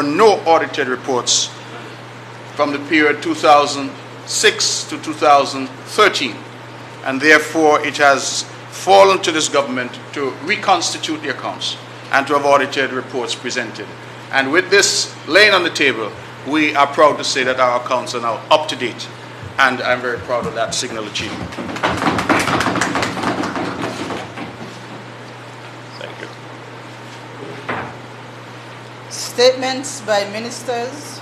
were no audited reports from the period 2006 to 2013, and therefore it has fallen to this government to reconstitute the accounts and to have audited reports presented. And with this laying on the table, we are proud to say that our accounts are now up to date, and I'm very proud of that signal achievement. Thank you. Statements by ministers.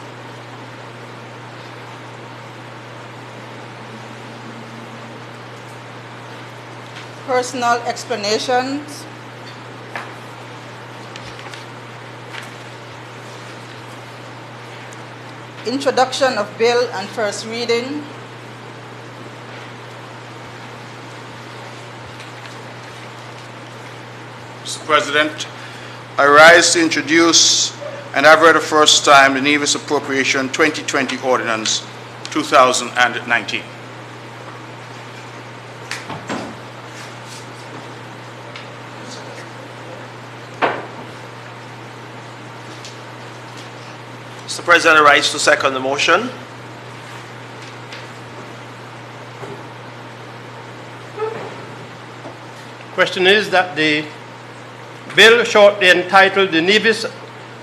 Personal explanations. Introduction of bill and first reading. Mr. President, I rise to introduce and have read the first time the Nevis Appropriation 2020 Ordinance 2019. Mr. President, I rise to second the motion. Question is that the bill shortly entitled the Nevis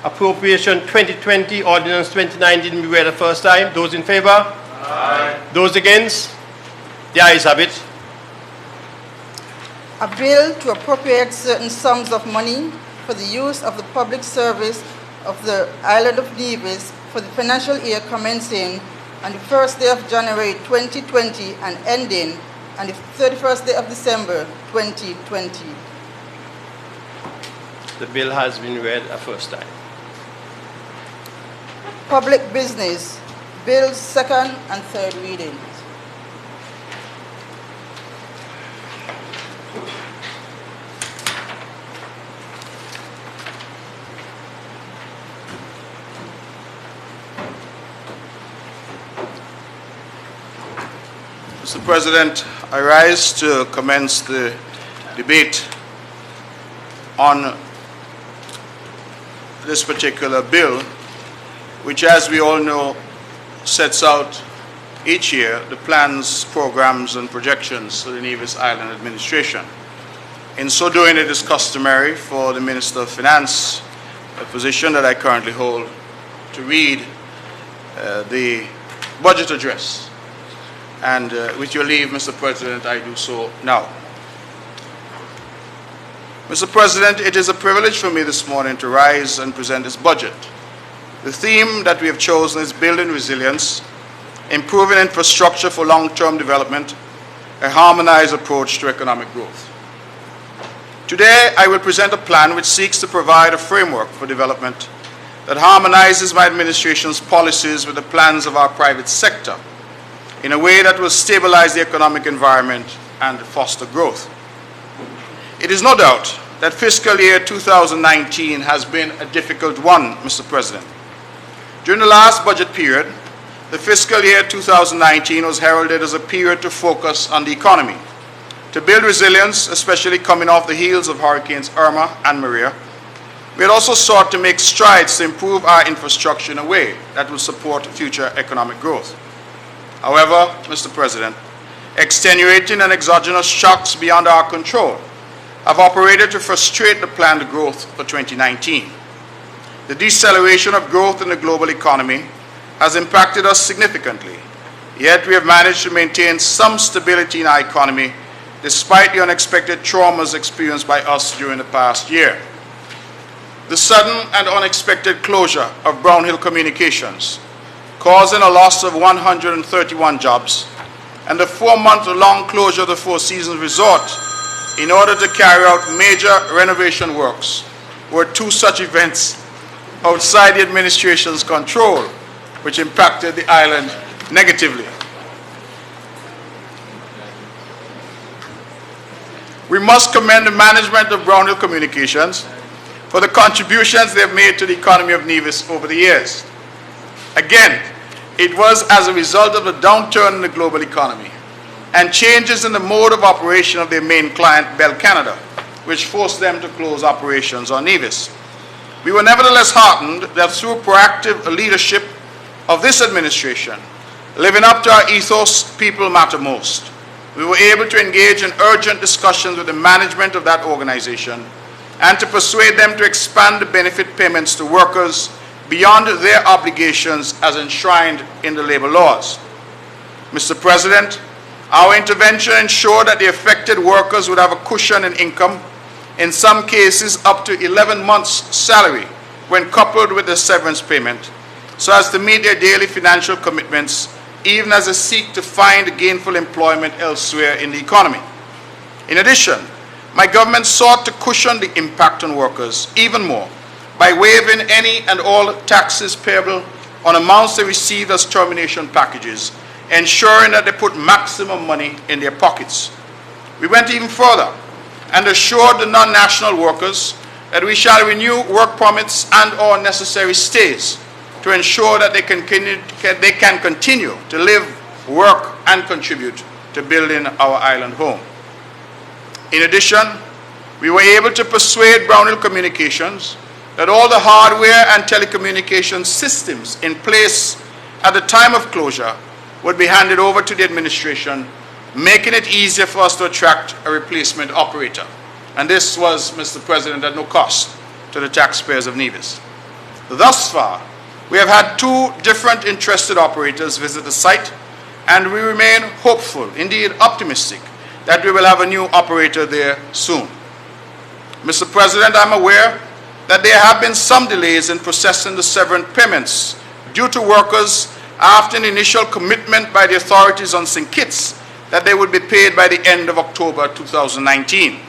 Appropriation 2020 Ordinance 2019 be read the first time. Those in favor? Aye. Those against? The ayes have it. A bill to appropriate certain sums of money for the use of the public service of the island of Nevis for the financial year commencing on the first day of January 2020 and ending on the 31st day of December 2020. The bill has been read a first time. Public business, bills second and third readings. Mr. President, I rise to commence the debate on this particular bill, which, as we all know, sets out each year the plans, programs, and projections for the Nevis Island administration. In so doing, it is customary for the Minister of Finance, a position that I currently hold, to read the budget address. And with your leave, Mr. President, I do so now. Mr. President, it is a privilege for me this morning to rise and present this budget. The theme that we have chosen is building resilience, improving infrastructure for long-term development, a harmonized approach to economic growth. Today, I will present a plan which seeks to provide a framework for development that harmonizes my administration's policies with the plans of our private sector in a way that will stabilize the economic environment and foster growth. It is no doubt that fiscal year 2019 has been a difficult one, Mr. President. During the last budget period, the fiscal year 2019 was heralded as a period to focus on the economy, to build resilience, especially coming off the heels of Hurricanes Irma and Maria. We had also sought to make strides to improve our infrastructure in a way that will support future economic growth. However, Mr. President, extenuating and exogenous shocks beyond our control have operated to frustrate the planned growth for 2019. The deceleration of growth in the global economy has impacted us significantly, yet we have managed to maintain some stability in our economy despite the unexpected traumas experienced by us during the past year. The sudden and unexpected closure of Brownhill Communications, causing a loss of 131 jobs, and the 4-month-long closure of the Four Seasons Resort in order to carry out major renovation works were two such events outside the administration's control, which impacted the island negatively. We must commend the management of Brownhill Communications for the contributions they have made to the economy of Nevis over the years. Again, it was as a result of the downturn in the global economy and changes in the mode of operation of their main client, Bell Canada, which forced them to close operations on Nevis. We were nevertheless heartened that through proactive leadership of this administration, living up to our ethos, people matter most, we were able to engage in urgent discussions with the management of that organization and to persuade them to expand the benefit payments to workers beyond their obligations as enshrined in the labor laws. Mr. President, our intervention ensured that the affected workers would have a cushion in income, in some cases up to 11 months' salary when coupled with the severance payment, so as to meet their daily financial commitments even as they seek to find gainful employment elsewhere in the economy. In addition, my government sought to cushion the impact on workers even more by waiving any and all taxes payable on amounts they received as termination packages, ensuring that they put maximum money in their pockets. We went even further and assured the non-national workers that we shall renew work permits and/or necessary stays to ensure that they can continue to live, work, and contribute to building our island home. In addition, we were able to persuade Brownhill Communications that all the hardware and telecommunications systems in place at the time of closure would be handed over to the administration, making it easier for us to attract a replacement operator. And this was, Mr. President, at no cost to the taxpayers of Nevis. Thus far, we have had 2 different interested operators visit the site, and we remain hopeful, indeed optimistic, that we will have a new operator there soon. Mr. President, I'm aware that there have been some delays in processing the severance payments due to workers after an initial commitment by the authorities on St. Kitts that they would be paid by the end of October 2019.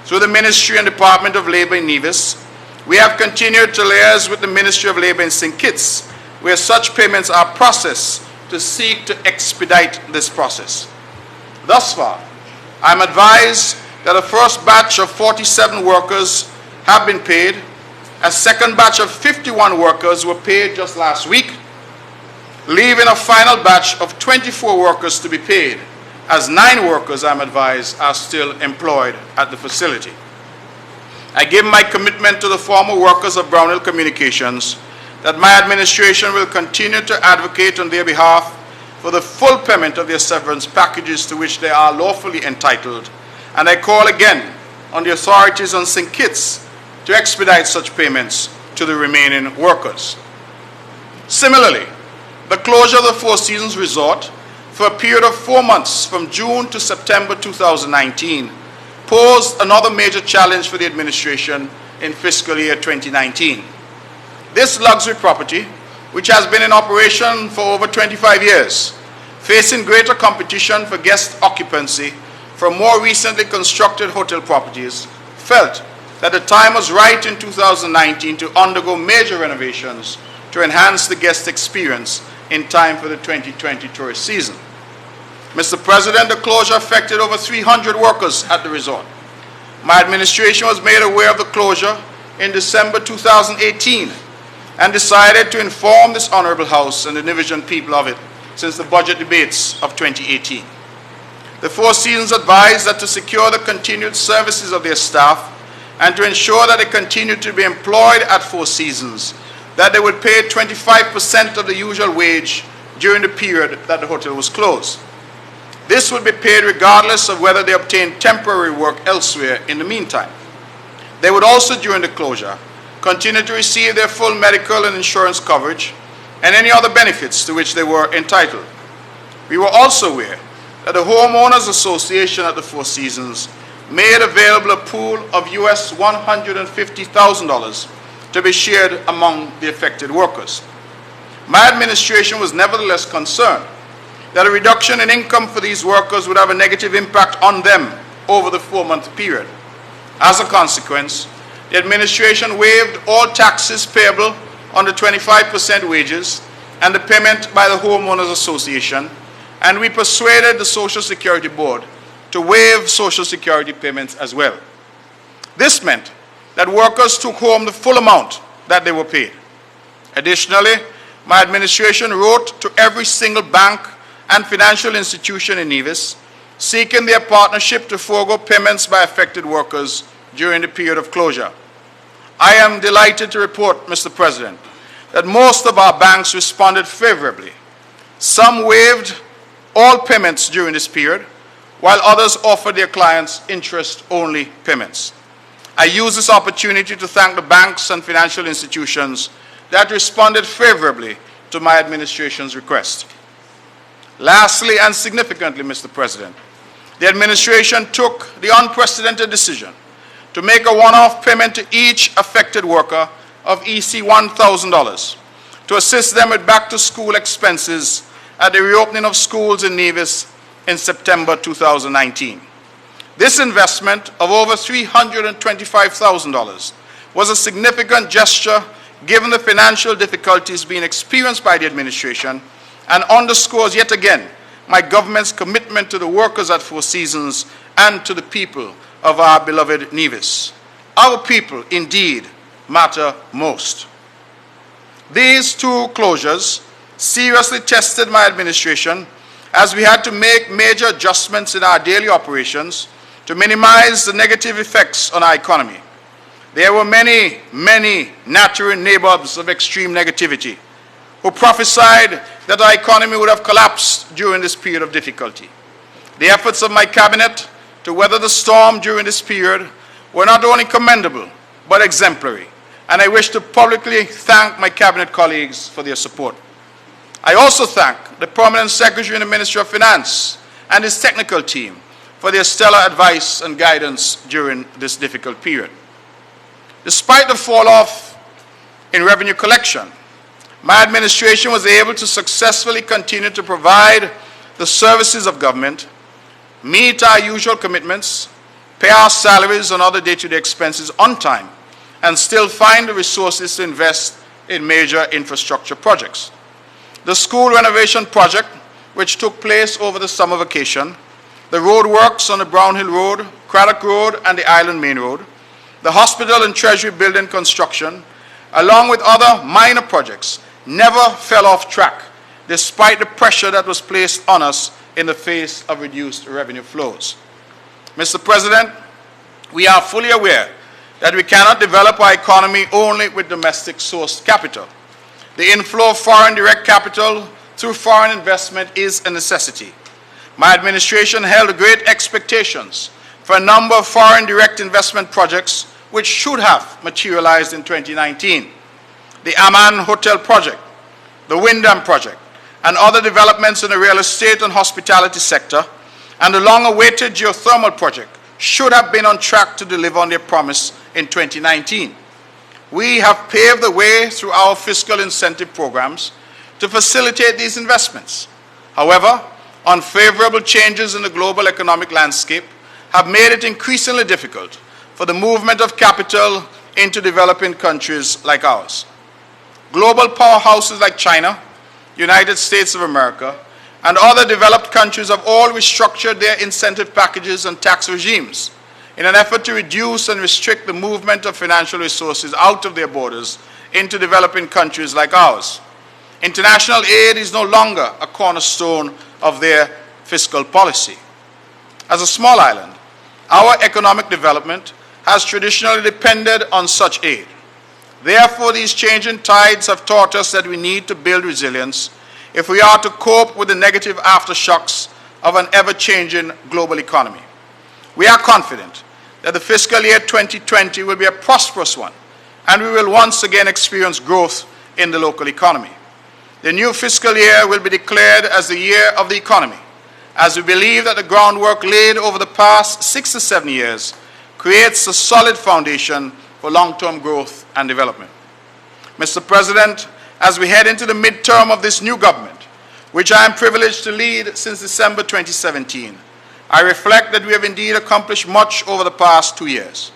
Through the Ministry and Department of Labor in Nevis, we have continued to liaise with the Ministry of Labor in St. Kitts, where such payments are processed to seek to expedite this process. Thus far, I'm advised that a first batch of 47 workers have been paid. A second batch of 51 workers were paid just last week, leaving a final batch of 24 workers to be paid, as 9 workers, I'm advised, are still employed at the facility. I give my commitment to the former workers of Brownhill Communications that my administration will continue to advocate on their behalf for the full payment of their severance packages to which they are lawfully entitled, and I call again on the authorities on St. Kitts to expedite such payments to the remaining workers. Similarly, the closure of the Four Seasons Resort for a period of 4 months from June to September 2019 posed another major challenge for the administration in fiscal year 2019. This luxury property, which has been in operation for over 25 years, facing greater competition for guest occupancy from more recently constructed hotel properties, felt that the time was right in 2019 to undergo major renovations to enhance the guest experience in time for the 2020 tourist season. Mr. President, the closure affected over 300 workers at the resort. My administration was made aware of the closure in December 2018 and decided to inform this Honorable House and the Nevision people of it since the budget debates of 2018. The Four Seasons advised that to secure the continued services of their staff and to ensure that they continue to be employed at Four Seasons, that they would pay 25% of the usual wage during the period that the hotel was closed. This would be paid regardless of whether they obtained temporary work elsewhere in the meantime. They would also, during the closure, continue to receive their full medical and insurance coverage and any other benefits to which they were entitled. We were also aware that the Homeowners Association at the Four Seasons made available a pool of US $150,000 to be shared among the affected workers. My administration was nevertheless concerned that a reduction in income for these workers would have a negative impact on them over the 4-month period. As a consequence, the administration waived all taxes payable on the 25% wages and the payment by the Homeowners Association, and we persuaded the Social Security Board to waive Social Security payments as well. This meant that workers took home the full amount that they were paid. Additionally, my administration wrote to every single bank and financial institution in Nevis, seeking their partnership to forego payments by affected workers during the period of closure. I am delighted to report, Mr. President, that most of our banks responded favorably. Some waived all payments during this period, while others offered their clients interest-only payments. I use this opportunity to thank the banks and financial institutions that responded favorably to my administration's request. Lastly and significantly, Mr. President, the administration took the unprecedented decision to make a one-off payment to each affected worker of EC $1,000 to assist them with back-to-school expenses at the reopening of schools in Nevis in September 2019. This investment of over $325,000 was a significant gesture given the financial difficulties being experienced by the administration and underscores yet again my government's commitment to the workers at Four Seasons and to the people of our beloved Nevis. Our people indeed matter most. These two closures seriously tested my administration as we had to make major adjustments in our daily operations to minimize the negative effects on our economy. There were many natural neighbors of extreme negativity who prophesied that our economy would have collapsed during this period of difficulty. The efforts of my cabinet to weather the storm during this period were not only commendable, but exemplary, and I wish to publicly thank my cabinet colleagues for their support. I also thank the Permanent Secretary in the Ministry of Finance and his technical team for their stellar advice and guidance during this difficult period. Despite the fall-off in revenue collection, my administration was able to successfully continue to provide the services of government, meet our usual commitments, pay our salaries and other day-to-day expenses on time, and still find the resources to invest in major infrastructure projects. The school renovation project, which took place over the summer vacation, the road works on the Brownhill Road, Craddock Road, and the Island Main Road, the hospital and treasury building construction, along with other minor projects, never fell off track, despite the pressure that was placed on us in the face of reduced revenue flows. Mr. President, we are fully aware that we cannot develop our economy only with domestic sourced capital. The inflow of foreign direct capital through foreign investment is a necessity. My administration held great expectations for a number of foreign direct investment projects which should have materialized in 2019. The Amman Hotel project, the Wyndham project, and other developments in the real estate and hospitality sector, and the long-awaited geothermal project should have been on track to deliver on their promise in 2019. We have paved the way through our fiscal incentive programs to facilitate these investments. However, unfavorable changes in the global economic landscape have made it increasingly difficult for the movement of capital into developing countries like ours. Global powerhouses like China, United States of America, and other developed countries have all restructured their incentive packages and tax regimes in an effort to reduce and restrict the movement of financial resources out of their borders into developing countries like ours. International aid is no longer a cornerstone of their fiscal policy. As a small island, our economic development has traditionally depended on such aid. Therefore, these changing tides have taught us that we need to build resilience if we are to cope with the negative aftershocks of an ever-changing global economy. We are confident that the fiscal year 2020 will be a prosperous one, and we will once again experience growth in the local economy. The new fiscal year will be declared as the year of the economy, as we believe that the groundwork laid over the past 6 to 7 years creates a solid foundation for long-term growth and development. Mr. President, as we head into the midterm of this new government, which I am privileged to lead since December 2017, I reflect that we have indeed accomplished much over the past 2 years.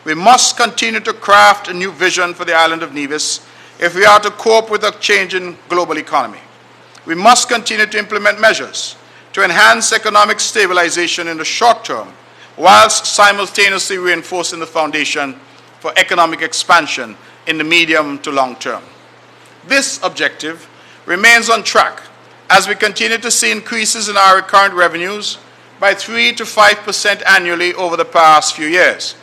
We must continue to craft a new vision for the island of Nevis if we are to cope with a changing global economy. We must continue to implement measures to enhance economic stabilization in the short term, whilst simultaneously reinforcing the foundation for economic expansion in the medium to long term. This objective remains on track as we continue to see increases in our recurrent revenues by 3 to 5% annually over the past few years.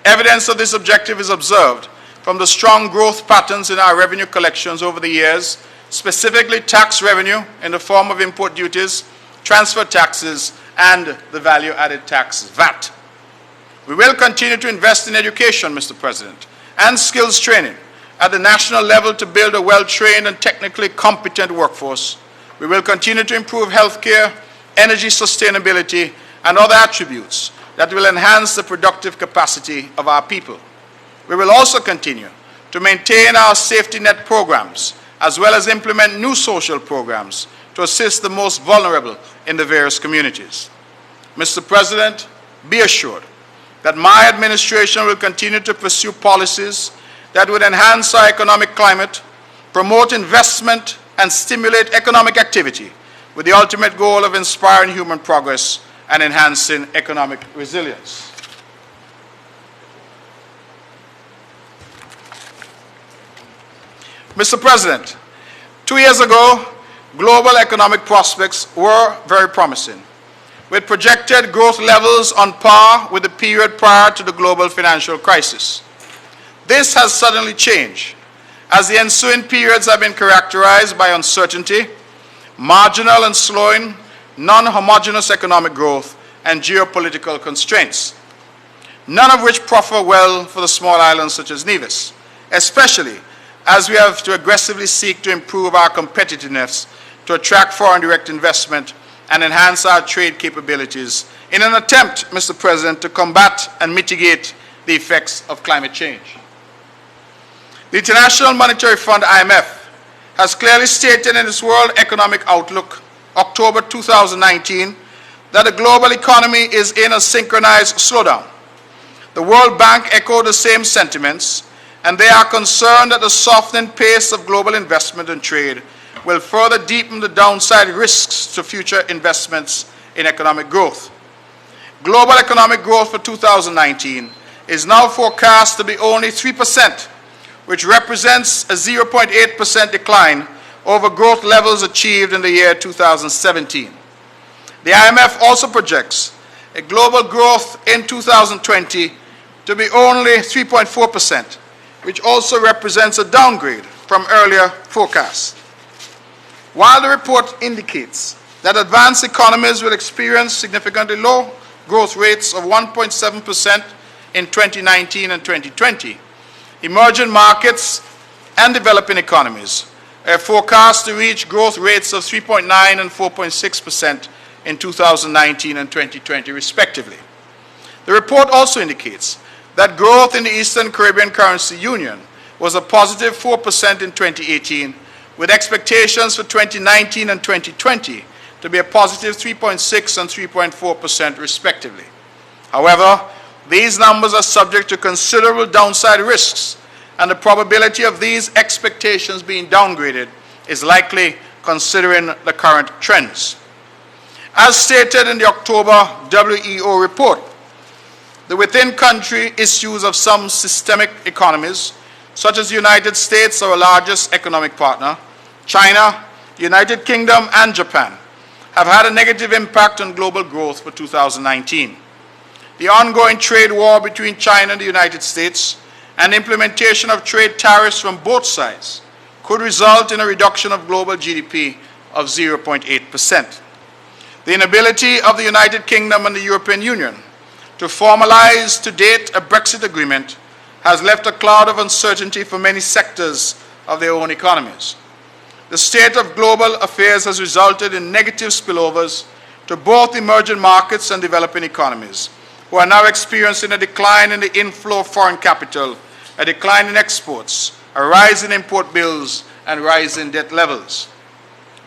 Evidence of this objective is observed from the strong growth patterns in our revenue collections over the years, specifically tax revenue in the form of import duties, transfer taxes, and the value-added tax, VAT. We will continue to invest in education, Mr. President, and skills training at the national level to build a well-trained and technically competent workforce. We will continue to improve healthcare, energy sustainability, and other attributes that will enhance the productive capacity of our people. We will also continue to maintain our safety net programs, as well as implement new social programs to assist the most vulnerable in the various communities. Mr. President, be assured that my administration will continue to pursue policies that would enhance our economic climate, promote investment, and stimulate economic activity with the ultimate goal of inspiring human progress and enhancing economic resilience. Mr. President, 2 years ago, global economic prospects were very promising, with projected growth levels on par with the period prior to the global financial crisis. This has suddenly changed, as the ensuing periods have been characterized by uncertainty, marginal and slowing, non-homogeneous economic growth, and geopolitical constraints, none of which proffer well for the small islands such as Nevis, especially as we have to aggressively seek to improve our competitiveness to attract foreign direct investment and enhance our trade capabilities in an attempt, Mr. President, to combat and mitigate the effects of climate change. The International Monetary Fund, IMF, has clearly stated in its World Economic Outlook, October 2019, that the global economy is in a synchronized slowdown. The World Bank echoed the same sentiments, and they are concerned that the softening pace of global investment and trade will further deepen the downside risks to future investments in economic growth. Global economic growth for 2019 is now forecast to be only 3%, which represents a 0.8% decline over growth levels achieved in the year 2017. The IMF also projects a global growth in 2020 to be only 3.4%, which also represents a downgrade from earlier forecasts. While the report indicates that advanced economies will experience significantly low growth rates of 1.7% in 2019 and 2020, emerging markets and developing economies are forecast to reach growth rates of 3.9 and 4.6% in 2019 and 2020, respectively. The report also indicates that growth in the Eastern Caribbean Currency Union was a positive 4% in 2018, with expectations for 2019 and 2020 to be a positive 3.6 and 3.4%, respectively. However, these numbers are subject to considerable downside risks, and the probability of these expectations being downgraded is likely considering the current trends. As stated in the October WEO report, the within-country issues of some systemic economies, such as the United States, our largest economic partner, China, the United Kingdom, and Japan, have had a negative impact on global growth for 2019. The ongoing trade war between China and the United States and implementation of trade tariffs from both sides could result in a reduction of global GDP of 0.8%. The inability of the United Kingdom and the European Union to formalize to date a Brexit agreement has left a cloud of uncertainty for many sectors of their own economies. The state of global affairs has resulted in negative spillovers to both emerging markets and developing economies, who are now experiencing a decline in the inflow of foreign capital, a decline in exports, a rise in import bills, and rise in debt levels.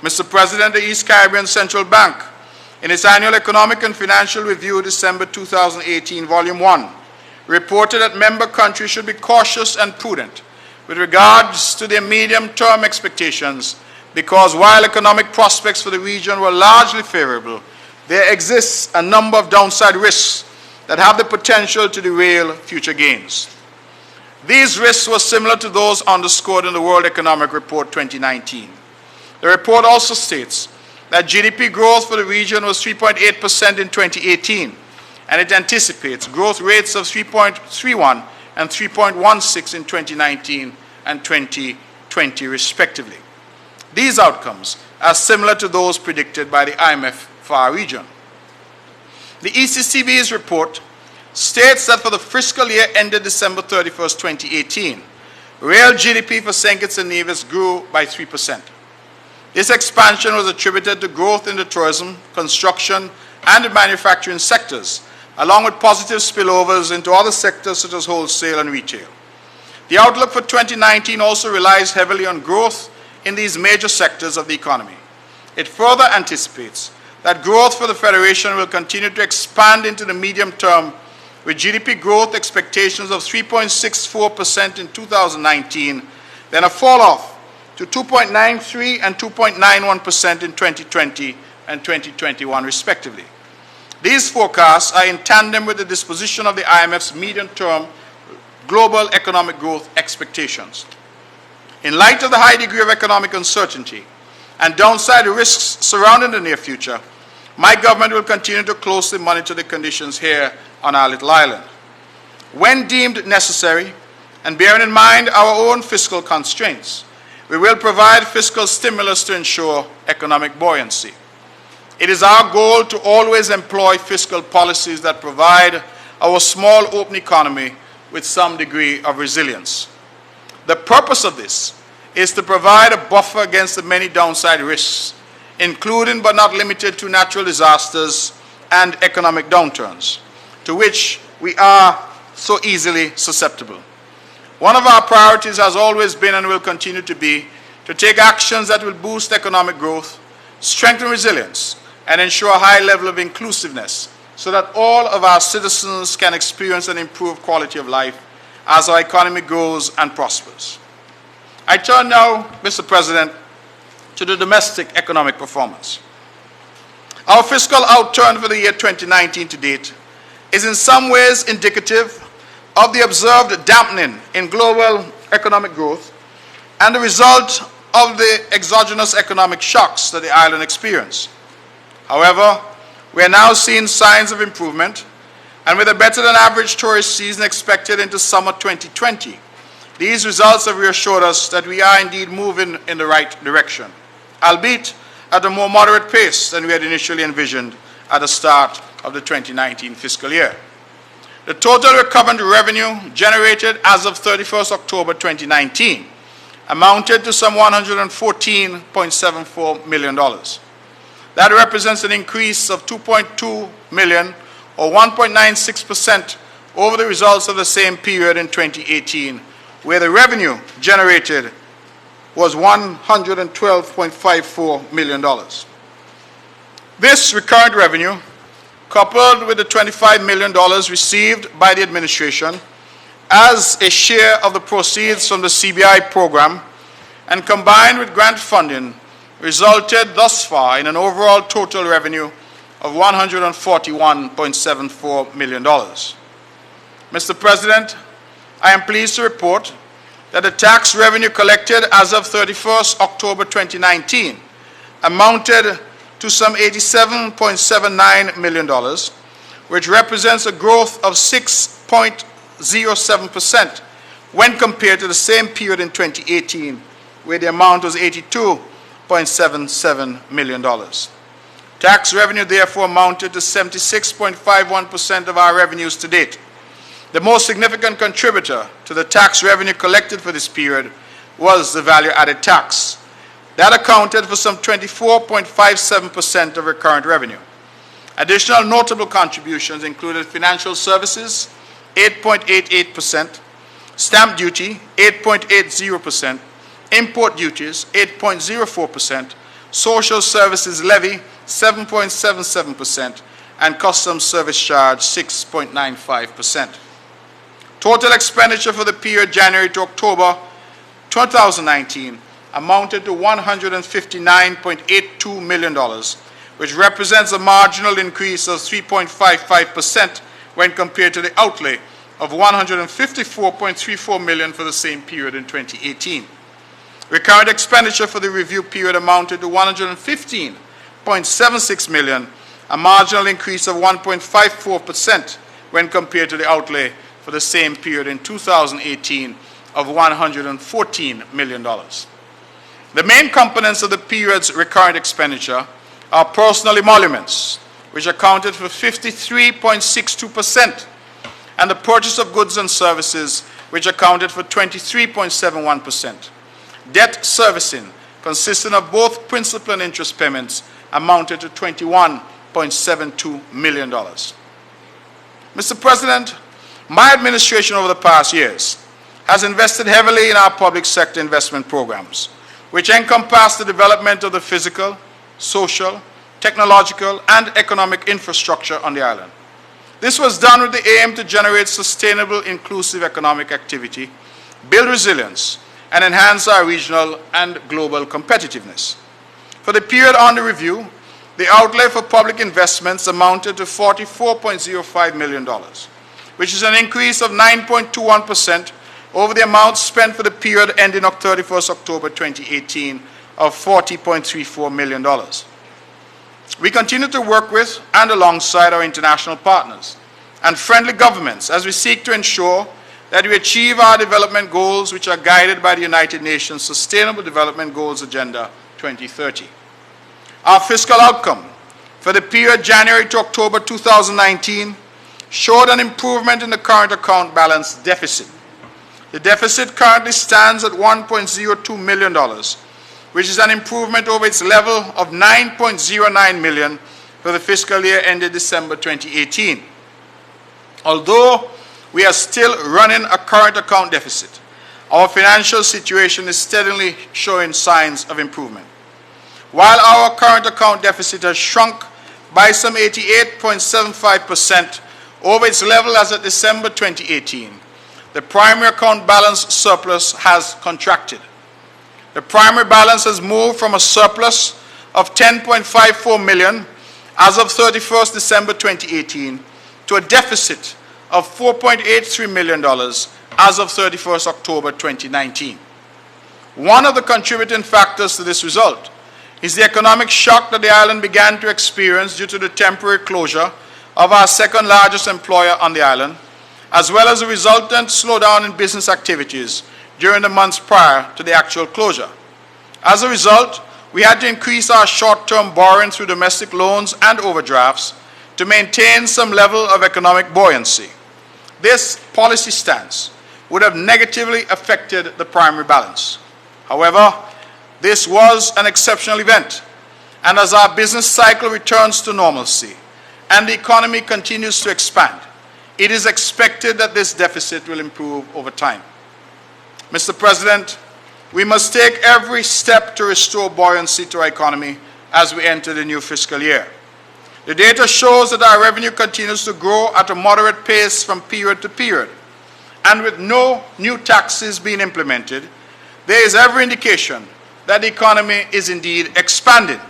Mr. President, the East Caribbean Central Bank, in its annual Economic and Financial Review, December 2018, Volume 1, reported that member countries should be cautious and prudent with regards to their medium-term expectations, because while economic prospects for the region were largely favorable, there exists a number of downside risks that have the potential to derail future gains. These risks were similar to those underscored in the World Economic Report 2019. The report also states that GDP growth for the region was 3.8% in 2018, and it anticipates growth rates of 3.31 and 3.16 in 2019 and 2020, respectively. These outcomes are similar to those predicted by the IMF for our region. The ECCB's report states that for the fiscal year ended December 31st, 2018, real GDP for St. Kitts and Nevis grew by 3%. This expansion was attributed to growth in the tourism, construction, and the manufacturing sectors, along with positive spillovers into other sectors such as wholesale and retail. The outlook for 2019 also relies heavily on growth in these major sectors of the economy. It further anticipates that growth for the Federation will continue to expand into the medium term, with GDP growth expectations of 3.64% in 2019, then a fall-off to 2.93% and 2.91% in 2020 and 2021, respectively. These forecasts are in tandem with the disposition of the IMF's medium-term global economic growth expectations. In light of the high degree of economic uncertainty and downside risks surrounding the near future, my government will continue to closely monitor the conditions here on our little island. When deemed necessary, and bearing in mind our own fiscal constraints, we will provide fiscal stimulus to ensure economic buoyancy. It is our goal to always employ fiscal policies that provide our small open economy with some degree of resilience. The purpose of this is to provide a buffer against the many downside risks, including but not limited to natural disasters and economic downturns, to which we are so easily susceptible. One of our priorities has always been and will continue to be to take actions that will boost economic growth, strengthen resilience, and ensure a high level of inclusiveness so that all of our citizens can experience an improved quality of life as our economy grows and prospers. I turn now, Mr. President, to the domestic economic performance. Our fiscal outturn for the year 2019 to date is in some ways indicative of the observed dampening in global economic growth and the result of the exogenous economic shocks that the island experienced. However, we are now seeing signs of improvement, and with a better than average tourist season expected into summer 2020, these results have reassured us that we are indeed moving in the right direction, albeit at a more moderate pace than we had initially envisioned at the start of the 2019 fiscal year. The total recovered revenue generated as of 31st October 2019 amounted to some $114.74 million. That represents an increase of $2.2 million or 1.96% over the results of the same period in 2018, where the revenue generated was $112.54 million. This recurrent revenue, coupled with the $25 million received by the administration as a share of the proceeds from the CBI program, and combined with grant funding, resulted thus far in an overall total revenue of $141.74 million. Mr. President, I am pleased to report that the tax revenue collected as of 31st October 2019 amounted to some $87.79 million, which represents a growth of 6.07% when compared to the same period in 2018, where the amount was $82.77 million. Tax revenue therefore amounted to 76.51% of our revenues to date. The most significant contributor to the tax revenue collected for this period was the value-added tax. That accounted for some 24.57% of recurrent revenue. Additional notable contributions included financial services, 8.88%, stamp duty, 8.80%, import duties, 8.04%, social services levy, 7.77%, and customs service charge, 6.95%. Total expenditure for the period January to October 2019 amounted to $159.82 million, which represents a marginal increase of 3.55% when compared to the outlay of $154.34 million for the same period in 2018. Recurrent expenditure for the review period amounted to $115.76 million, a marginal increase of 1.54% when compared to the outlay for the same period in 2018 of $114 million. The main components of the period's recurrent expenditure are personal emoluments, which accounted for 53.62%, and the purchase of goods and services, which accounted for 23.71%. Debt servicing, consisting of both principal and interest payments, amounted to $21.72 million. Mr. President, my administration over the past years has invested heavily in our public sector investment programs, which encompass the development of the physical, social, technological, and economic infrastructure on the island. This was done with the aim to generate sustainable, inclusive economic activity, build resilience, and enhance our regional and global competitiveness. For the period under review, the outlay for public investments amounted to $44.05 million, which is an increase of 9.21% over the amount spent for the period ending 31st October 2018 of $40.34 million. We continue to work with and alongside our international partners and friendly governments as we seek to ensure that we achieve our development goals, which are guided by the United Nations Sustainable Development Goals Agenda 2030. Our fiscal outcome for the period January to October 2019 showed an improvement in the current account balance deficit. The deficit currently stands at $1.02 million, which is an improvement over its level of $9.09 million for the fiscal year ended December 2018. Although we are still running a current account deficit, our financial situation is steadily showing signs of improvement. While our current account deficit has shrunk by some 88.75% over its level as of December 2018, the primary account balance surplus has contracted. The primary balance has moved from a surplus of $10.54 million as of 31st December 2018 to a deficit of $4.83 million as of 31st October 2019. One of the contributing factors to this result is the economic shock that the island began to experience due to the temporary closure of our second largest employer on the island, as well as a resultant slowdown in business activities during the months prior to the actual closure. As a result, we had to increase our short-term borrowing through domestic loans and overdrafts to maintain some level of economic buoyancy. This policy stance would have negatively affected the primary balance. However, this was an exceptional event, and as our business cycle returns to normalcy and the economy continues to expand, it is expected that this deficit will improve over time. Mr. President, we must take every step to restore buoyancy to our economy as we enter the new fiscal year. The data shows that our revenue continues to grow at a moderate pace from period to period, and with no new taxes being implemented, there is every indication that the economy is indeed expanding.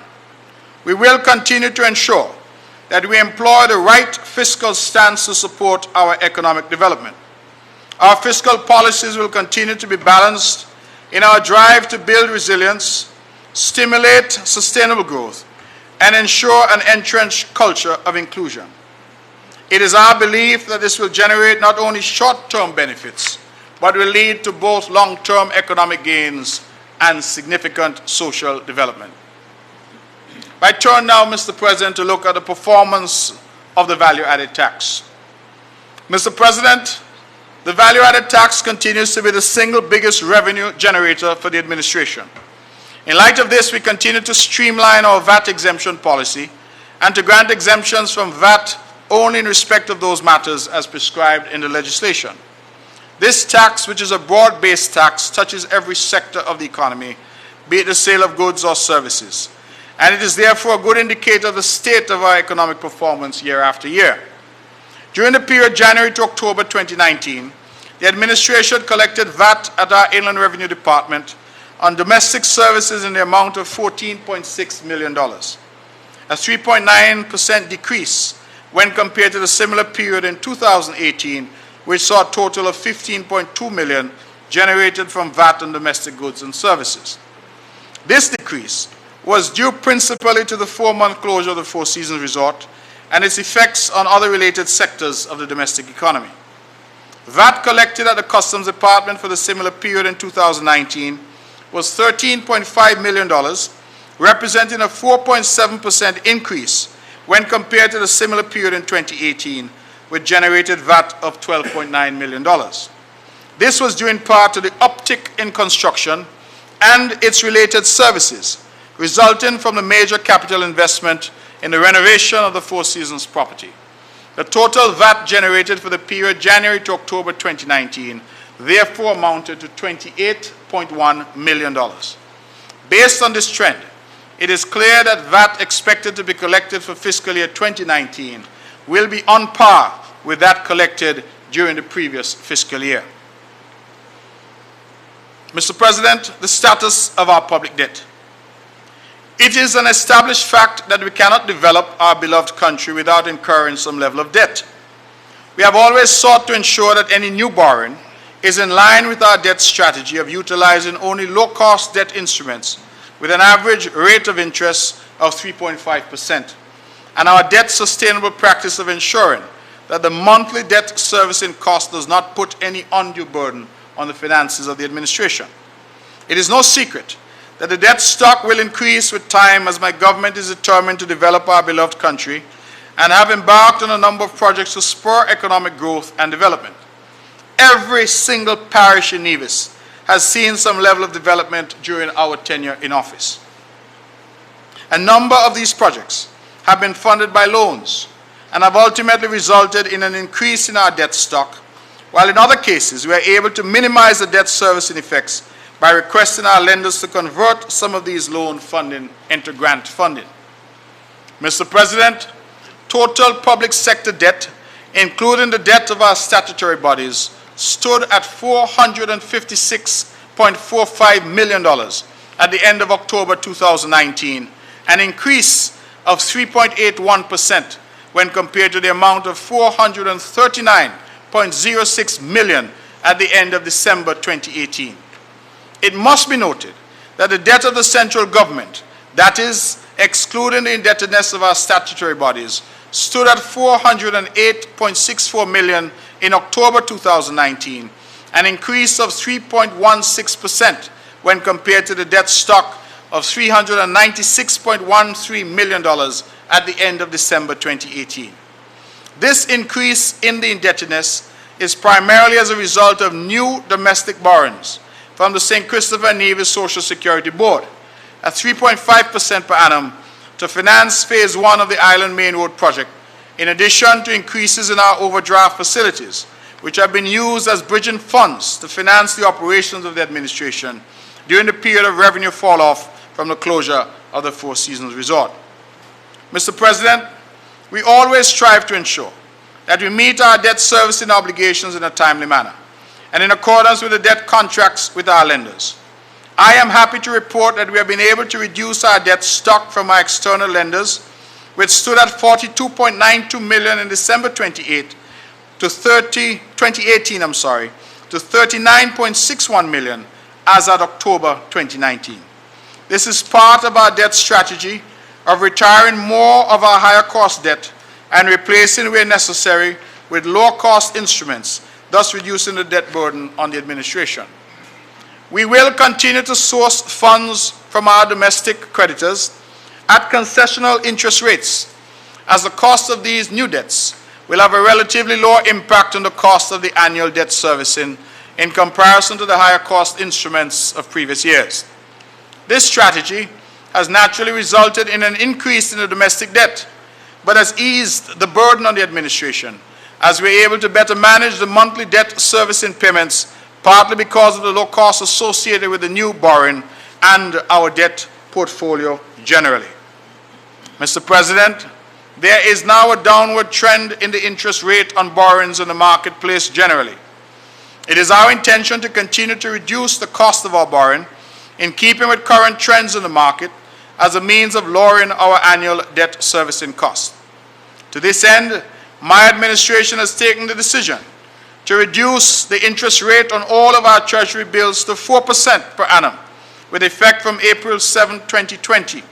We will continue to ensure that we employ the right fiscal stance to support our economic development. Our fiscal policies will continue to be balanced in our drive to build resilience, stimulate sustainable growth, and ensure an entrenched culture of inclusion. It is our belief that this will generate not only short-term benefits, but will lead to both long-term economic gains and significant social development. I turn now, Mr. President, to look at the performance of the value-added tax. Mr. President, the value-added tax continues to be the single biggest revenue generator for the administration. In light of this, we continue to streamline our VAT exemption policy and to grant exemptions from VAT only in respect of those matters as prescribed in the legislation. This tax, which is a broad-based tax, touches every sector of the economy, be it the sale of goods or services, and it is therefore a good indicator of the state of our economic performance year after year. During the period January to October 2019, the administration collected VAT at our Inland Revenue Department on domestic services in the amount of $14.6 million, a 3.9% decrease when compared to the similar period in 2018, which saw a total of $15.2 million generated from VAT on domestic goods and services. This decrease was due principally to the 4-month closure of the Four Seasons Resort and its effects on other related sectors of the domestic economy. VAT collected at the Customs Department for the similar period in 2019 was $13.5 million, representing a 4.7% increase when compared to the similar period in 2018, which generated VAT of $12.9 million. This was due in part to the uptick in construction and its related services, resulting from the major capital investment in the renovation of the Four Seasons property. The total VAT generated for the period January to October 2019 therefore amounted to $28.1 million. Based on this trend, it is clear that VAT expected to be collected for fiscal year 2019 will be on par with that collected during the previous fiscal year. Mr. President, the status of our public debt. It is an established fact that we cannot develop our beloved country without incurring some level of debt. We have always sought to ensure that any new borrowing is in line with our debt strategy of utilizing only low-cost debt instruments with an average rate of interest of 3.5%, and our debt sustainable practice of ensuring that the monthly debt servicing cost does not put any undue burden on the finances of the administration. It is no secret that the debt stock will increase with time as my government is determined to develop our beloved country and have embarked on a number of projects to spur economic growth and development. Every single parish in Nevis has seen some level of development during our tenure in office. A number of these projects have been funded by loans and have ultimately resulted in an increase in our debt stock, while in other cases we are able to minimize the debt servicing effects by requesting our lenders to convert some of these loan funding into grant funding. Mr. President, total public sector debt, including the debt of our statutory bodies, stood at $456.45 million at the end of October 2019, an increase of 3.81% when compared to the amount of $439.06 million at the end of December 2018. It must be noted that the debt of the central government, that is, excluding the indebtedness of our statutory bodies, stood at $408.64 million in October 2019, an increase of 3.16% when compared to the debt stock of $396.13 million at the end of December 2018. This increase in the indebtedness is primarily as a result of new domestic borrowings from the St. Christopher and Nevis Social Security Board at 3.5% per annum to finance Phase 1 of the Island Main Road project, in addition to increases in our overdraft facilities, which have been used as bridging funds to finance the operations of the administration during the period of revenue fall-off from the closure of the Four Seasons Resort. Mr. President, we always strive to ensure that we meet our debt servicing obligations in a timely manner and in accordance with the debt contracts with our lenders. I am happy to report that we have been able to reduce our debt stock from our external lenders, which stood at $42.92 million in December 2018 to $39.61 million as at October 2019. This is part of our debt strategy of retiring more of our higher cost debt and replacing where necessary with lower cost instruments, thus reducing the debt burden on the administration. We will continue to source funds from our domestic creditors at concessional interest rates, as the cost of these new debts will have a relatively lower impact on the cost of the annual debt servicing in comparison to the higher cost instruments of previous years. This strategy has naturally resulted in an increase in the domestic debt, but has eased the burden on the administration as we are able to better manage the monthly debt servicing payments, partly because of the low costs associated with the new borrowing and our debt portfolio generally. Mr. President, there is now a downward trend in the interest rate on borrowings in the marketplace generally. It is our intention to continue to reduce the cost of our borrowing in keeping with current trends in the market as a means of lowering our annual debt servicing cost. To this end, my administration has taken the decision to reduce the interest rate on all of our Treasury bills to 4% per annum, with effect from April 7, 2020,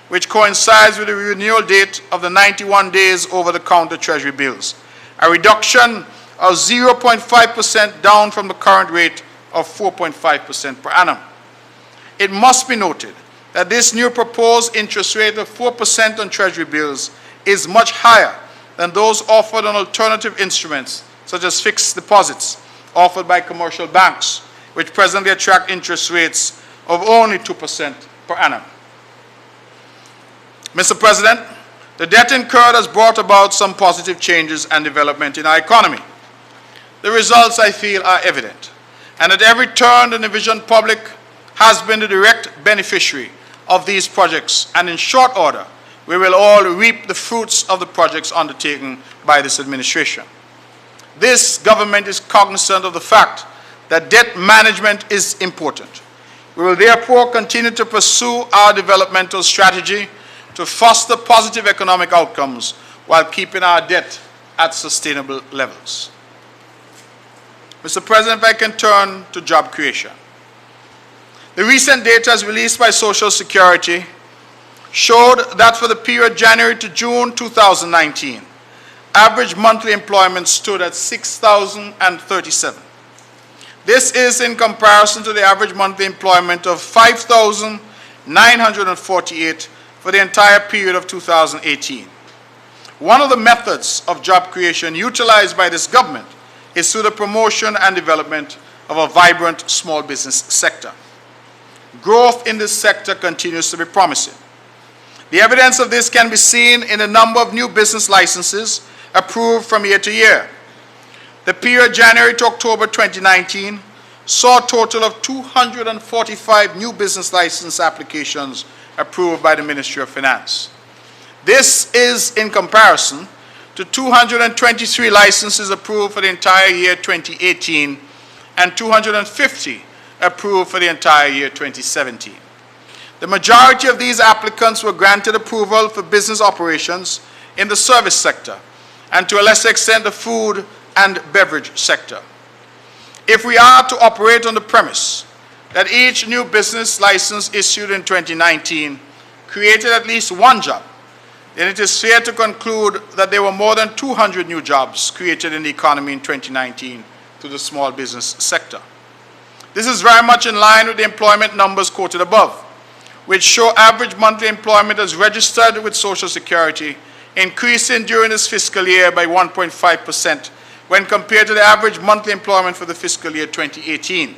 which coincides with the renewal date of the 91 days over-the-counter Treasury bills, a reduction of 0.5% down from the current rate of 4.5% per annum. It must be noted that this new proposed interest rate of 4% on Treasury bills is much higher than those offered on alternative instruments such as fixed deposits offered by commercial banks, which presently attract interest rates of only 2% per annum. Mr. President, the debt incurred has brought about some positive changes and development in our economy. The results, I feel, are evident, and at every turn the Division Public has been the direct beneficiary of these projects, and in short order, we will all reap the fruits of the projects undertaken by this administration. This government is cognizant of the fact that debt management is important. We will therefore continue to pursue our developmental strategy to foster positive economic outcomes while keeping our debt at sustainable levels. Mr. President, if I can turn to job creation. The recent data as released by Social Security showed that for the period January to June 2019, average monthly employment stood at 6,037. This is in comparison to the average monthly employment of 5,948 for the entire period of 2018. One of the methods of job creation utilized by this government is through the promotion and development of a vibrant small business sector. Growth in this sector continues to be promising. The evidence of this can be seen in the number of new business licenses approved from year to year. The period January to October 2019 saw a total of 245 new business license applications approved by the Ministry of Finance. This is in comparison to 223 licenses approved for the entire year 2018 and 250 approved for the entire year 2017. The majority of these applicants were granted approval for business operations in the service sector and to a lesser extent the food and beverage sector. If we are to operate on the premise that each new business license issued in 2019 created at least one job, then it is fair to conclude that there were more than 200 new jobs created in the economy in 2019 through the small business sector. This is very much in line with the employment numbers quoted above, which show average monthly employment as registered with Social Security increasing during this fiscal year by 1.5% when compared to the average monthly employment for the fiscal year 2018.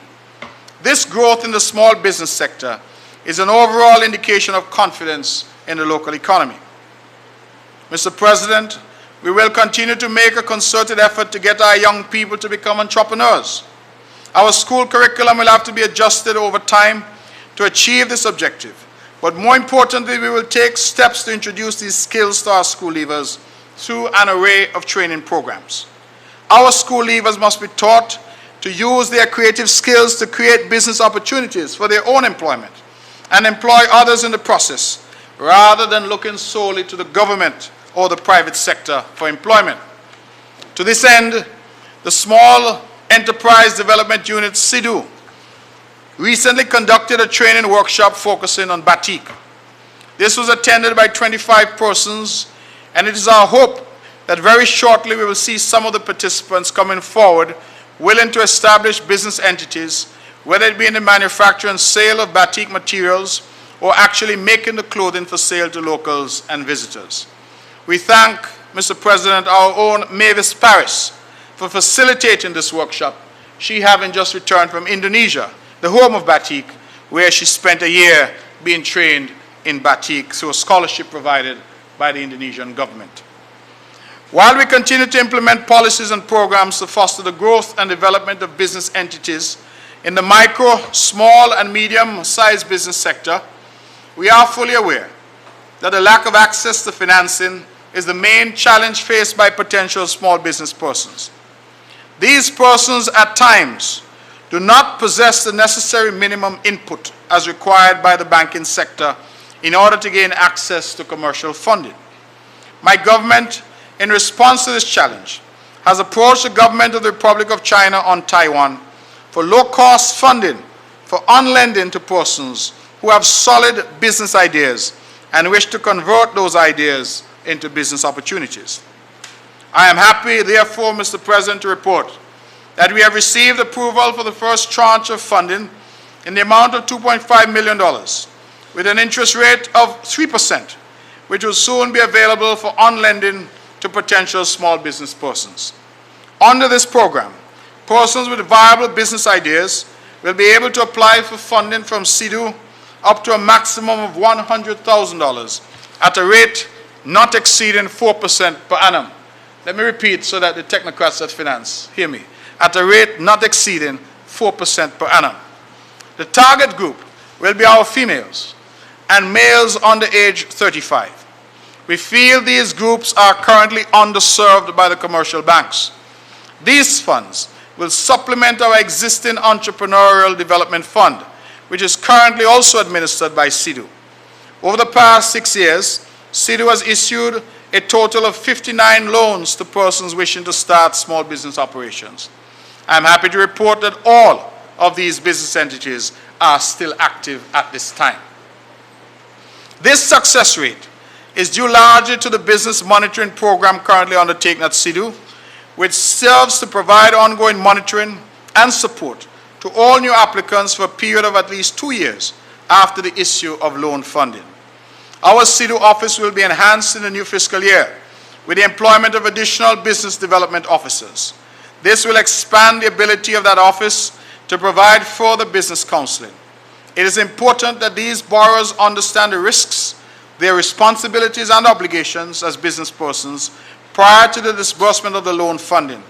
This growth in the small business sector is an overall indication of confidence in the local economy. Mr. President, we will continue to make a concerted effort to get our young people to become entrepreneurs. Our school curriculum will have to be adjusted over time to achieve this objective. But more importantly, we will take steps to introduce these skills to our school leavers through an array of training programs. Our school leavers must be taught to use their creative skills to create business opportunities for their own employment and employ others in the process, rather than looking solely to the government or the private sector for employment. To this end, the Small Enterprise Development Unit, SIDU, recently conducted a training workshop focusing on batik. This was attended by 25 persons, and it is our hope that very shortly we will see some of the participants coming forward willing to establish business entities, whether it be in the manufacture and sale of batik materials or actually making the clothing for sale to locals and visitors. We thank, Mr. President, our own Mavis Paris for facilitating this workshop, she having just returned from Indonesia, the home of batik, where she spent a year being trained in batik through a scholarship provided by the Indonesian government. While we continue to implement policies and programs to foster the growth and development of business entities in the micro, small, and medium-sized business sector, we are fully aware that the lack of access to financing is the main challenge faced by potential small business persons. These persons at times do not possess the necessary minimum input as required by the banking sector in order to gain access to commercial funding. My government, in response to this challenge, has approached the government of the Republic of China on Taiwan for low-cost funding for on-lending to persons who have solid business ideas and wish to convert those ideas into business opportunities. I am happy, therefore, Mr. President, to report that we have received approval for the first tranche of funding in the amount of $2.5 million with an interest rate of 3%, which will soon be available for on-lending to potential small business persons. Under this program, persons with viable business ideas will be able to apply for funding from CIDU up to a maximum of $100,000 at a rate not exceeding 4% per annum. Let me repeat so that the technocrats at finance hear me. At a rate not exceeding 4% per annum. The target group will be our females and males under age 35. We feel these groups are currently underserved by the commercial banks. These funds will supplement our existing Entrepreneurial Development Fund, which is currently also administered by CIDU. Over the past 6 years, CIDU has issued a total of 59 loans to persons wishing to start small business operations. I am happy to report that all of these business entities are still active at this time. This success rate is due largely to the business monitoring program currently undertaken at CIDU, which serves to provide ongoing monitoring and support to all new applicants for a period of at least 2 years after the issue of loan funding. Our CIDU office will be enhanced in the new fiscal year with the employment of additional business development officers. This will expand the ability of that office to provide further business counseling. It is important that these borrowers understand the risks, their responsibilities and obligations as business persons prior to the disbursement of the loan funding.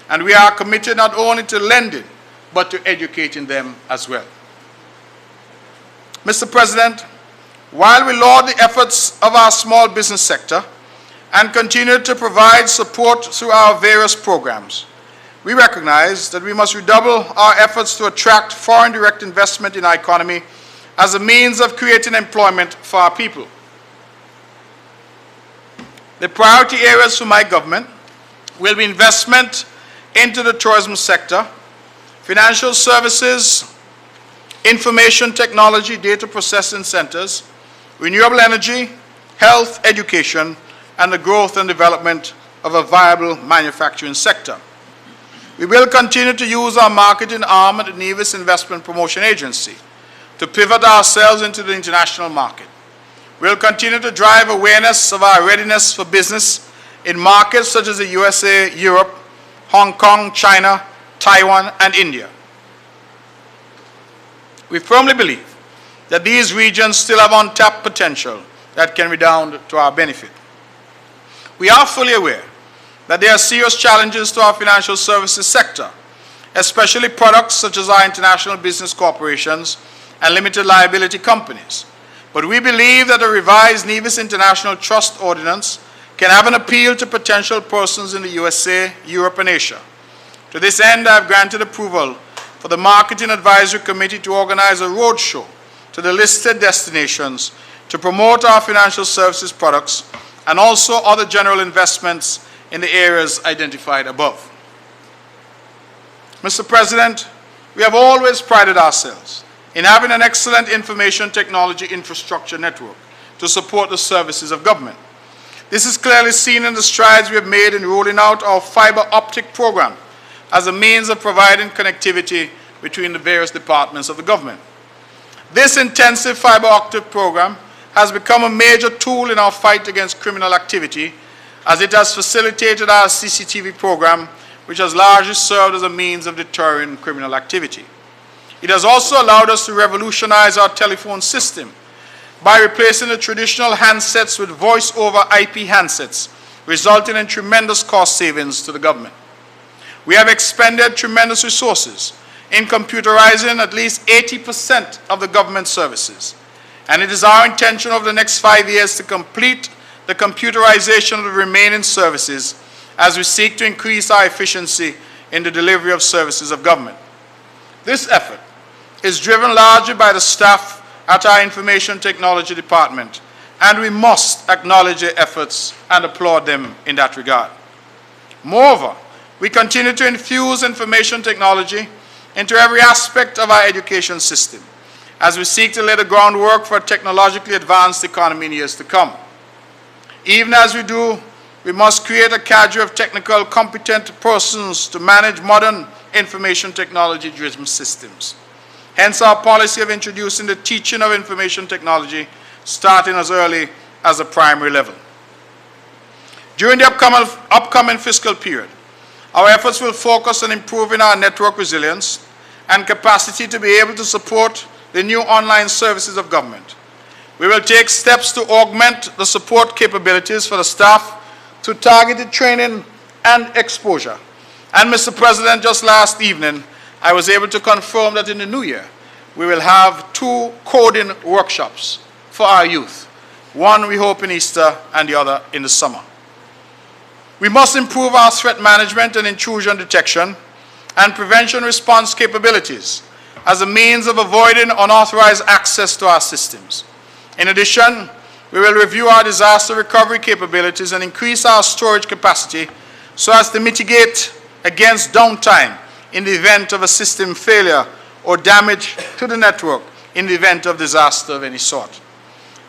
And we are committed not only to lending, but to educating them as well. Mr. President, while we laud the efforts of our small business sector and continue to provide support through our various programs, we recognize that we must redouble our efforts to attract foreign direct investment in our economy as a means of creating employment for our people. The priority areas for my government will be investment into the tourism sector, financial services, information technology, data processing centers, renewable energy, health, education, and the growth and development of a viable manufacturing sector. We will continue to use our marketing arm at the Nevis Investment Promotion Agency to pivot ourselves into the international market. We will continue to drive awareness of our readiness for business in markets such as the USA, Europe, Hong Kong, China, Taiwan, and India. We firmly believe that these regions still have untapped potential that can redound to our benefit. We are fully aware that there are serious challenges to our financial services sector, especially products such as our international business corporations and limited liability companies. But we believe that a revised Nevis International Trust Ordinance can have an appeal to potential persons in the USA, Europe, and Asia. To this end, I have granted approval for the Marketing Advisory Committee to organize a roadshow to the listed destinations to promote our financial services products and also other general investments in the areas identified above. Mr. President, we have always prided ourselves in having an excellent information technology infrastructure network to support the services of government. This is clearly seen in the strides we have made in rolling out our fiber optic program as a means of providing connectivity between the various departments of the government. This intensive fiber optic program has become a major tool in our fight against criminal activity, as it has facilitated our CCTV program, which has largely served as a means of deterring criminal activity. It has also allowed us to revolutionize our telephone system by replacing the traditional handsets with voice-over IP handsets, resulting in tremendous cost savings to the government. We have expended tremendous resources in computerizing at least 80% of the government services, and it is our intention over the next 5 years to complete the computerization of the remaining services as we seek to increase our efficiency in the delivery of services of government. This effort is driven largely by the staff at our Information Technology Department, and we must acknowledge their efforts and applaud them in that regard. Moreover, we continue to infuse information technology into every aspect of our education system as we seek to lay the groundwork for a technologically advanced economy in years to come. Even as we do we must create a cadre of technical, competent persons to manage modern information technology-driven systems. Hence our policy of introducing the teaching of information technology starting as early as the primary level. During the upcoming fiscal period, our efforts will focus on improving our network resilience and capacity to be able to support the new online services of government. We will take steps to augment the support capabilities for the staff through targeted training and exposure. And Mr. President, just last evening, I was able to confirm that in the new year, we will have 2 coding workshops for our youth. One we hope in Easter and the other in the summer. We must improve our threat management and intrusion detection and prevention response capabilities as a means of avoiding unauthorized access to our systems. In addition, we will review our disaster recovery capabilities and increase our storage capacity so as to mitigate against downtime in the event of a system failure or damage to the network in the event of disaster of any sort.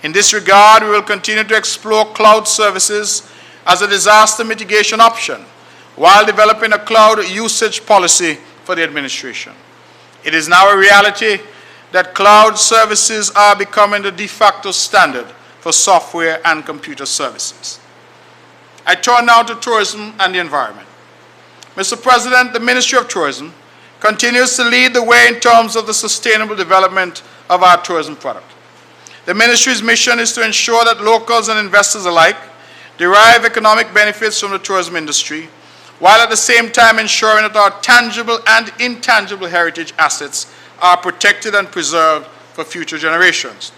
In this regard, we will continue to explore cloud services as a disaster mitigation option while developing a cloud usage policy for the administration. It is now a reality that cloud services are becoming the de facto standard for software and computer services. I turn now to tourism and the environment. Mr. President, the Ministry of Tourism continues to lead the way in terms of the sustainable development of our tourism product. The Ministry's mission is to ensure that locals and investors alike derive economic benefits from the tourism industry, while at the same time ensuring that our tangible and intangible heritage assets are protected and preserved for future generations.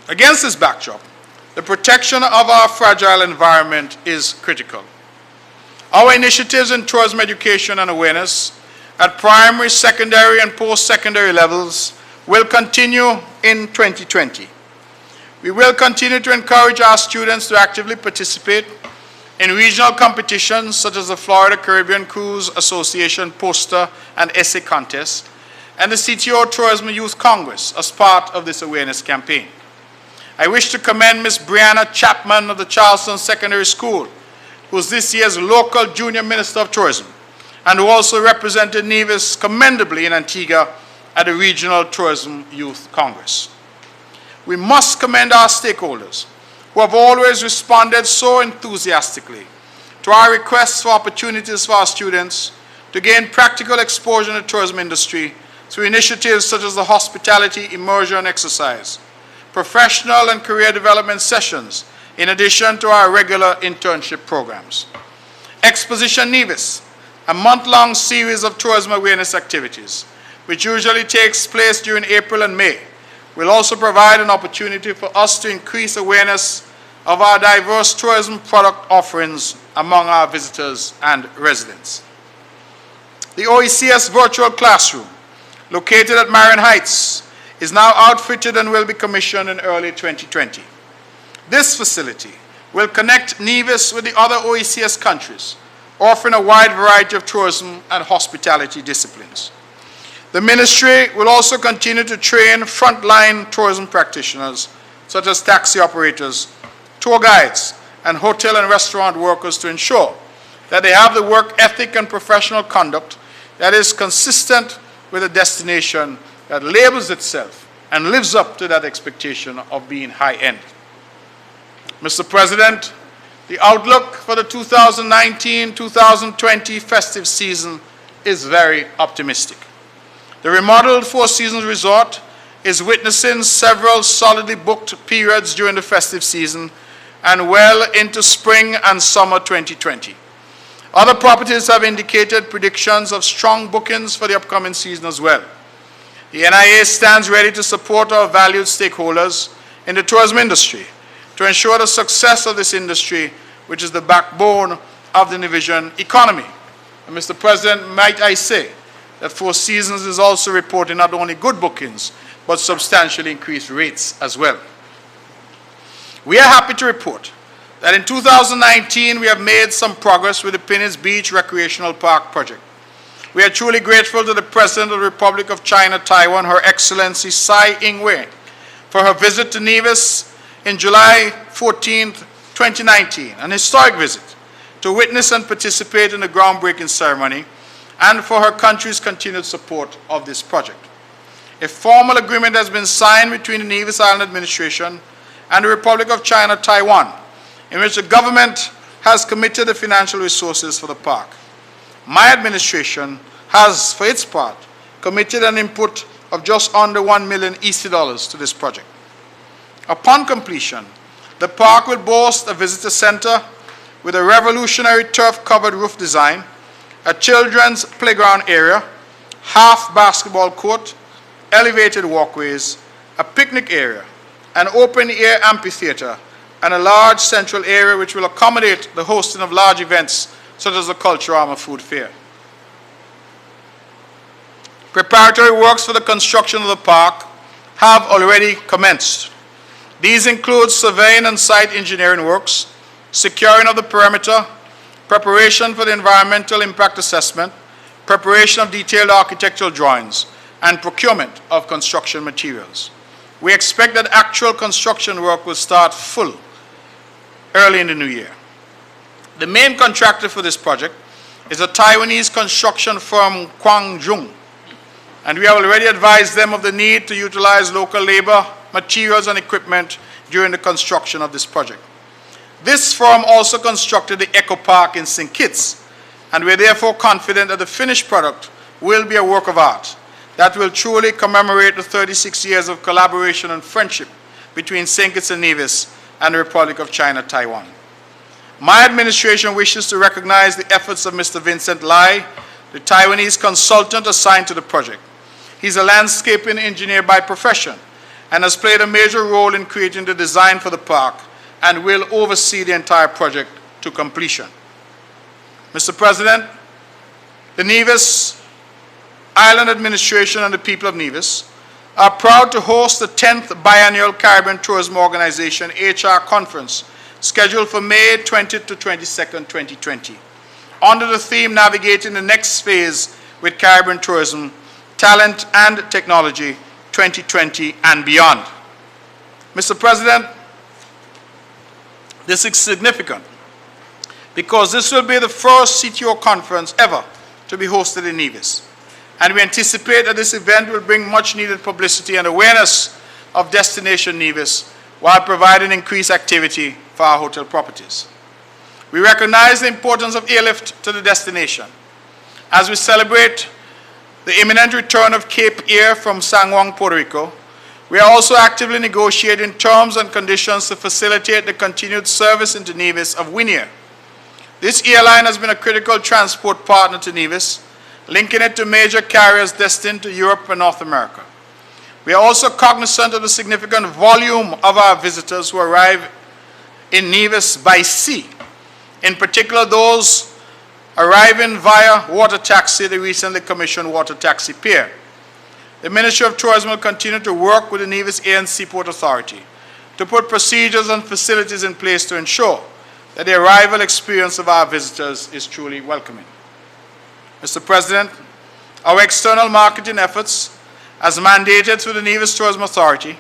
Against this backdrop, the protection of our fragile environment is critical. Our initiatives in tourism education and awareness at primary, secondary, and post-secondary levels will continue in 2020. We will continue to encourage our students to actively participate in regional competitions such as the Florida Caribbean Cruise Association poster and essay contest and the CTO Tourism Youth Congress as part of this awareness campaign. I wish to commend Ms. Brianna Chapman of the Charleston Secondary School, who is this year's local Junior Minister of Tourism and who also represented Nevis commendably in Antigua at the Regional Tourism Youth Congress. We must commend our stakeholders who have always responded so enthusiastically to our requests for opportunities for our students to gain practical exposure in the tourism industry through initiatives such as the Hospitality Immersion Exercise, professional and career development sessions, in addition to our regular internship programs. Exposition Nevis, a month-long series of tourism awareness activities, which usually takes place during April and May, will also provide an opportunity for us to increase awareness of our diverse tourism product offerings among our visitors and residents. The OECS Virtual Classroom, located at Marion Heights, is now outfitted and will be commissioned in early 2020. This facility will connect Nevis with the other OECS countries, offering a wide variety of tourism and hospitality disciplines. The Ministry will also continue to train frontline tourism practitioners, such as taxi operators, tour guides, and hotel and restaurant workers to ensure that they have the work ethic and professional conduct that is consistent with a destination that labels itself and lives up to that expectation of being high-end. Mr. President, the outlook for the 2019-2020 festive season is very optimistic. The remodeled Four Seasons Resort is witnessing several solidly booked periods during the festive season and well into spring and summer 2020. Other properties have indicated predictions of strong bookings for the upcoming season as well. The NIA stands ready to support our valued stakeholders in the tourism industry to ensure the success of this industry, which is the backbone of the Nevisian economy. And Mr. President, might I say that Four Seasons is also reporting not only good bookings, but substantially increased rates as well. We are happy to report that in 2019 we have made some progress with the Pinnis Beach Recreational Park project. We are truly grateful to the President of the Republic of China, Taiwan, Her Excellency Tsai Ing-wen, for her visit to Nevis in July 14, 2019, an historic visit to witness and participate in the groundbreaking ceremony and for her country's continued support of this project. A formal agreement has been signed between the Nevis Island Administration and the Republic of China, Taiwan, in which the government has committed the financial resources for the park. My administration has, for its part, committed an input of just under 1 million EC dollars to this project. Upon completion, the park will boast a visitor center with a revolutionary turf-covered roof design, a children's playground area, half basketball court, elevated walkways, a picnic area, an open-air amphitheater, and a large central area which will accommodate the hosting of large events such as the Culturama Food Fair. Preparatory works for the construction of the park have already commenced. These include surveying and site engineering works, securing of the perimeter, preparation for the environmental impact assessment, preparation of detailed architectural drawings, and procurement of construction materials. We expect that actual construction work will start full early in the new year. The main contractor for this project is a Taiwanese construction firm, Guangzhou, and we have already advised them of the need to utilize local labor, materials, and equipment during the construction of this project. This firm also constructed the Eco Park in St. Kitts, and we are therefore confident that the finished product will be a work of art that will truly commemorate the 36 years of collaboration and friendship between St. Kitts and Nevis and the Republic of China, Taiwan. My administration wishes to recognize the efforts of Mr. Vincent Lai, the Taiwanese consultant assigned to the project. He's a landscaping engineer by profession and has played a major role in creating the design for the park and will oversee the entire project to completion. Mr. President, the Nevis Island Administration and the people of Nevis are proud to host the 10th Biennial Caribbean Tourism Organization HR Conference scheduled for May 20th to 22nd, 2020, under the theme Navigating the Next Phase with Caribbean Tourism, Talent and Technology 2020 and beyond. Mr. President, this is significant because this will be the first CTO conference ever to be hosted in Nevis. And we anticipate that this event will bring much needed publicity and awareness of Destination Nevis while providing increased activity for our hotel properties. We recognize the importance of airlift to the destination. As we celebrate the imminent return of Cape Air from San Juan, Puerto Rico, we are also actively negotiating terms and conditions to facilitate the continued service into Nevis of Winair. This airline has been a critical transport partner to Nevis, linking it to major carriers destined to Europe and North America. We are also cognizant of the significant volume of our visitors who arrive in Nevis by sea, in particular those arriving via water taxi, the recently commissioned water taxi pier. The Ministry of Tourism will continue to work with the Nevis Air and Seaport Authority to put procedures and facilities in place to ensure that the arrival experience of our visitors is truly welcoming. Mr. President, our external marketing efforts, as mandated through the Nevis Tourism Authority,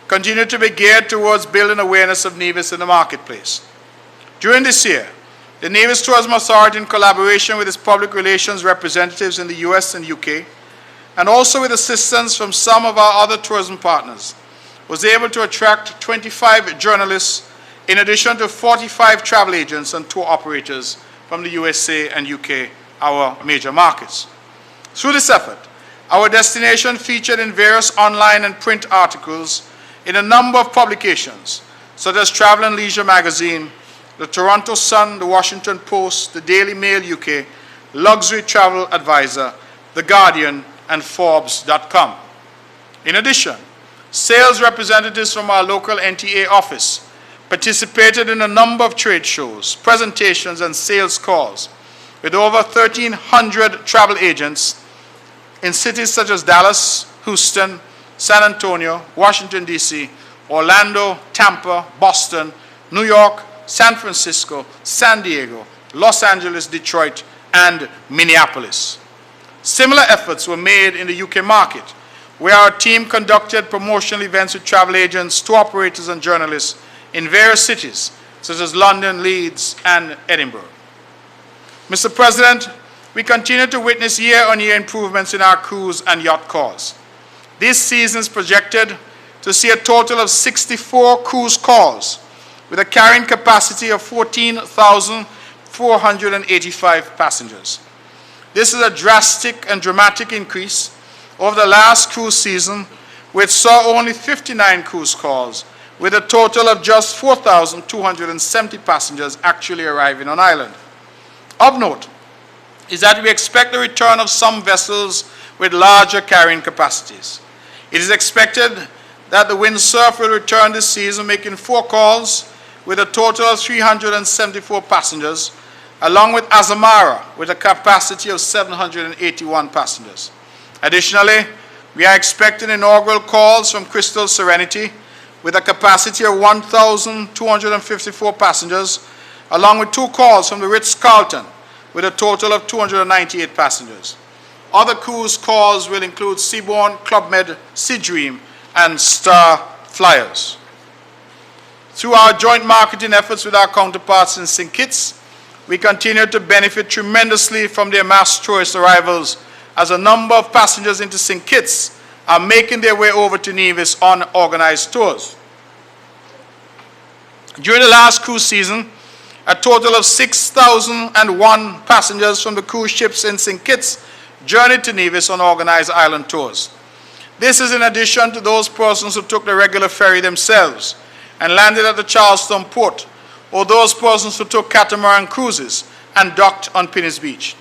continue to be geared towards building awareness of Nevis in the marketplace. During this year, the Nevis Tourism Authority, in collaboration with its public relations representatives in the US and UK, and also with assistance from some of our other tourism partners, was able to attract 25 journalists in addition to 45 travel agents and tour operators from the USA and UK, our major markets. Through this effort, our destination featured in various online and print articles in a number of publications, such as Travel and Leisure magazine, the Toronto Sun, the Washington Post, the Daily Mail UK, Luxury Travel Advisor, The Guardian, and Forbes.com. In addition, sales representatives from our local NTA office participated in a number of trade shows, presentations, and sales calls, with over 1,300 travel agents in cities such as Dallas, Houston, San Antonio, Washington, D.C., Orlando, Tampa, Boston, New York, San Francisco, San Diego, Los Angeles, Detroit, and Minneapolis. Similar efforts were made in the UK market, where our team conducted promotional events with travel agents, tour operators, and journalists in various cities, such as London, Leeds, and Edinburgh. Mr. President, we continue to witness year-on-year improvements in our cruise and yacht calls. This season is projected to see a total of 64 cruise calls with a carrying capacity of 14,485 passengers. This is a drastic and dramatic increase over the last cruise season, which saw only 59 cruise calls with a total of just 4,270 passengers actually arriving on island. Of note is that we expect the return of some vessels with larger carrying capacities. It is expected that the windsurf will return this season, making 4 calls with a total of 374 passengers, along with Azamara with a capacity of 781 passengers. Additionally, we are expecting inaugural calls from Crystal Serenity with a capacity of 1,254 passengers, along with 2 calls from the Ritz-Carlton with a total of 298 passengers. Other cruise calls will include Seabourn, Club Med, Sea Dream, and Star Flyers. Through our joint marketing efforts with our counterparts in St. Kitts, we continue to benefit tremendously from their mass tourist arrivals, as a number of passengers into St. Kitts are making their way over to Nevis on organized tours. During the last cruise season, a total of 6,001 passengers from the cruise ships in St. Kitts journeyed to Nevis on organized island tours. This is in addition to those persons who took the regular ferry themselves and landed at the Charleston port, or those persons who took catamaran cruises and docked on Pinnis Beach.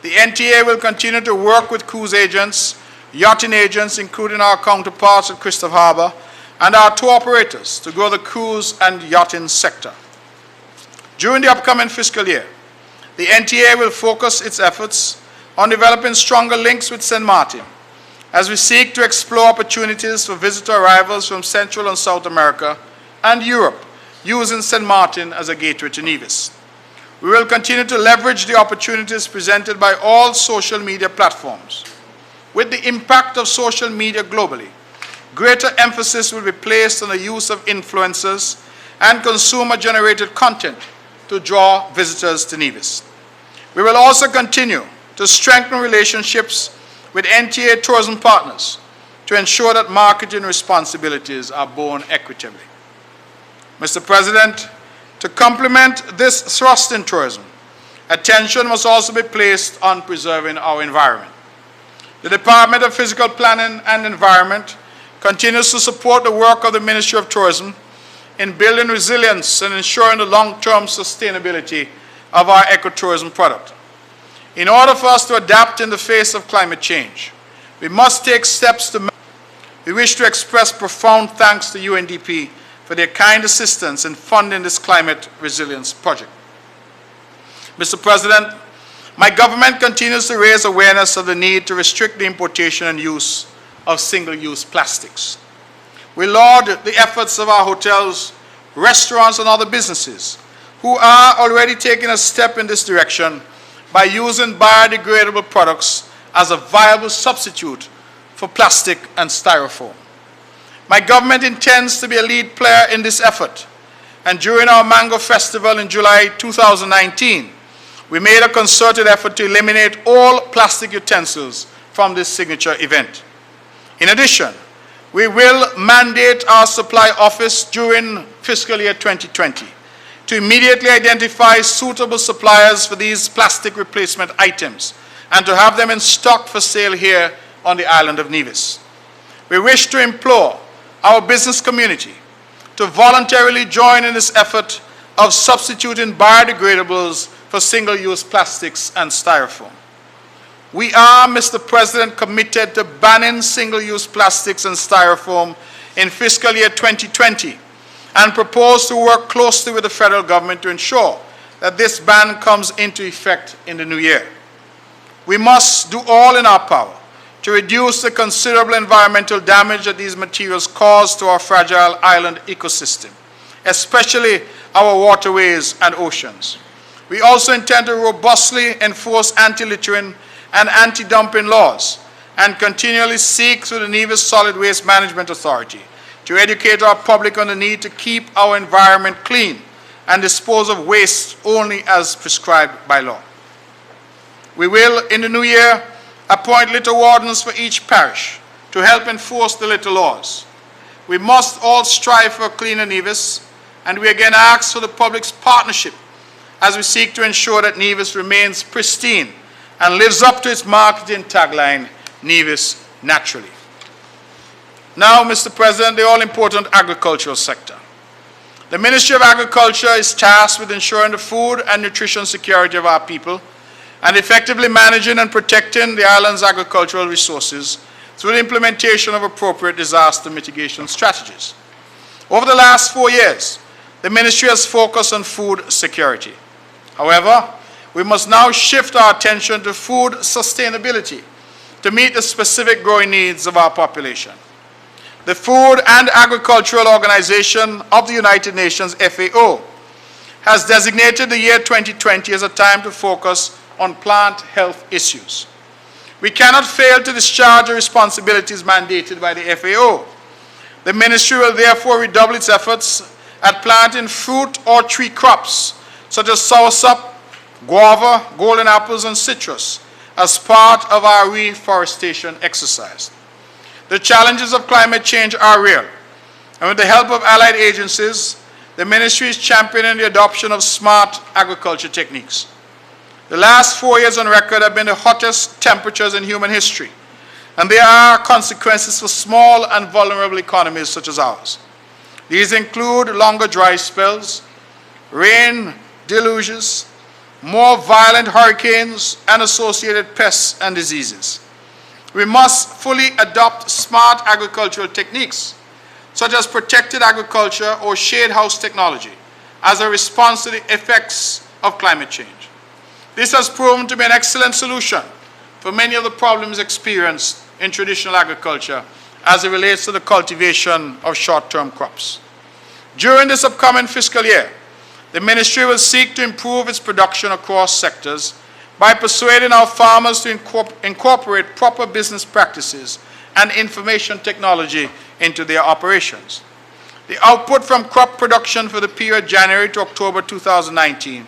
The NTA will continue to work with cruise agents, yachting agents, including our counterparts at Christopher Harbour, and our tour operators to grow the cruise and yachting sector. During the upcoming fiscal year, the NTA will focus its efforts on developing stronger links with St. Martin as we seek to explore opportunities for visitor arrivals from Central and South America and Europe, using St. Martin as a gateway to Nevis. We will continue to leverage the opportunities presented by all social media platforms. With the impact of social media globally, greater emphasis will be placed on the use of influencers and consumer-generated content to draw visitors to Nevis. We will also continue to strengthen relationships with NTA tourism partners to ensure that marketing responsibilities are borne equitably. Mr. President, to complement this thrust in tourism, attention must also be placed on preserving our environment. The Department of Physical Planning and Environment continues to support the work of the Ministry of Tourism in building resilience and ensuring the long-term sustainability of our ecotourism product. In order for us to adapt in the face of climate change, we must take steps to. We wish to express profound thanks to UNDP for their kind assistance in funding this climate resilience project. Mr. President, my government continues to raise awareness of the need to restrict the importation and use of single-use plastics. We laud the efforts of our hotels, restaurants, and other businesses who are already taking a step in this direction by using biodegradable products as a viable substitute for plastic and styrofoam. My government intends to be a lead player in this effort, and during our Mango Festival in July 2019, we made a concerted effort to eliminate all plastic utensils from this signature event. In addition, we will mandate our supply office during fiscal year 2020 to immediately identify suitable suppliers for these plastic replacement items and to have them in stock for sale here on the island of Nevis. We wish to implore our business community to voluntarily join in this effort of substituting biodegradables for single-use plastics and styrofoam. We are, Mr. President, committed to banning single-use plastics and styrofoam in fiscal year 2020 and propose to work closely with the federal government to ensure that this ban comes into effect in the new year. We must do all in our power to reduce the considerable environmental damage that these materials cause to our fragile island ecosystem, especially our waterways and oceans. We also intend to robustly enforce anti-littering and anti-dumping laws and continually seek through the Nevis Solid Waste Management Authority to educate our public on the need to keep our environment clean and dispose of waste only as prescribed by law. We will, in the new year, appoint litter wardens for each parish to help enforce the litter laws. We must all strive for a cleaner Nevis, and we again ask for the public's partnership as we seek to ensure that Nevis remains pristine and lives up to its marketing tagline, Nevis Naturally. Now, Mr. President, the all-important agricultural sector. The Ministry of Agriculture is tasked with ensuring the food and nutrition security of our people and effectively managing and protecting the island's agricultural resources through the implementation of appropriate disaster mitigation strategies. Over the last 4 years, the Ministry has focused on food security. However, we must now shift our attention to food sustainability to meet the specific growing needs of our population. The Food and Agricultural Organization of the United Nations, FAO, has designated the year 2020 as a time to focus on plant health issues. We cannot fail to discharge the responsibilities mandated by the FAO. The Ministry will therefore redouble its efforts at planting fruit or tree crops such as soursop, guava, golden apples, and citrus as part of our reforestation exercise. The challenges of climate change are real, and with the help of allied agencies, the Ministry is championing the adoption of smart agriculture techniques. The last 4 years on record have been the hottest temperatures in human history, and there are consequences for small and vulnerable economies such as ours. These include longer dry spells, rain deluges, more violent hurricanes, and associated pests and diseases. We must fully adopt smart agricultural techniques, such as protected agriculture or shade house technology, as a response to the effects of climate change. This has proven to be an excellent solution for many of the problems experienced in traditional agriculture as it relates to the cultivation of short-term crops. During this upcoming fiscal year, the Ministry will seek to improve its production across sectors by persuading our farmers to incorporate proper business practices and information technology into their operations. The output from crop production for the period January to October 2019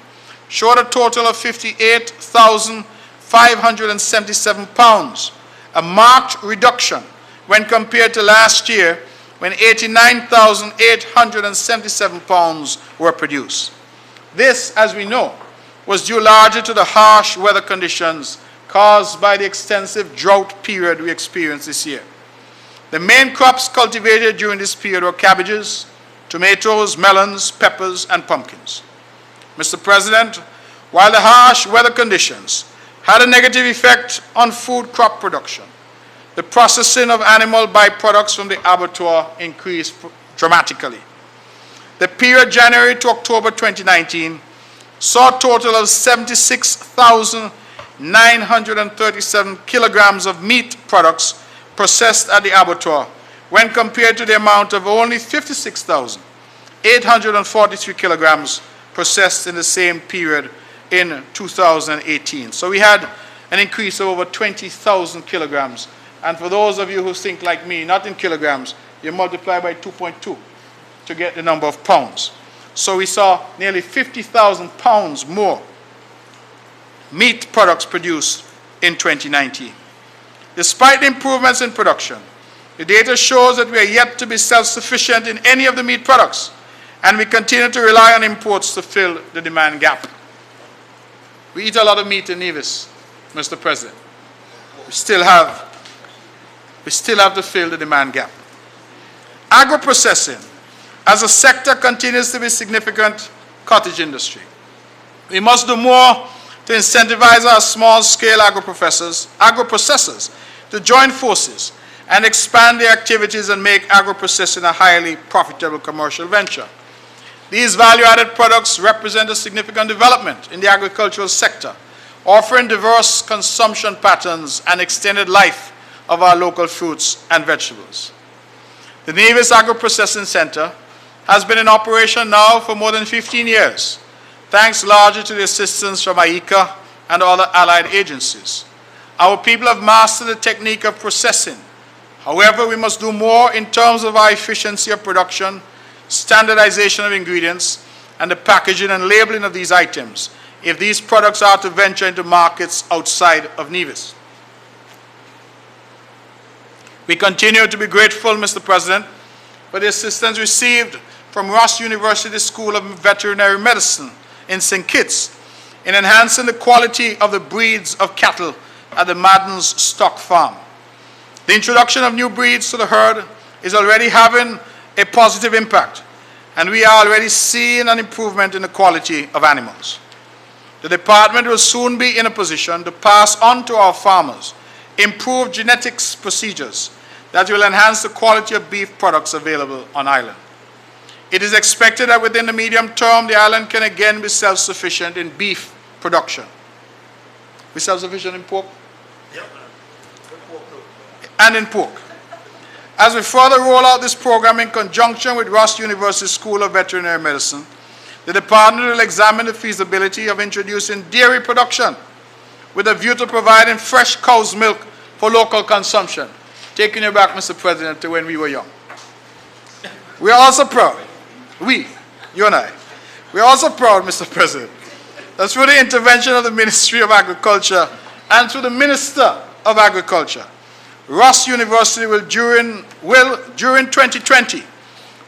showed a total of 58,577 pounds, a marked reduction when compared to last year when 89,877 pounds were produced. This, as we know, was due largely to the harsh weather conditions caused by the extensive drought period we experienced this year. The main crops cultivated during this period were cabbages, tomatoes, melons, peppers, and pumpkins. Mr. President, while the harsh weather conditions had a negative effect on food crop production, the processing of animal byproducts from the abattoir increased dramatically. The period January to October 2019 saw a total of 76,937 kilograms of meat products processed at the abattoir, when compared to the amount of only 56,843 kilograms processed in the same period in 2018. So we had an increase of over 20,000 kilograms. And for those of you who think like me, not in kilograms, you multiply by 2.2 to get the number of pounds. So we saw nearly 50,000 pounds more meat products produced in 2019. Despite the improvements in production, the data shows that we are yet to be self-sufficient in any of the meat products, and we continue to rely on imports to fill the demand gap. We eat a lot of meat in Nevis, Mr. President. We still have to fill the demand gap. Agro-processing as a sector continues to be a significant cottage industry. We must do more to incentivize our small-scale agro-processors to join forces and expand their activities and make agro-processing a highly profitable commercial venture. These value-added products represent a significant development in the agricultural sector, offering diverse consumption patterns and extended life of our local fruits and vegetables. The Nevis Agro-Processing Center has been in operation now for more than 15 years, thanks largely to the assistance from IECA and other allied agencies. Our people have mastered the technique of processing. However, we must do more in terms of our efficiency of production, standardization of ingredients, and the packaging and labeling of these items if these products are to venture into markets outside of Nevis. We continue to be grateful, Mr. President, for the assistance received from Ross University School of Veterinary Medicine in St. Kitts in enhancing the quality of the breeds of cattle at the Madden's stock farm. The introduction of new breeds to the herd is already having a positive impact, and we are already seeing an improvement in the quality of animals. The department will soon be in a position to pass on to our farmers improved genetics procedures that will enhance the quality of beef products available on island. It is expected that within the medium term, the island can again be self-sufficient in beef production. We self-sufficient in pork? Yep. And in pork. As we further roll out this program in conjunction with Ross University School of Veterinary Medicine, the department will examine the feasibility of introducing dairy production with a view to providing fresh cow's milk for local consumption. Taking you back, Mr. President, to when we were young. We are also proud, you and I, we are also proud, Mr. President, that through the intervention of the Ministry of Agriculture and through the Minister of Agriculture, Ross University will during 2020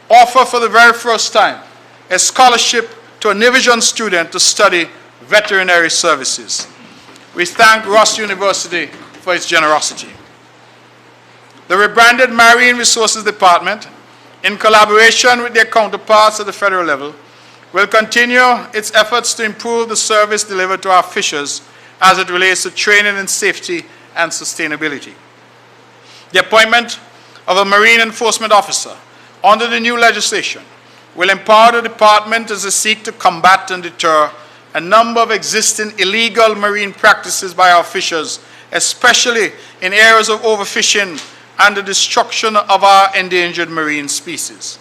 offer for the very first time a scholarship to a Nivision student to study veterinary services. We thank Ross University for its generosity. The rebranded Marine Resources Department, in collaboration with their counterparts at the federal level, will continue its efforts to improve the service delivered to our fishers as it relates to training in safety and sustainability. The appointment of a Marine Enforcement Officer under the new legislation will empower the department as it seeks to combat and deter a number of existing illegal marine practices by our fishers, especially in areas of overfishing and the destruction of our endangered marine species.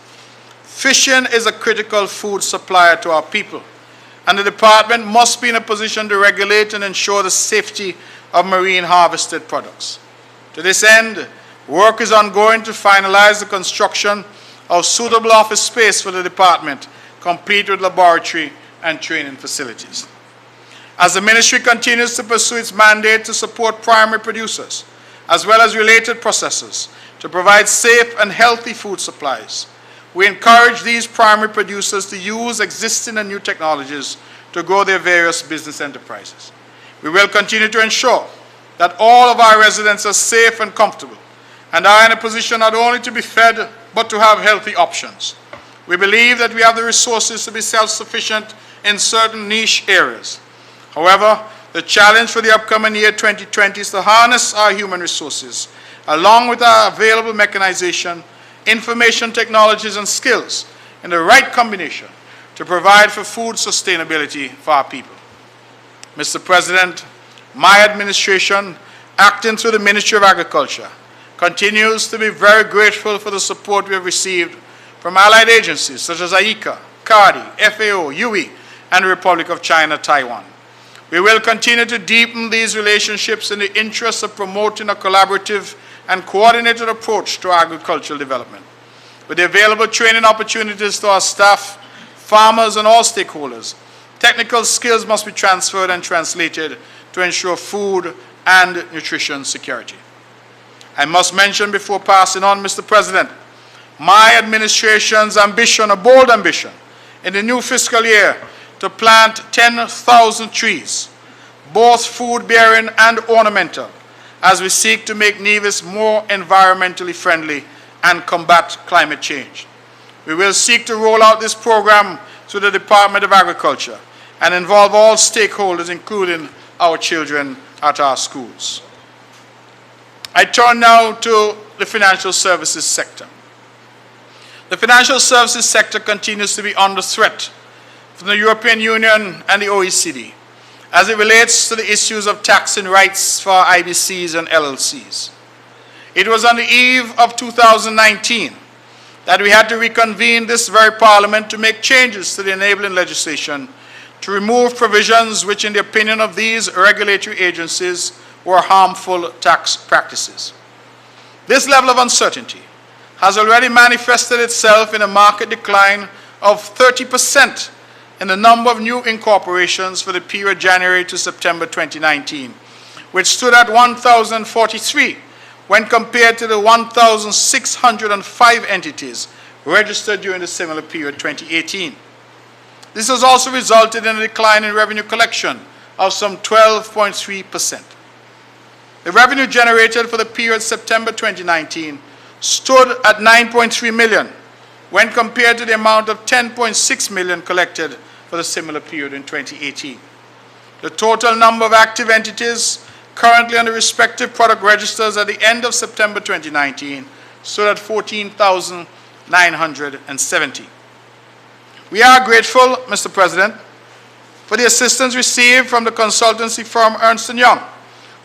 Fishing is a critical food supplier to our people, and the department must be in a position to regulate and ensure the safety of marine harvested products. To this end, work is ongoing to finalize the construction of suitable office space for the department, complete with laboratory and training facilities. As the ministry continues to pursue its mandate to support primary producers, as well as related processors, to provide safe and healthy food supplies, we encourage these primary producers to use existing and new technologies to grow their various business enterprises. We will continue to ensure that all of our residents are safe and comfortable and are in a position not only to be fed, but to have healthy options. We believe that we have the resources to be self-sufficient in certain niche areas. However, the challenge for the upcoming year 2020 is to harness our human resources, along with our available mechanization, information technologies and skills, in the right combination to provide for food sustainability for our people. Mr. President, my administration, acting through the Ministry of Agriculture, continues to be very grateful for the support we have received from allied agencies such as ICA, CARDI, FAO, UE, and the Republic of China, Taiwan. We will continue to deepen these relationships in the interest of promoting a collaborative and coordinated approach to agricultural development. With the available training opportunities to our staff, farmers, and all stakeholders, technical skills must be transferred and translated to ensure food and nutrition security. I must mention before passing on, Mr. President, my administration's ambition, a bold ambition, in the new fiscal year to plant 10,000 trees, both food-bearing and ornamental, as we seek to make Nevis more environmentally friendly and combat climate change. We will seek to roll out this program through the Department of Agriculture and involve all stakeholders, including our children at our schools. I turn now to the financial services sector. The financial services sector continues to be under threat from the European Union and the OECD as it relates to the issues of taxing rights for IBCs and LLCs. It was on the eve of 2019 that we had to reconvene this very Parliament to make changes to the enabling legislation to remove provisions which, in the opinion of these regulatory agencies, were harmful tax practices. This level of uncertainty has already manifested itself in a market decline of 30% in the number of new incorporations for the period January to September 2019, which stood at 1,043 when compared to the 1,605 entities registered during the similar period 2018. This has also resulted in a decline in revenue collection of some 12.3%. The revenue generated for the period September 2019 stood at 9.3 million when compared to the amount of 10.6 million collected for the similar period in 2018. The total number of active entities currently on the respective product registers at the end of September 2019 stood at 14,970. We are grateful, Mr. President, for the assistance received from the consultancy firm Ernst & Young,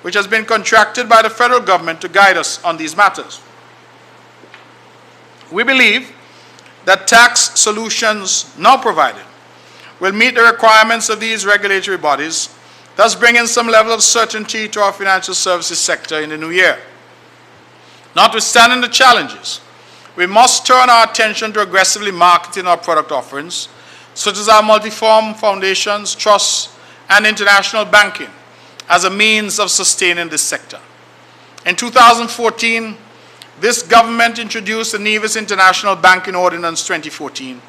which has been contracted by the federal government to guide us on these matters. We believe that tax solutions now provided will meet the requirements of these regulatory bodies, thus bringing some level of certainty to our financial services sector in the new year. Notwithstanding the challenges, we must turn our attention to aggressively marketing our product offerings, such as our multi-form foundations, trusts, and international banking, as a means of sustaining this sector. In 2014, this government introduced the Nevis International Banking Ordinance 2014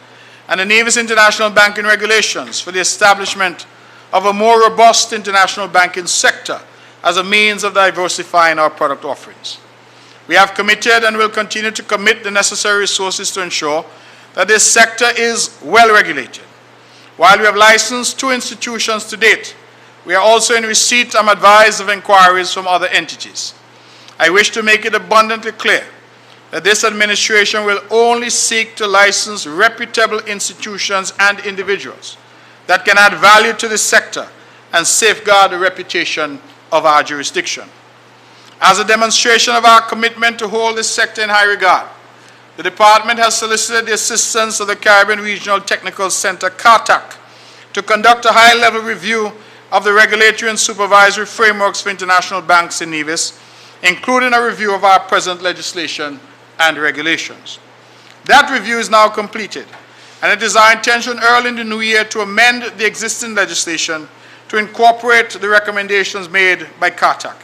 and the Nevis International Banking Regulations for the establishment of a more robust international banking sector as a means of diversifying our product offerings. We have committed and will continue to commit the necessary resources to ensure that this sector is well regulated. While we have licensed 2 institutions to date, we are also in receipt, I'm advised, of inquiries from other entities. I wish to make it abundantly clear that this administration will only seek to license reputable institutions and individuals that can add value to this sector and safeguard the reputation of our jurisdiction. As a demonstration of our commitment to hold this sector in high regard, the Department has solicited the assistance of the Caribbean Regional Technical Center, CARTAC, to conduct a high-level review of the regulatory and supervisory frameworks for international banks in Nevis, including a review of our present legislation and regulations. That review is now completed, and it is our intention early in the new year to amend the existing legislation to incorporate the recommendations made by CARTAC.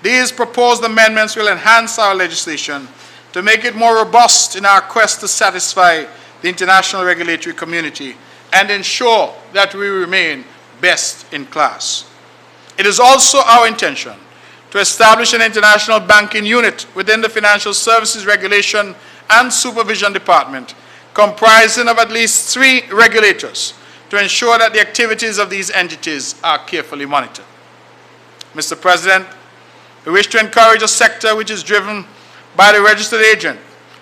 These proposed amendments will enhance our legislation to make it more robust in our quest to satisfy the international regulatory community and ensure that we remain best in class. It is also our intention to establish an international banking unit within the Financial Services Regulation and Supervision Department, comprising of at least 3 regulators, to ensure that the activities of these entities are carefully monitored. Mr. President, we wish to encourage a sector which is driven by the registered agent,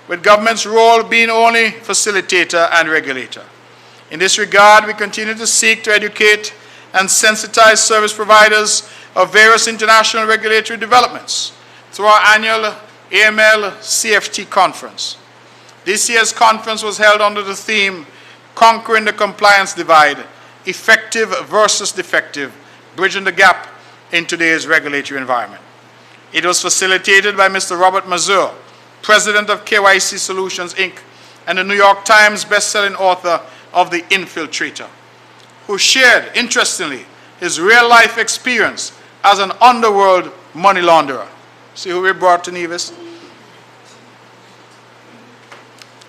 with government's role being only facilitator and regulator. In this regard, we continue to seek to educate and sensitize service providers of various international regulatory developments through our annual AML CFT conference. This year's conference was held under the theme, Conquering the Compliance Divide, Effective versus Defective, Bridging the Gap in Today's Regulatory Environment. It was facilitated by Mr. Robert Mazur, President of KYC Solutions, Inc., and the New York Times best-selling author of The Infiltrator, who shared, interestingly, his real-life experience as an underworld money launderer. See who we brought to Nevis?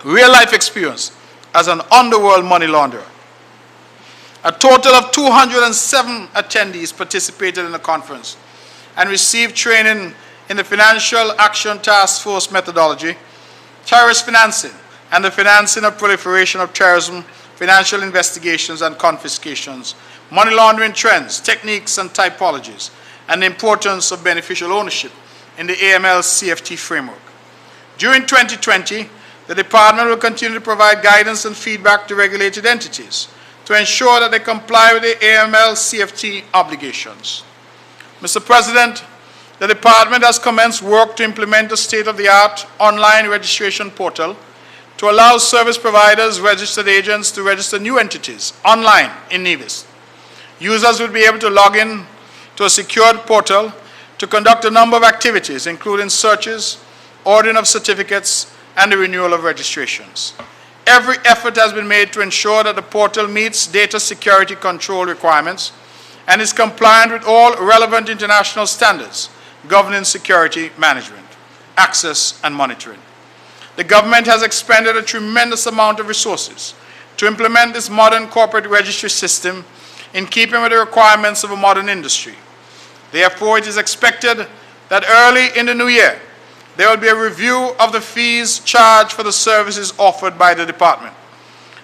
Real-life experience as an underworld money launderer. A total of 207 attendees participated in the conference and received training in the Financial Action Task Force methodology, terrorist financing, and the financing of proliferation of terrorism, financial investigations and confiscations, money laundering trends, techniques and typologies, and the importance of beneficial ownership in the AML CFT framework. During 2020, the Department will continue to provide guidance and feedback to regulated entities to ensure that they comply with the AML CFT obligations. Mr. President, the Department has commenced work to implement a state-of-the-art online registration portal to allow service providers, registered agents to register new entities online in Nevis. Users will be able to log in to a secured portal to conduct a number of activities, including searches, ordering of certificates, and the renewal of registrations. Every effort has been made to ensure that the portal meets data security control requirements and is compliant with all relevant international standards governing security management, access, and monitoring. The government has expended a tremendous amount of resources to implement this modern corporate registry system in keeping with the requirements of a modern industry. Therefore, it is expected that early in the new year, there will be a review of the fees charged for the services offered by the department.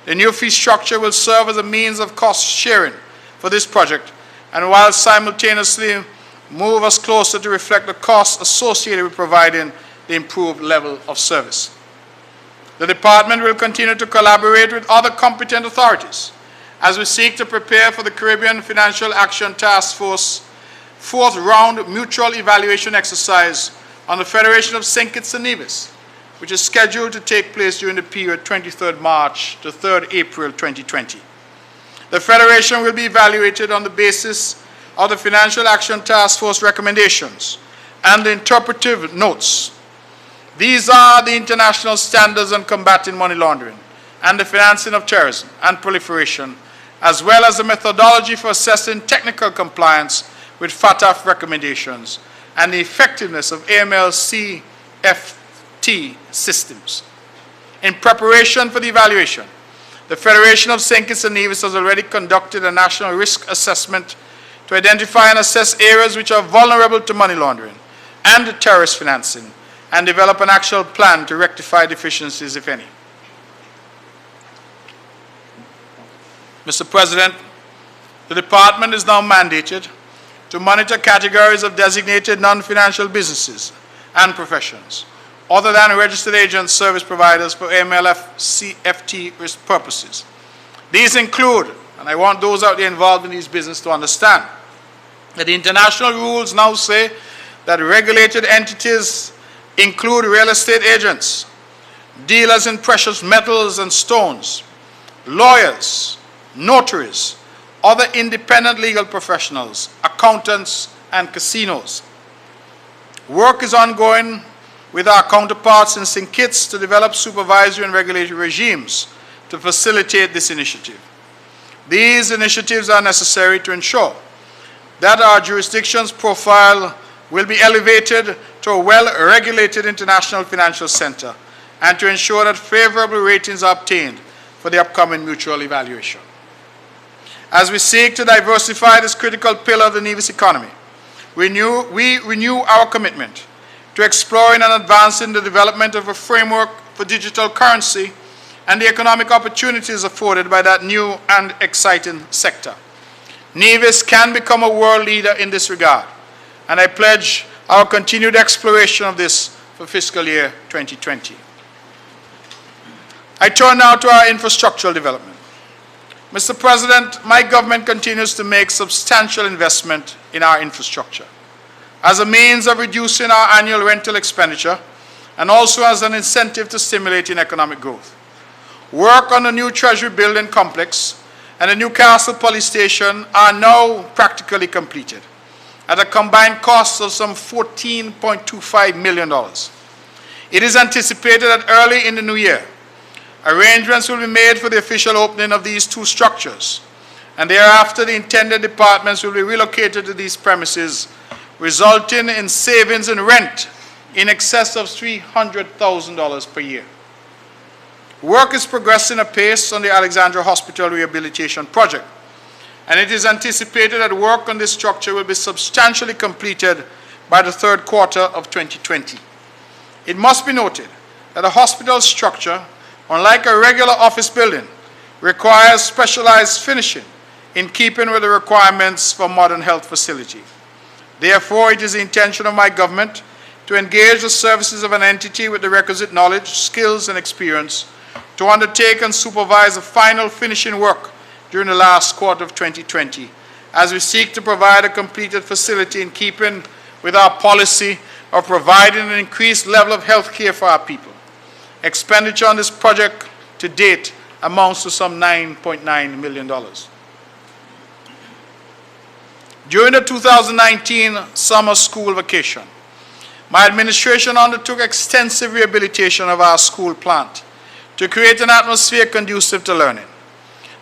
The new fee structure will serve as a means of cost sharing for this project, and while simultaneously move us closer to reflect the costs associated with providing the improved level of service. The department will continue to collaborate with other competent authorities as we seek to prepare for the Caribbean Financial Action Task Force fourth round mutual evaluation exercise on the Federation of St. Kitts and Nevis, which is scheduled to take place during the period 23rd March to 3rd April 2020. The Federation will be evaluated on the basis of the Financial Action Task Force recommendations and the interpretive notes. These are the international standards on combating money laundering and the financing of terrorism and proliferation, as well as the methodology for assessing technical compliance with FATF recommendations and the effectiveness of AML-CFT systems. In preparation for the evaluation, the Federation of St. Kitts and Nevis has already conducted a national risk assessment to identify and assess areas which are vulnerable to money laundering and terrorist financing, and develop an actual plan to rectify deficiencies, if any. Mr. President, the department is now mandated to monitor categories of designated non-financial businesses and professions, other than registered agents, service providers for AML-CFT risk purposes. These include, and I want those out there involved in these businesses to understand, that the international rules now say that regulated entities include real estate agents, dealers in precious metals and stones, lawyers, notaries, other independent legal professionals, accountants, and casinos. Work is ongoing with our counterparts in St. Kitts to develop supervisory and regulatory regimes to facilitate this initiative. These initiatives are necessary to ensure that our jurisdiction's profile will be elevated to a well-regulated international financial center and to ensure that favorable ratings are obtained for the upcoming mutual evaluation. As we seek to diversify this critical pillar of the Nevis economy, we renew our commitment to exploring and advancing the development of a framework for digital currency and the economic opportunities afforded by that new and exciting sector. Nevis can become a world leader in this regard, and I pledge our continued exploration of this for fiscal year 2020. I turn now to our infrastructural development. Mr. President, my government continues to make substantial investment in our infrastructure as a means of reducing our annual rental expenditure and also as an incentive to stimulating economic growth. Work on the new Treasury Building complex and the Newcastle Police Station are now practically completed at a combined cost of some $14.25 million. It is anticipated that early in the new year, arrangements will be made for the official opening of these two structures, and thereafter the intended departments will be relocated to these premises, resulting in savings in rent in excess of $300,000 per year. Work is progressing apace on the Alexandra Hospital Rehabilitation Project, and it is anticipated that work on this structure will be substantially completed by the third quarter of 2020. It must be noted that a hospital structure, unlike a regular office building, requires specialized finishing in keeping with the requirements for a modern health facility. Therefore, it is the intention of my government to engage the services of an entity with the requisite knowledge, skills, and experience to undertake and supervise the final finishing work during the last quarter of 2020, as we seek to provide a completed facility in keeping with our policy of providing an increased level of health care for our people. Expenditure on this project to date amounts to some $9.9 million. During the 2019 summer school vacation, my administration undertook extensive rehabilitation of our school plant to create an atmosphere conducive to learning.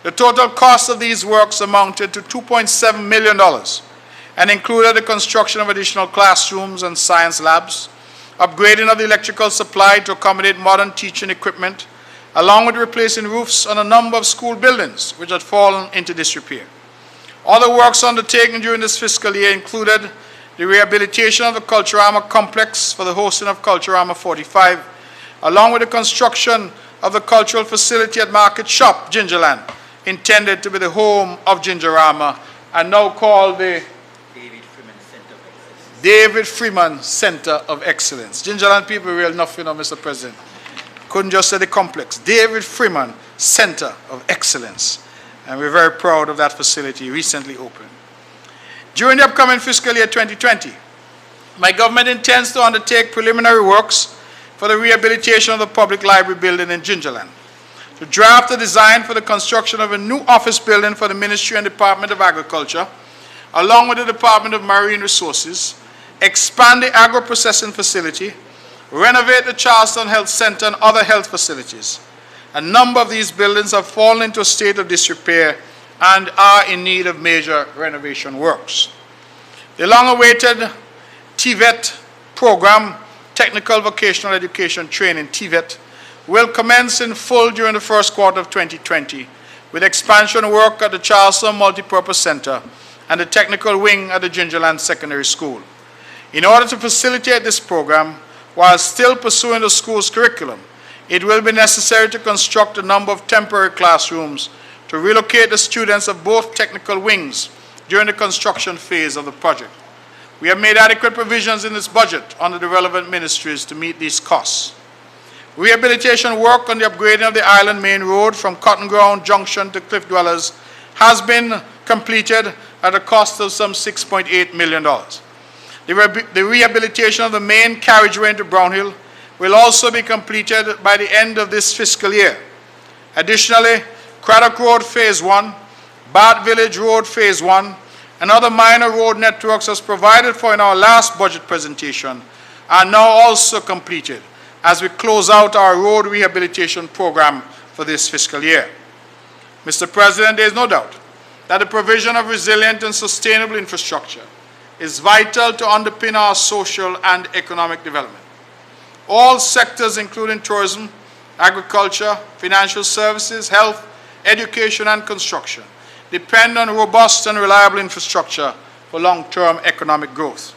The total cost of these works amounted to $2.7 million and included the construction of additional classrooms and science labs, upgrading of the electrical supply to accommodate modern teaching equipment, along with replacing roofs on a number of school buildings which had fallen into disrepair. Other works undertaken during this fiscal year included the rehabilitation of the Culturama complex for the hosting of Culturama 45, along with the construction of the cultural facility at Market Shop, Gingerland, intended to be the home of Gingerama and now called the David Freeman Center of Excellence. Gingerland people real enough, you know, Mr. President. Couldn't just say the complex. David Freeman Center of Excellence. And we're very proud of that facility recently opened. During the upcoming fiscal year 2020, my government intends to undertake preliminary works for the rehabilitation of the public library building in Gingerland, to draft a design for the construction of a new office building for the Ministry and Department of Agriculture, along with the Department of Marine Resources, expand the agro-processing facility, renovate the Charleston Health Center and other health facilities. A number of these buildings have fallen into a state of disrepair and are in need of major renovation works. The long-awaited TVET program, Technical Vocational Education Training, TVET, will commence in full during the first quarter of 2020 with expansion work at the Charleston Multipurpose Center and the technical wing at the Gingerland Secondary School. In order to facilitate this program, while still pursuing the school's curriculum, it will be necessary to construct a number of temporary classrooms to relocate the students of both technical wings during the construction phase of the project. We have made adequate provisions in this budget under the relevant ministries to meet these costs. Rehabilitation work on the upgrading of the Island Main Road from Cotton Ground Junction to Cliff Dwellers has been completed at a cost of some $6.8 million. The rehabilitation of the main carriageway into Brownhill will also be completed by the end of this fiscal year. Additionally, Craddock Road Phase 1, Bath Village Road Phase 1, and other minor road networks as provided for in our last budget presentation are now also completed as we close out our road rehabilitation program for this fiscal year. Mr. President, there is no doubt that the provision of resilient and sustainable infrastructure is vital to underpin our social and economic development. All sectors, including tourism, agriculture, financial services, health, education, and construction, depend on robust and reliable infrastructure for long-term economic growth.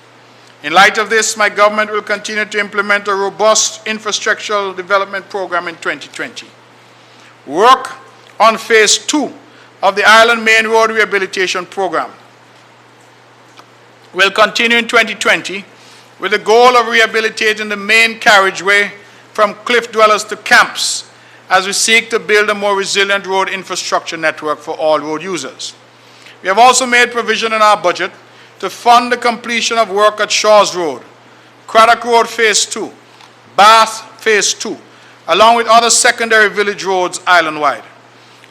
In light of this, my government will continue to implement a robust infrastructural development program in 2020. Work on Phase 2 of the Island Main Road Rehabilitation Program will continue in 2020 with the goal of rehabilitating the main carriageway from Cliff Dwellers to Camps as we seek to build a more resilient road infrastructure network for all road users. We have also made provision in our budget to fund the completion of work at Shaw's Road, Craddock Road Phase 2, Bath Phase 2, along with other secondary village roads island-wide.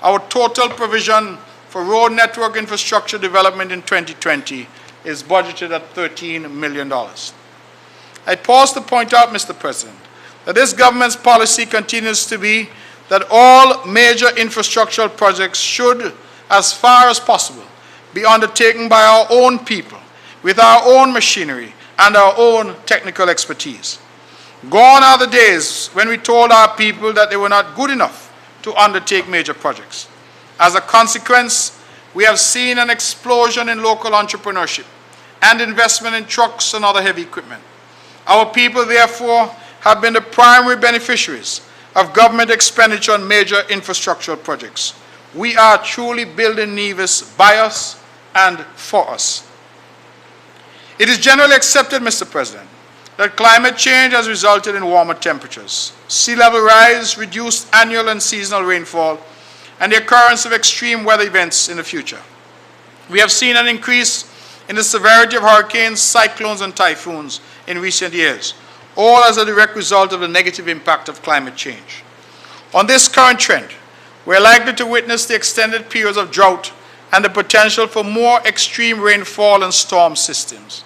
Our total provision for road network infrastructure development in 2020 is budgeted at $13 million. I pause to point out, Mr. President, that this government's policy continues to be that all major infrastructural projects should, as far as possible, be undertaken by our own people, with our own machinery and our own technical expertise. Gone are the days when we told our people that they were not good enough to undertake major projects. As a consequence, we have seen an explosion in local entrepreneurship and investment in trucks and other heavy equipment. Our people, therefore, have been the primary beneficiaries of government expenditure on major infrastructural projects. We are truly building Nevis by us and for us. It is generally accepted, Mr. President, that climate change has resulted in warmer temperatures, sea level rise, reduced annual and seasonal rainfall, and the occurrence of extreme weather events in the future. We have seen an increase in the severity of hurricanes, cyclones, and typhoons in recent years, all as a direct result of the negative impact of climate change. On this current trend, we are likely to witness the extended periods of drought and the potential for more extreme rainfall and storm systems.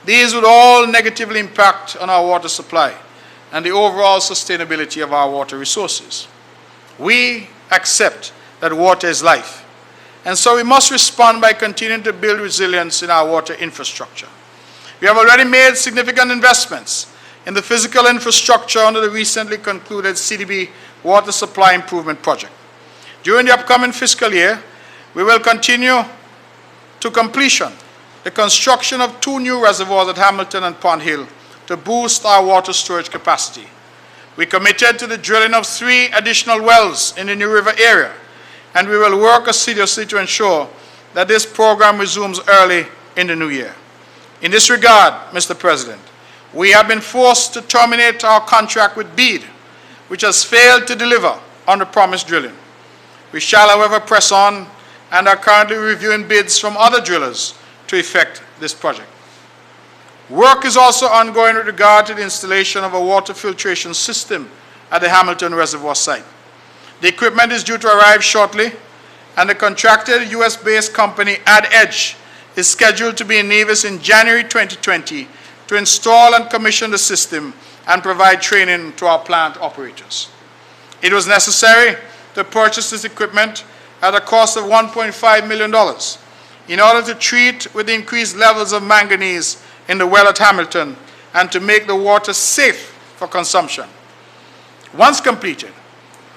These would all negatively impact on our water supply and the overall sustainability of our water resources. We accept that water is life, and so we must respond by continuing to build resilience in our water infrastructure. We have already made significant investments in the physical infrastructure under the recently concluded CDB Water Supply Improvement Project. During the upcoming fiscal year, we will continue to completion the construction of 2 new reservoirs at Hamilton and Pond Hill to boost our water storage capacity. We committed to the drilling of 3 additional wells in the New River area, and we will work assiduously to ensure that this program resumes early in the new year. In this regard, Mr. President, we have been forced to terminate our contract with BEAD, which has failed to deliver on the promised drilling. We shall, however, press on and are currently reviewing bids from other drillers to effect this project. Work is also ongoing with regard to the installation of a water filtration system at the Hamilton Reservoir site. The equipment is due to arrive shortly, and the contracted US-based company AdEdge is scheduled to be in Nevis in January 2020 to install and commission the system and provide training to our plant operators. It was necessary to purchase this equipment at a cost of $1.5 million in order to treat with the increased levels of manganese in the well at Hamilton and to make the water safe for consumption. Once completed,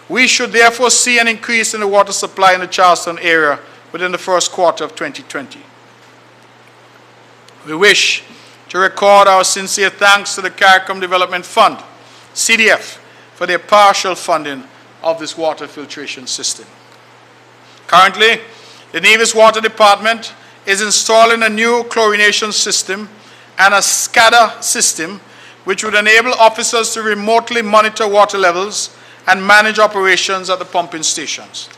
we should therefore see an increase in the water supply in the Charleston area within the first quarter of 2020. We wish to record our sincere thanks to the CARICOM Development Fund, CDF, for their partial funding of this water filtration system. Currently, the Nevis Water Department is installing a new chlorination system and a SCADA system which would enable officers to remotely monitor water levels and manage operations at the pumping stations.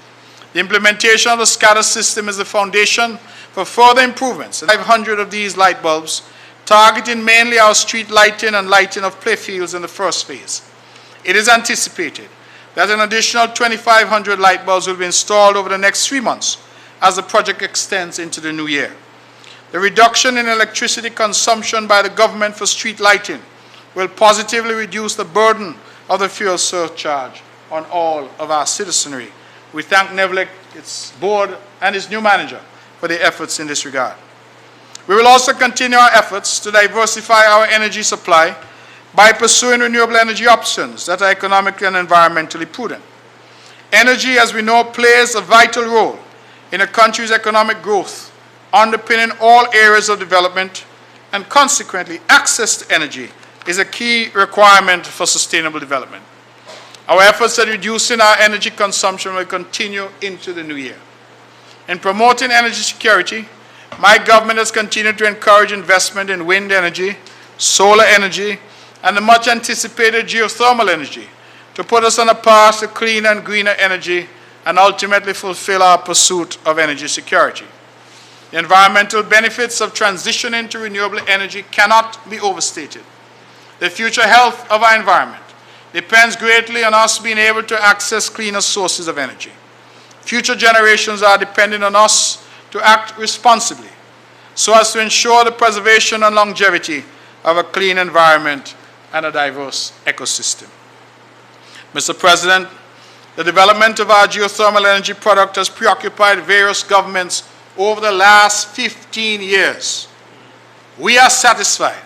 The implementation of the SCADA system is the foundation for further improvements. 500 of these light bulbs, targeting mainly our street lighting and lighting of playfields in the first phase. It is anticipated that an additional 2,500 light bulbs will be installed over the next 3 months as the project extends into the new year. The reduction in electricity consumption by the government for street lighting will positively reduce the burden of the fuel surcharge on all of our citizenry. We thank NEVLEC, its board, and its new manager for their efforts in this regard. We will also continue our efforts to diversify our energy supply by pursuing renewable energy options that are economically and environmentally prudent. Energy, as we know, plays a vital role in a country's economic growth, underpinning all areas of development, and consequently, access to energy is a key requirement for sustainable development. Our efforts at reducing our energy consumption will continue into the new year. In promoting energy security, my government has continued to encourage investment in wind energy, solar energy, and the much anticipated geothermal energy to put us on a path to cleaner and greener energy and ultimately fulfill our pursuit of energy security. The environmental benefits of transitioning to renewable energy cannot be overstated. The future health of our environment depends greatly on us being able to access cleaner sources of energy. Future generations are depending on us to act responsibly so as to ensure the preservation and longevity of a clean environment and a diverse ecosystem. Mr. President, the development of our geothermal energy product has preoccupied various governments over the last 15 years. We are satisfied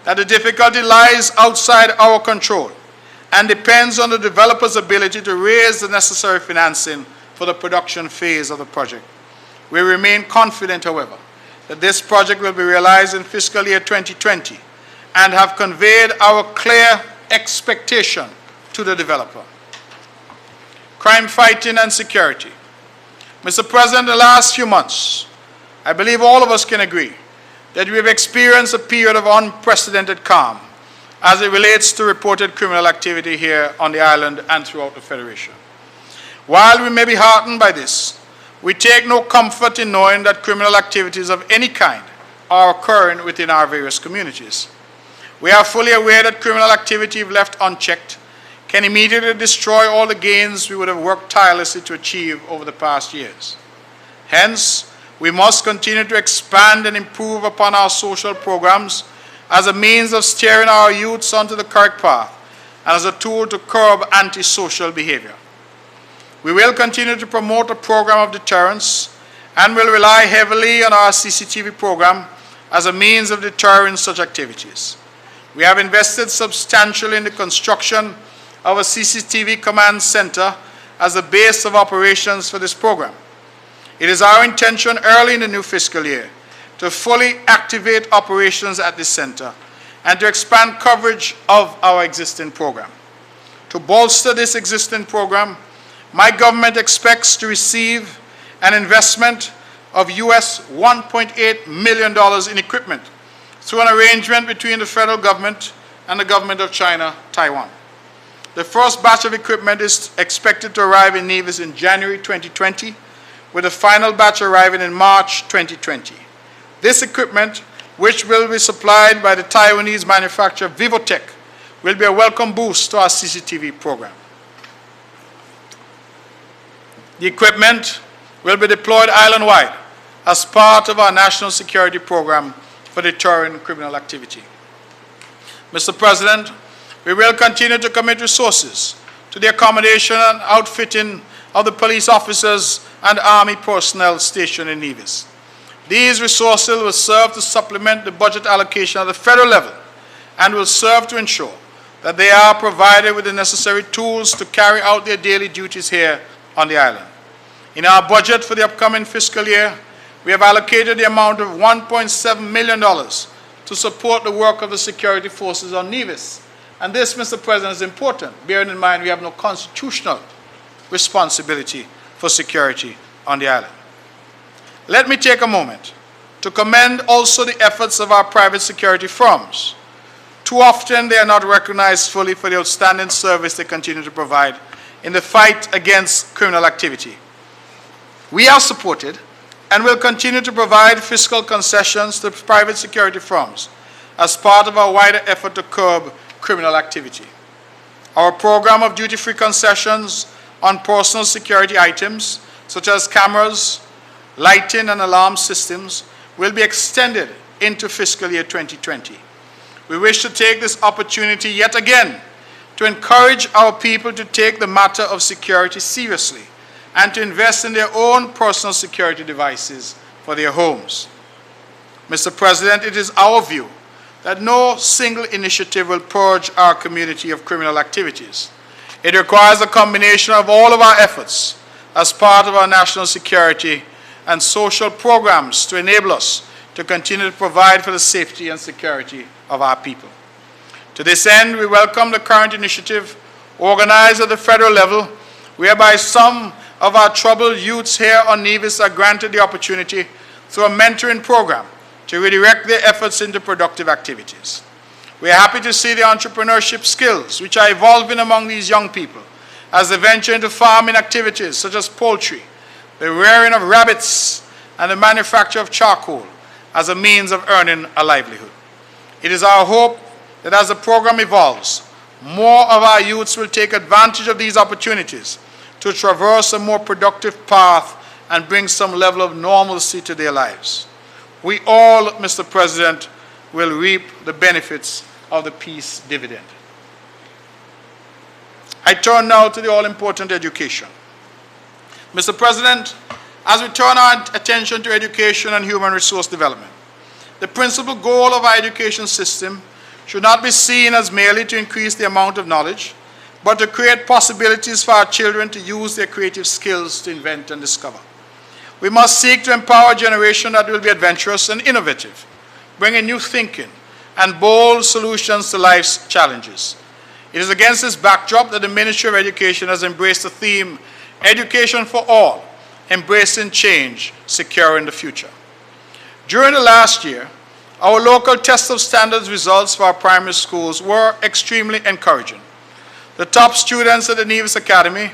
that the difficulty lies outside our control and depends on the developer's ability to raise the necessary financing for the production phase of the project. We remain confident, however, that this project will be realized in fiscal year 2020 and have conveyed our clear expectation to the developer. Crime fighting and security. Mr. President, the last few months, I believe all of us can agree that we have experienced a period of unprecedented calm as it relates to reported criminal activity here on the island and throughout the Federation. While we may be heartened by this, we take no comfort in knowing that criminal activities of any kind are occurring within our various communities. We are fully aware that criminal activity, if left unchecked, can immediately destroy all the gains we would have worked tirelessly to achieve over the past years. Hence, we must continue to expand and improve upon our social programs as a means of steering our youths onto the correct path and as a tool to curb antisocial behavior. We will continue to promote a program of deterrence and will rely heavily on our CCTV program as a means of deterring such activities. We have invested substantially in the construction of a CCTV command center as a base of operations for this program. It is our intention early in the new fiscal year to fully activate operations at this center and to expand coverage of our existing program. To bolster this existing program, my government expects to receive an investment of US $1.8 million in equipment through an arrangement between the federal government and the government of China, Taiwan. The first batch of equipment is expected to arrive in Nevis in January 2020, with the final batch arriving in March 2020. This equipment, which will be supplied by the Taiwanese manufacturer Vivotech, will be a welcome boost to our CCTV program. The equipment will be deployed island-wide as part of our national security program for deterring criminal activity. Mr. President, we will continue to commit resources to the accommodation and outfitting of the police officers and Army personnel stationed in Nevis. These resources will serve to supplement the budget allocation at the federal level and will serve to ensure that they are provided with the necessary tools to carry out their daily duties here on the island. In our budget for the upcoming fiscal year, we have allocated the amount of $1.7 million to support the work of the security forces on Nevis. And this, Mr. President, is important, bearing in mind we have no constitutional responsibility for security on the island. Let me take a moment to commend also the efforts of our private security firms. Too often they are not recognized fully for the outstanding service they continue to provide in the fight against criminal activity. We are supported and will continue to provide fiscal concessions to private security firms as part of our wider effort to curb criminal activity. Our program of duty-free concessions on personal security items, such as cameras, lighting, and alarm systems, will be extended into fiscal year 2020. We wish to take this opportunity yet again to encourage our people to take the matter of security seriously and to invest in their own personal security devices for their homes. Mr. President, it is our view that no single initiative will purge our community of criminal activities. It requires a combination of all of our efforts as part of our national security and social programs to enable us to continue to provide for the safety and security of our people. To this end, we welcome the current initiative organized at the federal level, whereby some of our troubled youths here on Nevis are granted the opportunity through a mentoring program to redirect their efforts into productive activities. We are happy to see the entrepreneurship skills which are evolving among these young people as they venture into farming activities such as poultry, the rearing of rabbits, and the manufacture of charcoal as a means of earning a livelihood. It is our hope that as the program evolves, more of our youths will take advantage of these opportunities to traverse a more productive path and bring some level of normalcy to their lives. We all, Mr. President, will reap the benefits of the peace dividend. I turn now to the all-important education. Mr. President, as we turn our attention to education and human resource development, the principal goal of our education system should not be seen as merely to increase the amount of knowledge, but to create possibilities for our children to use their creative skills to invent and discover. We must seek to empower a generation that will be adventurous and innovative, bringing new thinking and bold solutions to life's challenges. It is against this backdrop that the Ministry of Education has embraced the theme, Education for All, Embracing Change, Securing the Future. During the last year, our local test of standards results for our primary schools were extremely encouraging. The top students at the Nevis Academy,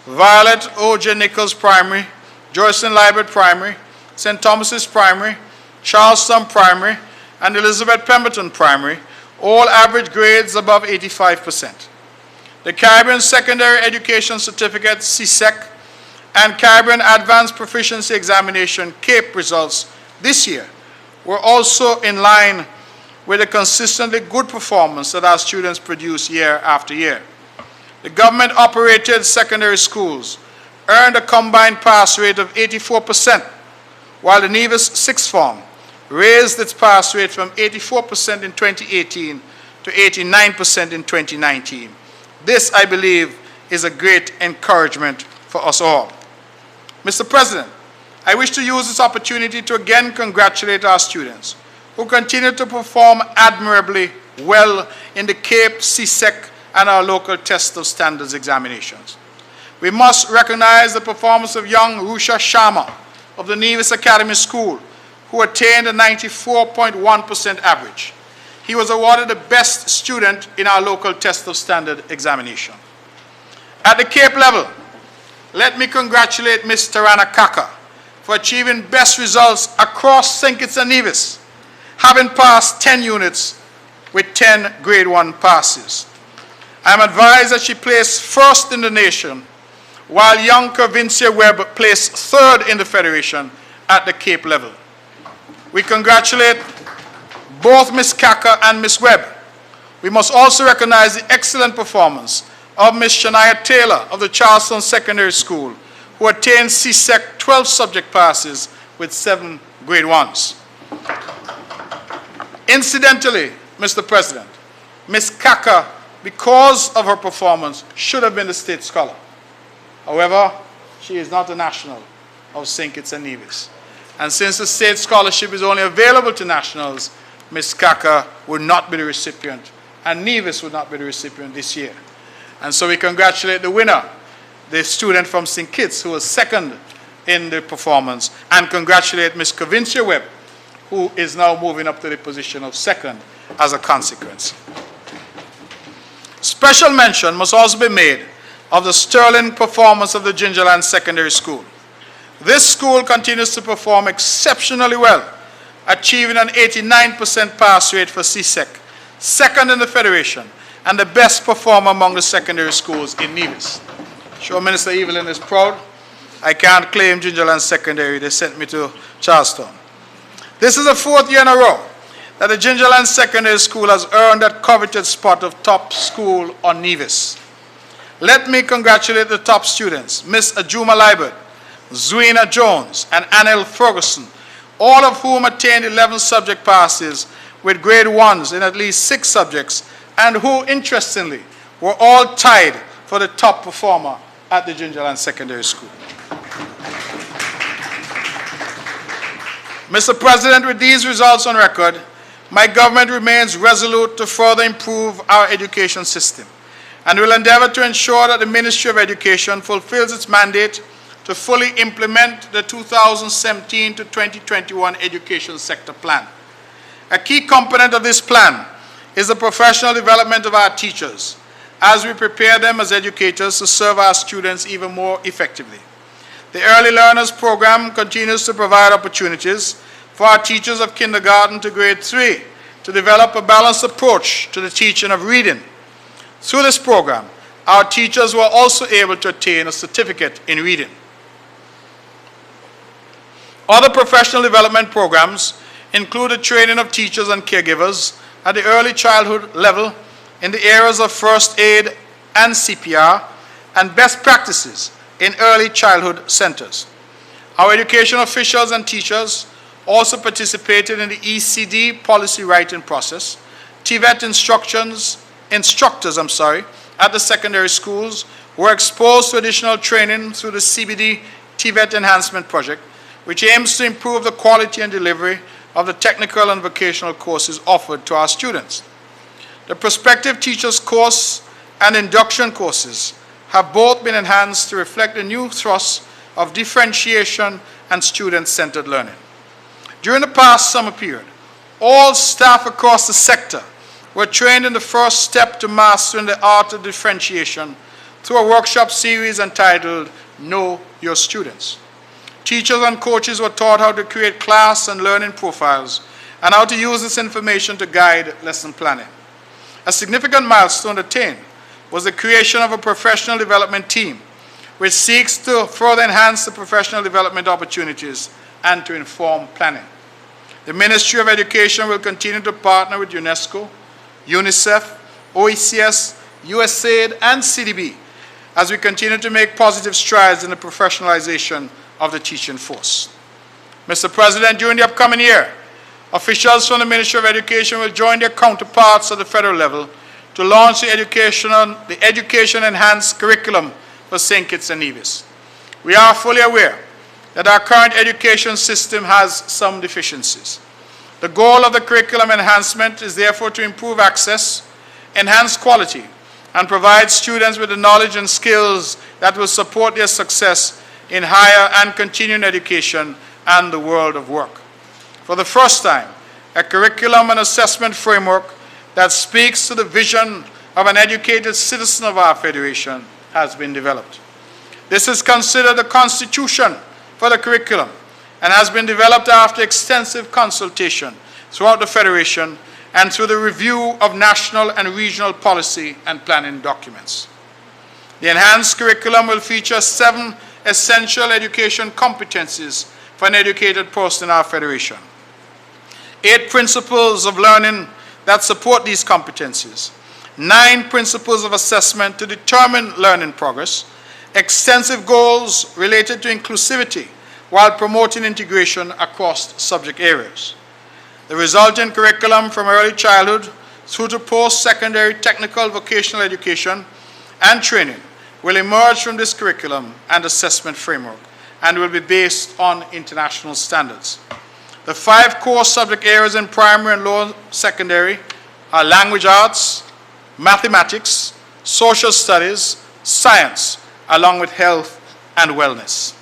Violet O.J. Nichols Primary, Joycelyn Libert Primary, St. Thomas's Primary, Charlestown Primary, and Elizabeth Pemberton Primary all average grades above 85%. The Caribbean Secondary Education Certificate, CSEC, and Caribbean Advanced Proficiency Examination, CAPE results this year were also in line with the consistently good performance that our students produce year after year. The government-operated secondary schools earned a combined pass rate of 84%, while the Nevis sixth form raised its pass rate from 84% in 2018 to 89% in 2019. This, I believe, is a great encouragement for us all. Mr. President, I wish to use this opportunity to again congratulate our students who continue to perform admirably well in the CAPE, CSEC, and our local test of standards examinations. We must recognize the performance of young Rusha Sharma of the Nevis Academy School, who attained a 94.1% average. He was awarded the best student in our local test of standard examination. At the CAPE level, let me congratulate Ms. Tarana Kaka for achieving best results across St. Kitts and Nevis, having passed 10 units with 10 grade 1 passes. I am advised that she placed first in the nation, while young Kervincia Webb placed third in the Federation at the CAPE level. We congratulate both Ms. Kaka and Ms. Webb. We must also recognize the excellent performance of Ms. Shania Taylor of the Charleston Secondary School, who attained CSEC 12 subject passes with 7 grade 1s. Incidentally, Mr. President, Ms. Kaka, because of her performance, should have been the state scholar. However, she is not a national of St. Kitts and Nevis. And since the state scholarship is only available to nationals, Ms. Kaka would not be the recipient, and Nevis would not be the recipient this year. And so we congratulate the winner, the student from St. Kitts, who was second in the performance, and congratulate Ms. Kervincia Webb, who is now moving up to the position of second as a consequence. Special mention must also be made of the sterling performance of the Gingerland Secondary School. This school continues to perform exceptionally well, achieving an 89% pass rate for CSEC, second in the Federation, and the best performer among the secondary schools in Nevis. Sure, Minister Evelyn is proud. I can't claim Gingerland Secondary. They sent me to Charleston. This is the 4th year in a row that the Gingerland Secondary School has earned that coveted spot of top school on Nevis. Let me congratulate the top students, Miss Ajuma Libert, Zuina Jones, and Anil Ferguson, all of whom attained 11 subject passes with grade 1s in at least 6 subjects, and who, interestingly, were all tied for the top performer at the Gingerland Secondary School. Mr. President, with these results on record, my government remains resolute to further improve our education system and will endeavor to ensure that the Ministry of Education fulfills its mandate to fully implement the 2017 to 2021 Education Sector Plan. A key component of this plan is the professional development of our teachers as we prepare them as educators to serve our students even more effectively. The Early Learners Program continues to provide opportunities for our teachers of kindergarten to grade 3 to develop a balanced approach to the teaching of reading. Through this program, our teachers were also able to attain a certificate in reading. Other professional development programs include the training of teachers and caregivers at the early childhood level in the areas of first aid and CPR, and best practices in early childhood centers. Our education officials and teachers also participated in the ECD policy writing process. TVET instructors at the secondary schools were exposed to additional training through the CBD TVET enhancement project, which aims to improve the quality and delivery of the technical and vocational courses offered to our students. The prospective teachers course and induction courses have both been enhanced to reflect the new thrust of differentiation and student-centered learning. During the past summer period, all staff across the sector were trained in the first step to mastering the art of differentiation through a workshop series entitled Know Your Students. Teachers and coaches were taught how to create class and learning profiles and how to use this information to guide lesson planning. A significant milestone attained was the creation of a professional development team which seeks to further enhance the professional development opportunities and to inform planning. The Ministry of Education will continue to partner with UNESCO, UNICEF, OECS, USAID, and CDB as we continue to make positive strides in the professionalization of the teaching force. Mr. President, during the upcoming year, officials from the Ministry of Education will join their counterparts at the federal level to launch the Education Enhanced Curriculum for St. Kitts and Nevis. We are fully aware that our current education system has some deficiencies. The goal of the curriculum enhancement is therefore to improve access, enhance quality, and provide students with the knowledge and skills that will support their success in higher and continuing education and the world of work. For the first time, a curriculum and assessment framework that speaks to the vision of an educated citizen of our Federation has been developed. This is considered the constitution for the curriculum and has been developed after extensive consultation throughout the Federation and through the review of national and regional policy and planning documents. The enhanced curriculum will feature 7 essential education competencies for an educated person in our Federation, 8 principles of learning that support these competencies, 9 principles of assessment to determine learning progress, extensive goals related to inclusivity while promoting integration across subject areas. The resulting curriculum from early childhood through to post-secondary technical vocational education and training will emerge from this curriculum and assessment framework and will be based on international standards. The 5 core subject areas in primary and lower secondary are language arts, mathematics, social studies, science, along with health and wellness.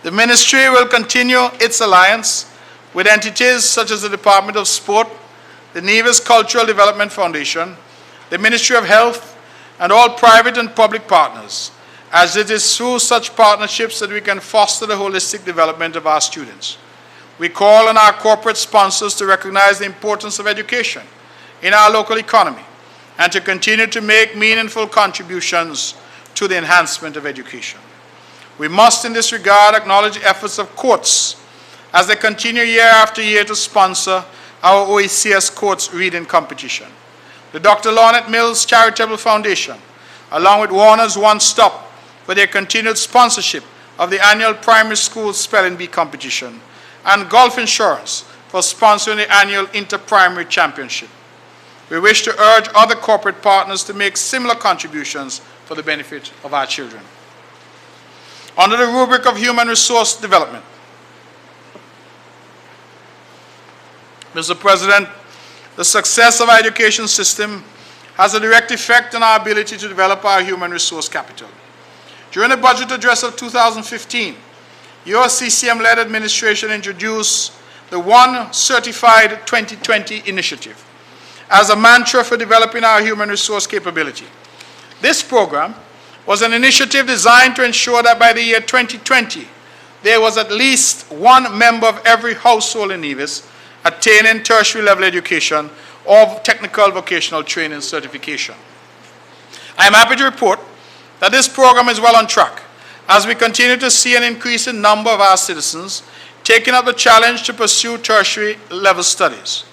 The ministry will continue its alliance with entities such as the Department of Sport, the Nevis Cultural Development Foundation, the Ministry of Health, and all private and public partners, as it is through such partnerships that we can foster the holistic development of our students. We call on our corporate sponsors to recognize the importance of education in our local economy and to continue to make meaningful contributions to the enhancement of education. We must in this regard acknowledge the efforts of courts as they continue year after year to sponsor our OECS Courts Reading Competition. The Dr. Lornette Mills Charitable Foundation, along with Warner's One Stop, for their continued sponsorship of the annual primary school spelling bee competition, and Gulf Insurance for sponsoring the annual Inter-Primary Championship. We wish to urge other corporate partners to make similar contributions for the benefit of our children. Under the rubric of human resource development, Mr. President, the success of our education system has a direct effect on our ability to develop our human resource capital. During the budget address of 2015, your CCM-led administration introduced the One Certified 2020 initiative as a mantra for developing our human resource capability. This program was an initiative designed to ensure that by the year 2020, there was at least 1 member of every household in Nevis attaining tertiary level education or technical vocational training certification. I am happy to report that this program is well on track as we continue to see an increasing number of our citizens taking up the challenge to pursue tertiary level studies.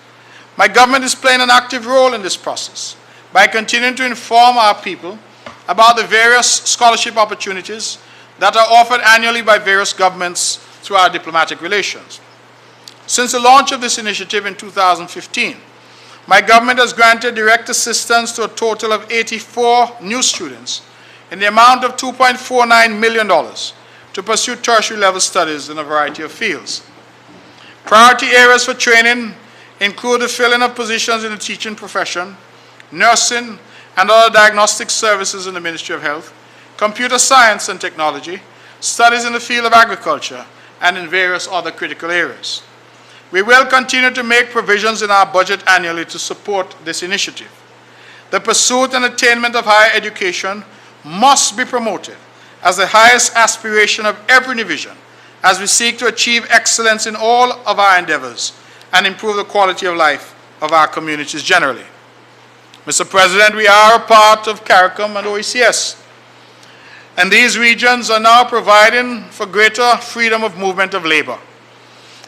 My government is playing an active role in this process by continuing to inform our people about the various scholarship opportunities that are offered annually by various governments through our diplomatic relations. Since the launch of this initiative in 2015, my government has granted direct assistance to a total of 84 new students in the amount of $2.49 million to pursue tertiary level studies in a variety of fields. Priority areas for training include the filling of positions in the teaching profession, nursing and other diagnostic services in the Ministry of Health, computer science and technology, studies in the field of agriculture, and in various other critical areas. We will continue to make provisions in our budget annually to support this initiative. The pursuit and attainment of higher education must be promoted as the highest aspiration of every division as we seek to achieve excellence in all of our endeavors and improve the quality of life of our communities generally. Mr. President, we are a part of CARICOM and OECS, and these regions are now providing for greater freedom of movement of labor.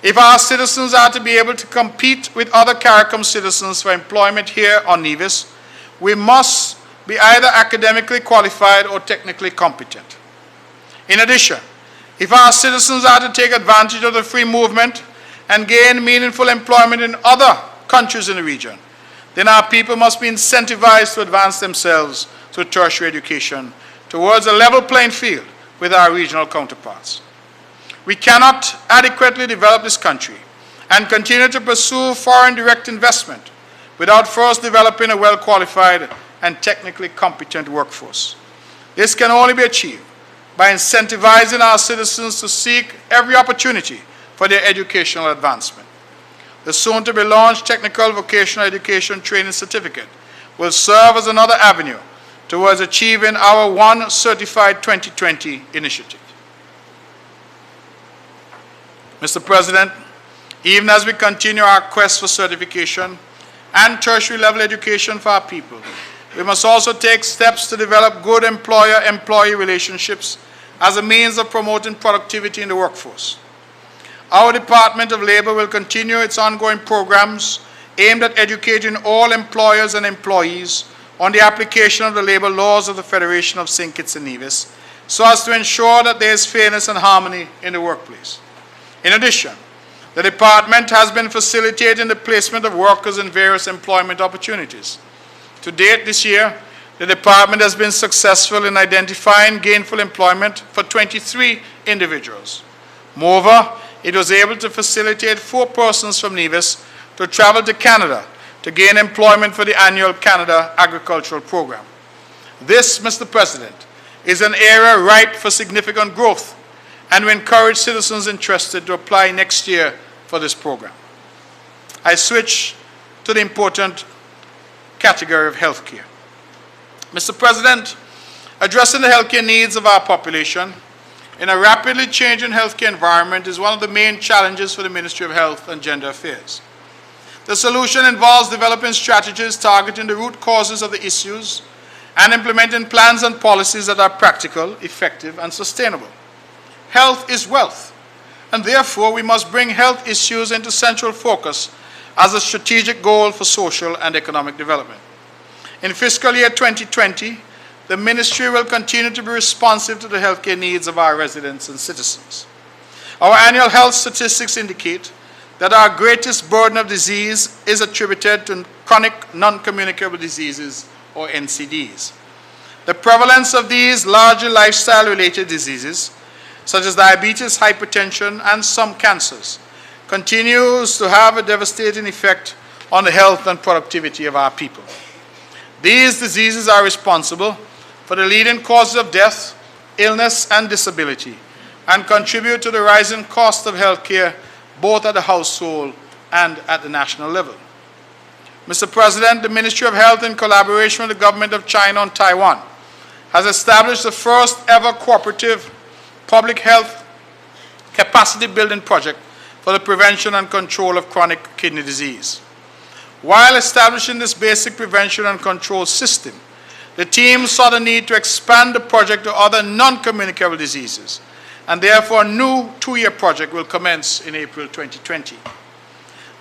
If our citizens are to be able to compete with other CARICOM citizens for employment here on Nevis, we must be either academically qualified or technically competent. In addition, if our citizens are to take advantage of the free movement and gain meaningful employment in other countries in the region, then our people must be incentivized to advance themselves through tertiary education towards a level playing field with our regional counterparts. We cannot adequately develop this country and continue to pursue foreign direct investment without first developing a well-qualified and technically competent workforce. This can only be achieved by incentivizing our citizens to seek every opportunity for their educational advancement. The soon-to-be-launched Technical Vocational Education Training Certificate will serve as another avenue towards achieving our One Certified 2020 initiative. Mr. President, even as we continue our quest for certification and tertiary level education for our people, we must also take steps to develop good employer-employee relationships as a means of promoting productivity in the workforce. Our Department of Labor will continue its ongoing programs aimed at educating all employers and employees on the application of the labor laws of the Federation of St. Kitts and Nevis, so as to ensure that there is fairness and harmony in the workplace. In addition, the department has been facilitating the placement of workers in various employment opportunities. To date this year, the department has been successful in identifying gainful employment for 23 individuals. Moreover, it was able to facilitate 4 persons from Nevis to travel to Canada to gain employment for the annual Canada Agricultural Program. This, Mr. President, is an area ripe for significant growth, and we encourage citizens interested to apply next year for this program. I switch to the important category of healthcare. Mr. President, addressing the healthcare needs of our population in a rapidly changing healthcare environment is one of the main challenges for the Ministry of Health and Gender Affairs. The solution involves developing strategies targeting the root causes of the issues and implementing plans and policies that are practical, effective, and sustainable. Health is wealth, and therefore we must bring health issues into central focus as a strategic goal for social and economic development. In fiscal year 2020, the Ministry will continue to be responsive to the healthcare needs of our residents and citizens. Our annual health statistics indicate that our greatest burden of disease is attributed to chronic non-communicable diseases, or NCDs. The prevalence of these largely lifestyle-related diseases, such as diabetes, hypertension, and some cancers, continues to have a devastating effect on the health and productivity of our people. These diseases are responsible for the leading causes of death, illness, and disability, and contribute to the rising cost of health care both at the household and at the national level. Mr. President, the Ministry of Health, in collaboration with the government of China and Taiwan, has established the first ever cooperative public health capacity building project for the prevention and control of chronic kidney disease. While establishing this basic prevention and control system, the team saw the need to expand the project to other non-communicable diseases, and therefore a new 2-year project will commence in April 2020.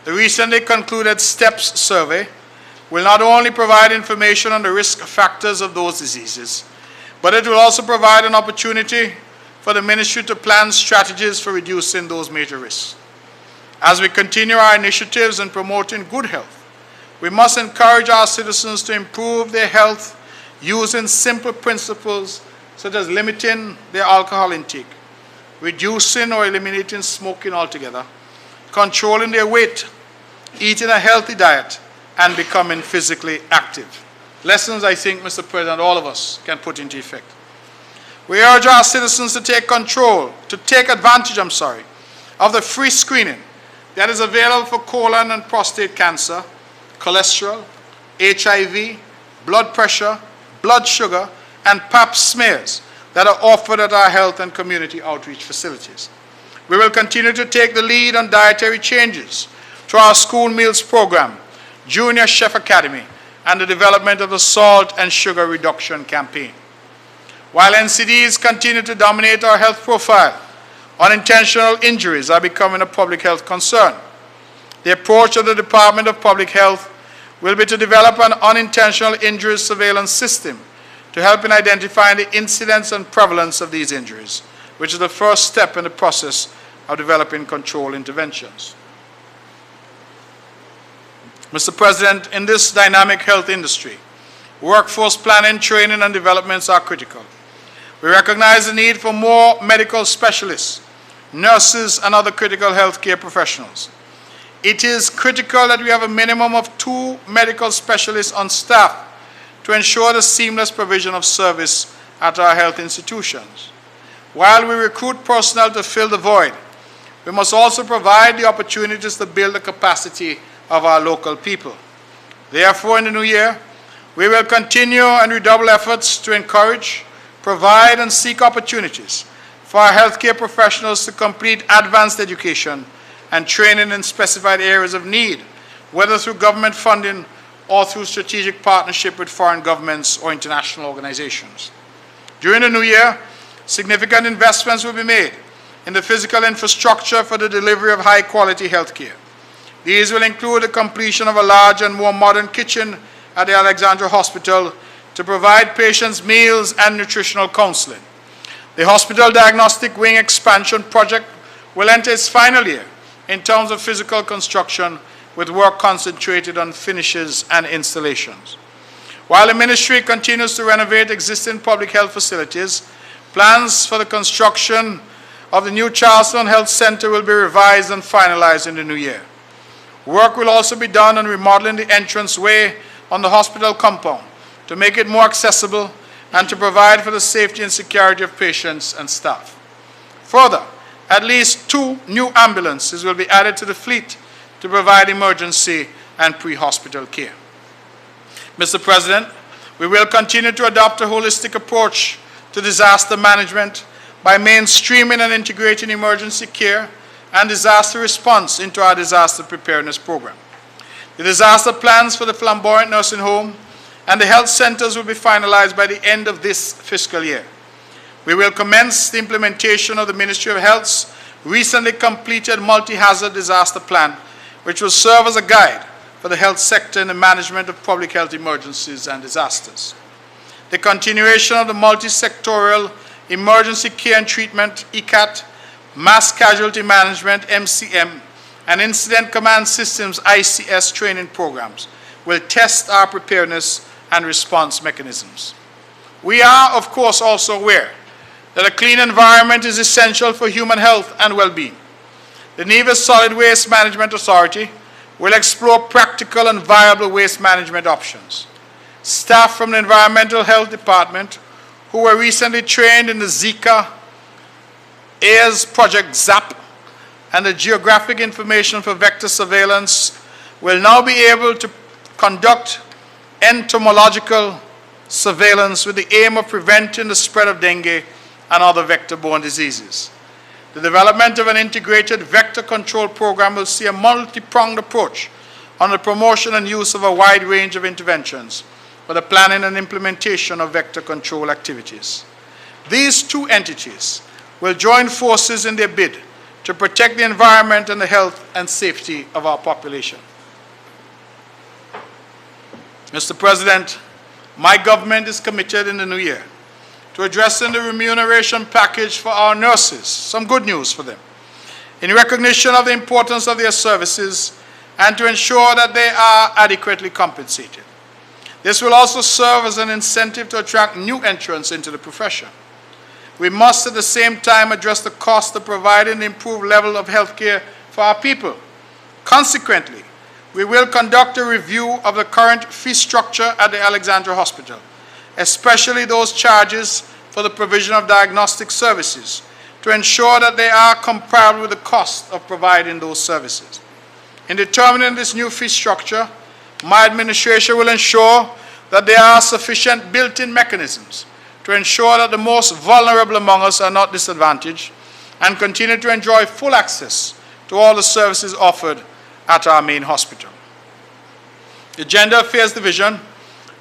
The recently concluded STEPS survey will not only provide information on the risk factors of those diseases, but it will also provide an opportunity for the Ministry to plan strategies for reducing those major risks. As we continue our initiatives in promoting good health, we must encourage our citizens to improve their health using simple principles such as limiting their alcohol intake, reducing or eliminating smoking altogether, controlling their weight, eating a healthy diet, and becoming physically active. Lessons I think, Mr. President, all of us can put into effect. We urge our citizens to take advantage of the free screening that is available for colon and prostate cancer, cholesterol, HIV, blood pressure, blood sugar, and pap smears that are offered at our health and community outreach facilities. We will continue to take the lead on dietary changes to our school meals program, Junior Chef Academy, and the development of the salt and sugar reduction campaign. While NCDs continue to dominate our health profile, unintentional injuries are becoming a public health concern. The approach of the Department of Public Health will be to develop an unintentional injury surveillance system to help in identifying the incidence and prevalence of these injuries, which is the first step in the process of developing control interventions. Mr. President, in this dynamic health industry, workforce planning, training, and developments are critical. We recognize the need for more medical specialists, nurses, and other critical healthcare professionals. It is critical that we have a minimum of 2 medical specialists on staff to ensure the seamless provision of service at our health institutions. While we recruit personnel to fill the void, we must also provide the opportunities to build the capacity of our local people. Therefore, in the new year, we will continue and redouble efforts to encourage, provide, and seek opportunities for our healthcare professionals to complete advanced education and training in specified areas of need, whether through government funding or through strategic partnership with foreign governments or international organizations. During the new year, significant investments will be made in the physical infrastructure for the delivery of high-quality healthcare. These will include the completion of a large and more modern kitchen at the Alexandra Hospital to provide patients meals and nutritional counseling. The hospital diagnostic wing expansion project will enter its final year in terms of physical construction, with work concentrated on finishes and installations. While the ministry continues to renovate existing public health facilities, plans for the construction of the new Charleston Health Center will be revised and finalized in the new year. Work will also be done on remodeling the entranceway on the hospital compound to make it more accessible and to provide for the safety and security of patients and staff. Further, at least 2 new ambulances will be added to the fleet to provide emergency and pre-hospital care. Mr. President, we will continue to adopt a holistic approach to disaster management by mainstreaming and integrating emergency care and disaster response into our disaster preparedness program. The disaster plans for the Flamboyant Nursing Home and the health centers will be finalized by the end of this fiscal year. We will commence the implementation of the Ministry of Health's recently completed multi-hazard disaster plan, which will serve as a guide for the health sector in the management of public health emergencies and disasters. The continuation of the multi-sectorial emergency care and treatment, ECAT, mass casualty management, MCM, and incident command systems, ICS training programs will test our preparedness and response mechanisms. We are, of course, also aware that a clean environment is essential for human health and well-being. The Nevis Solid Waste Management Authority will explore practical and viable waste management options. Staff from the Environmental Health Department, who were recently trained in the Zika AIRS Project ZAP and the Geographic Information for Vector Surveillance, will now be able to conduct entomological surveillance with the aim of preventing the spread of dengue and other vector-borne diseases. The development of an integrated vector control program will see a multi-pronged approach on the promotion and use of a wide range of interventions for the planning and implementation of vector control activities. These 2 entities will join forces in their bid to protect the environment and the health and safety of our population. Mr. President, my government is committed in the new year to addressing the remuneration package for our nurses, some good news for them, in recognition of the importance of their services and to ensure that they are adequately compensated. This will also serve as an incentive to attract new entrants into the profession. We must at the same time address the cost of providing an improved level of health care for our people. Consequently, we will conduct a review of the current fee structure at the Alexandra Hospital, especially those charges for the provision of diagnostic services, to ensure that they are comparable with the cost of providing those services. In determining this new fee structure, my administration will ensure that there are sufficient built-in mechanisms to ensure that the most vulnerable among us are not disadvantaged and continue to enjoy full access to all the services offered at our main hospital. The Gender Affairs Division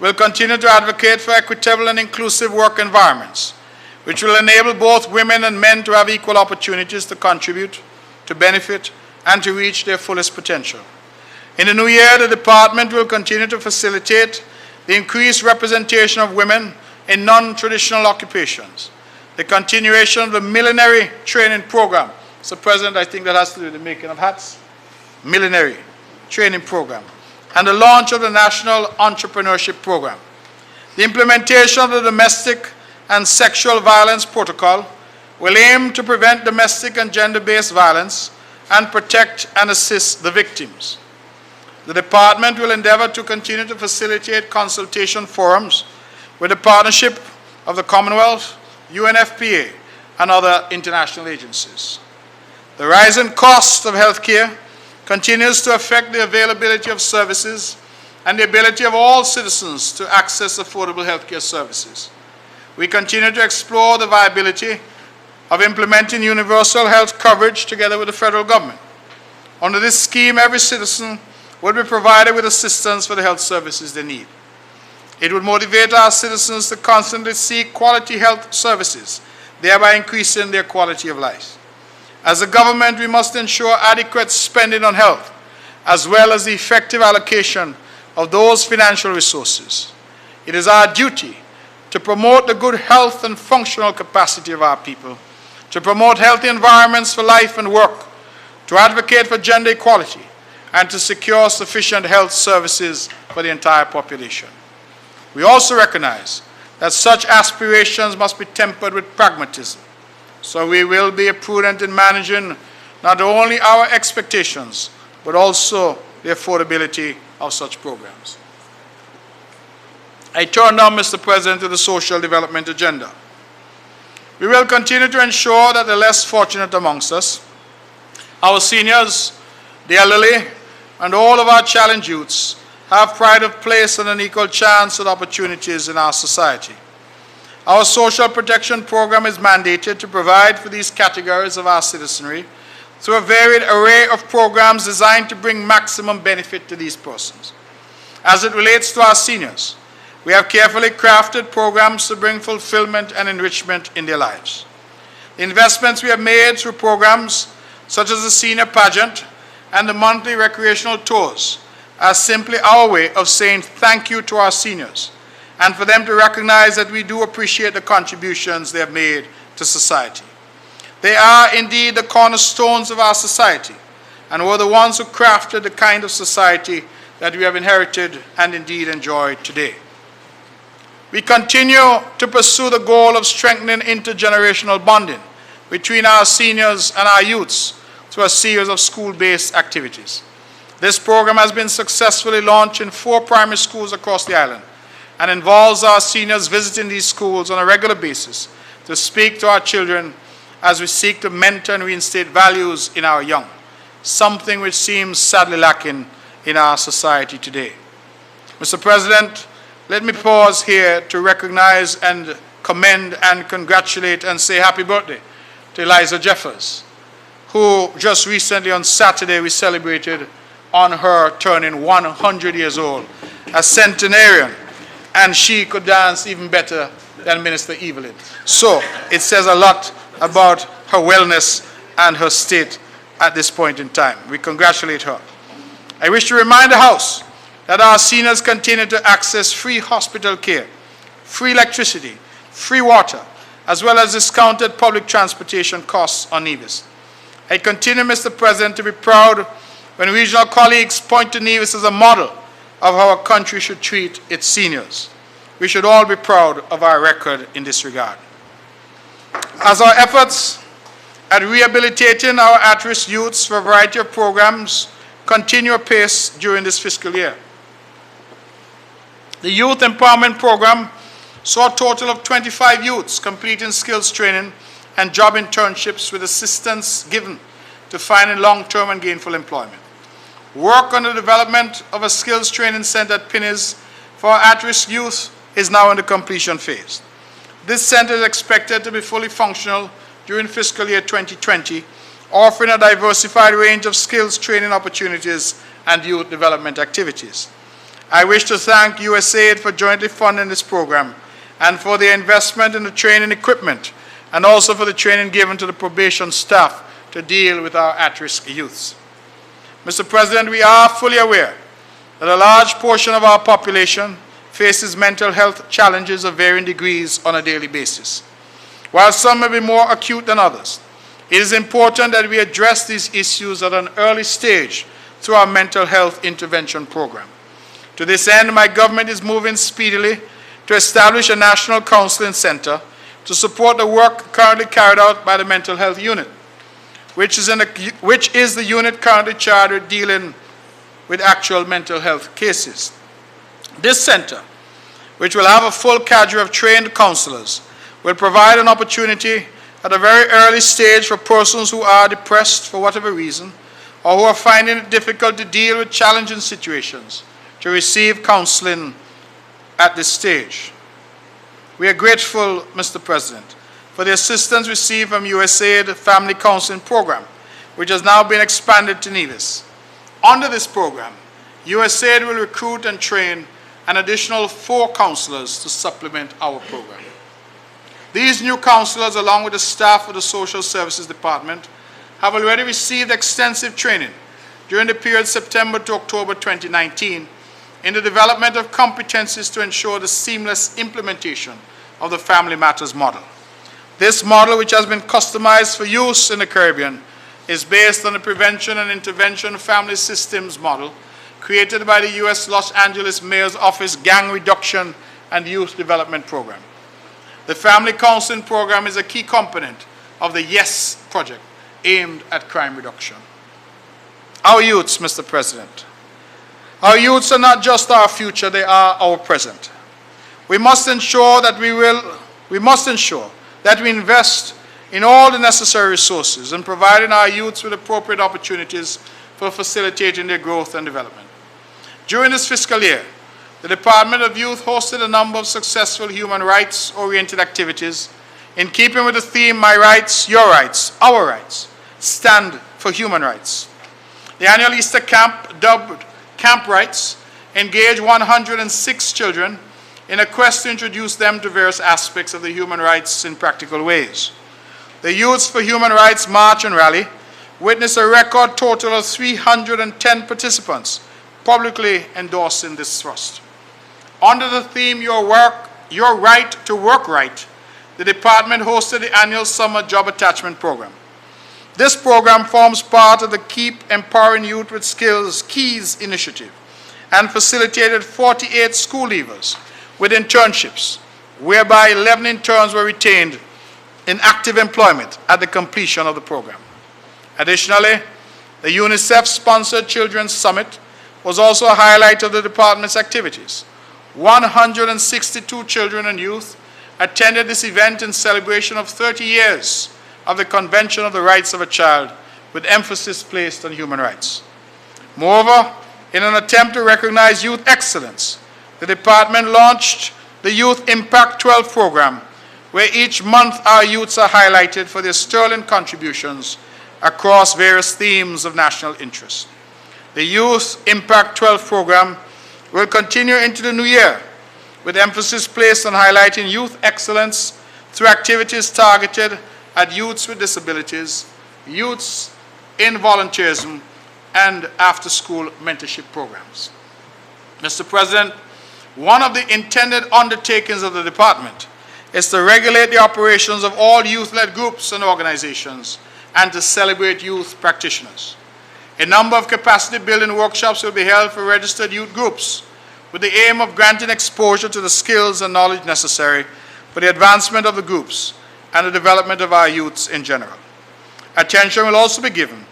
will continue to advocate for equitable and inclusive work environments, which will enable both women and men to have equal opportunities to contribute, to benefit, and to reach their fullest potential. In the new year, the department will continue to facilitate the increased representation of women in non-traditional occupations, the continuation of the millinery training program. Mr. President, I think that has to do with the making of hats. Millinery training program, and the launch of the National Entrepreneurship Program. The implementation of the Domestic and Sexual Violence Protocol will aim to prevent domestic and gender-based violence and protect and assist the victims. The department will endeavor to continue to facilitate consultation forums with the partnership of the Commonwealth, UNFPA, and other international agencies. The rising cost of healthcare continues to affect the availability of services and the ability of all citizens to access affordable healthcare services. We continue to explore the viability of implementing universal health coverage together with the federal government. Under this scheme, every citizen would be provided with assistance for the health services they need. It would motivate our citizens to constantly seek quality health services, thereby increasing their quality of life. As a government, we must ensure adequate spending on health, as well as the effective allocation of those financial resources. It is our duty to promote the good health and functional capacity of our people, to promote healthy environments for life and work, to advocate for gender equality, and to secure sufficient health services for the entire population. We also recognize that such aspirations must be tempered with pragmatism. So we will be prudent in managing not only our expectations, but also the affordability of such programs. I turn now, Mr. President, to the social development agenda. We will continue to ensure that the less fortunate amongst us, our seniors, the elderly, and all of our challenged youths have pride of place and an equal chance at opportunities in our society. Our social protection program is mandated to provide for these categories of our citizenry through a varied array of programs designed to bring maximum benefit to these persons. As it relates to our seniors, we have carefully crafted programs to bring fulfillment and enrichment in their lives. The investments we have made through programs such as the senior pageant and the monthly recreational tours are simply our way of saying thank you to our seniors, and for them to recognize that we do appreciate the contributions they have made to society. They are indeed the cornerstones of our society, and were the ones who crafted the kind of society that we have inherited and indeed enjoy today. We continue to pursue the goal of strengthening intergenerational bonding between our seniors and our youths through a series of school-based activities. This program has been successfully launched in 4 primary schools across the island, and involves our seniors visiting these schools on a regular basis to speak to our children as we seek to mentor and reinstate values in our young, something which seems sadly lacking in our society today. Mr. President, let me pause here to recognize and commend and congratulate and say happy birthday to Eliza Jeffers, who just recently on Saturday we celebrated on her turning 100 years old, a centenarian. And she could dance even better than Minister Evelyn. So it says a lot about her wellness and her state at this point in time. We congratulate her. I wish to remind the House that our seniors continue to access free hospital care, free electricity, free water, as well as discounted public transportation costs on Nevis. I continue, Mr. President, to be proud when regional colleagues point to Nevis as a model of how a country should treat its seniors. We should all be proud of our record in this regard. As our efforts at rehabilitating our at-risk youths for a variety of programs continue apace during this fiscal year. The Youth Empowerment Program saw a total of 25 youths completing skills training and job internships with assistance given to finding long-term and gainful employment. Work on the development of a skills training center at Pinnis for at-risk youth is now in the completion phase. This center is expected to be fully functional during fiscal year 2020, offering a diversified range of skills training opportunities and youth development activities. I wish to thank USAID for jointly funding this program and for the investment in the training equipment, and also for the training given to the probation staff to deal with our at-risk youths. Mr. President, we are fully aware that a large portion of our population faces mental health challenges of varying degrees on a daily basis. While some may be more acute than others, it is important that we address these issues at an early stage through our mental health intervention program. To this end, my government is moving speedily to establish a national counseling center to support the work currently carried out by the Mental Health Unit, which is the unit currently charged with dealing with actual mental health cases. This center, which will have a full cadre of trained counselors, will provide an opportunity at a very early stage for persons who are depressed for whatever reason or who are finding it difficult to deal with challenging situations to receive counseling at this stage. We are grateful, Mr. President, for the assistance received from USAID Family Counseling Program, which has now been expanded to Nevis. Under this program, USAID will recruit and train an additional 4 counselors to supplement our program. These new counselors, along with the staff of the Social Services Department, have already received extensive training during the period September to October 2019 in the development of competencies to ensure the seamless implementation of the Family Matters model. This model, which has been customized for use in the Caribbean, is based on the Prevention and Intervention Family Systems model created by the U.S. Los Angeles Mayor's Office Gang Reduction and Youth Development Program. The Family Counseling Program is a key component of the YES project aimed at crime reduction. Our youths, Mr. President. Our youths are not just our future, they are our present. We must ensure that we invest in all the necessary resources and providing our youths with appropriate opportunities for facilitating their growth and development. During this fiscal year, the Department of Youth hosted a number of successful human rights-oriented activities in keeping with the theme, My Rights, Your Rights, Our Rights, Stand for Human Rights. The annual Easter camp, dubbed Camp Rights, engaged 106 children in a quest to introduce them to various aspects of the human rights in practical ways. The Youths for Human Rights March and Rally witnessed a record total of 310 participants publicly endorsing this thrust. Under the theme, Your Right to Work Right, the department hosted the annual Summer Job Attachment Program. This program forms part of the Keep Empowering Youth with Skills Keys initiative and facilitated 48 school leavers with internships, whereby 11 interns were retained in active employment at the completion of the program. Additionally, the UNICEF-sponsored Children's Summit was also a highlight of the department's activities. 162 children and youth attended this event in celebration of 30 years of the Convention of the Rights of a Child, with emphasis placed on human rights. Moreover, in an attempt to recognize youth excellence, the department launched the Youth Impact 12 program, where each month our youths are highlighted for their sterling contributions across various themes of national interest. The Youth Impact 12 program will continue into the new year, with emphasis placed on highlighting youth excellence through activities targeted at youths with disabilities, youths in volunteerism, and after-school mentorship programs. Mr. President, one of the intended undertakings of the department is to regulate the operations of all youth-led groups and organizations and to celebrate youth practitioners. A number of capacity-building workshops will be held for registered youth groups with the aim of granting exposure to the skills and knowledge necessary for the advancement of the groups and the development of our youths in general. Attention will also be given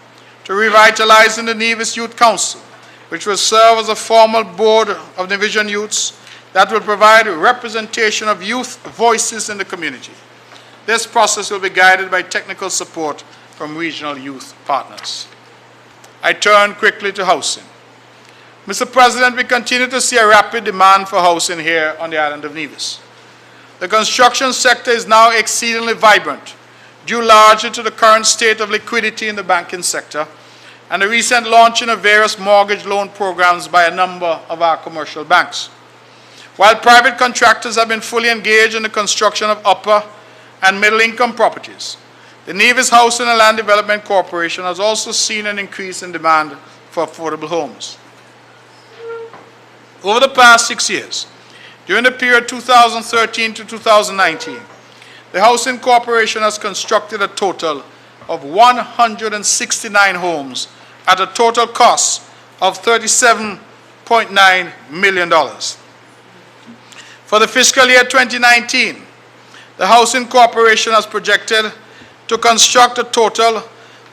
to revitalizing the Nevis Youth Council, which will serve as a formal board of division youths that will provide representation of youth voices in the community. This process will be guided by technical support from regional youth partners. I turn quickly to housing. Mr. President, we continue to see a rapid demand for housing here on the island of Nevis. The construction sector is now exceedingly vibrant, due largely to the current state of liquidity in the banking sector and the recent launching of various mortgage loan programs by a number of our commercial banks. While private contractors have been fully engaged in the construction of upper and middle-income properties, the Nevis Housing and Land Development Corporation has also seen an increase in demand for affordable homes. Over the past 6 years, during the period 2013 to 2019, the Housing Corporation has constructed a total of 169 homes at a total cost of $37.9 million. For the fiscal year 2019, the Housing Corporation has projected to construct a total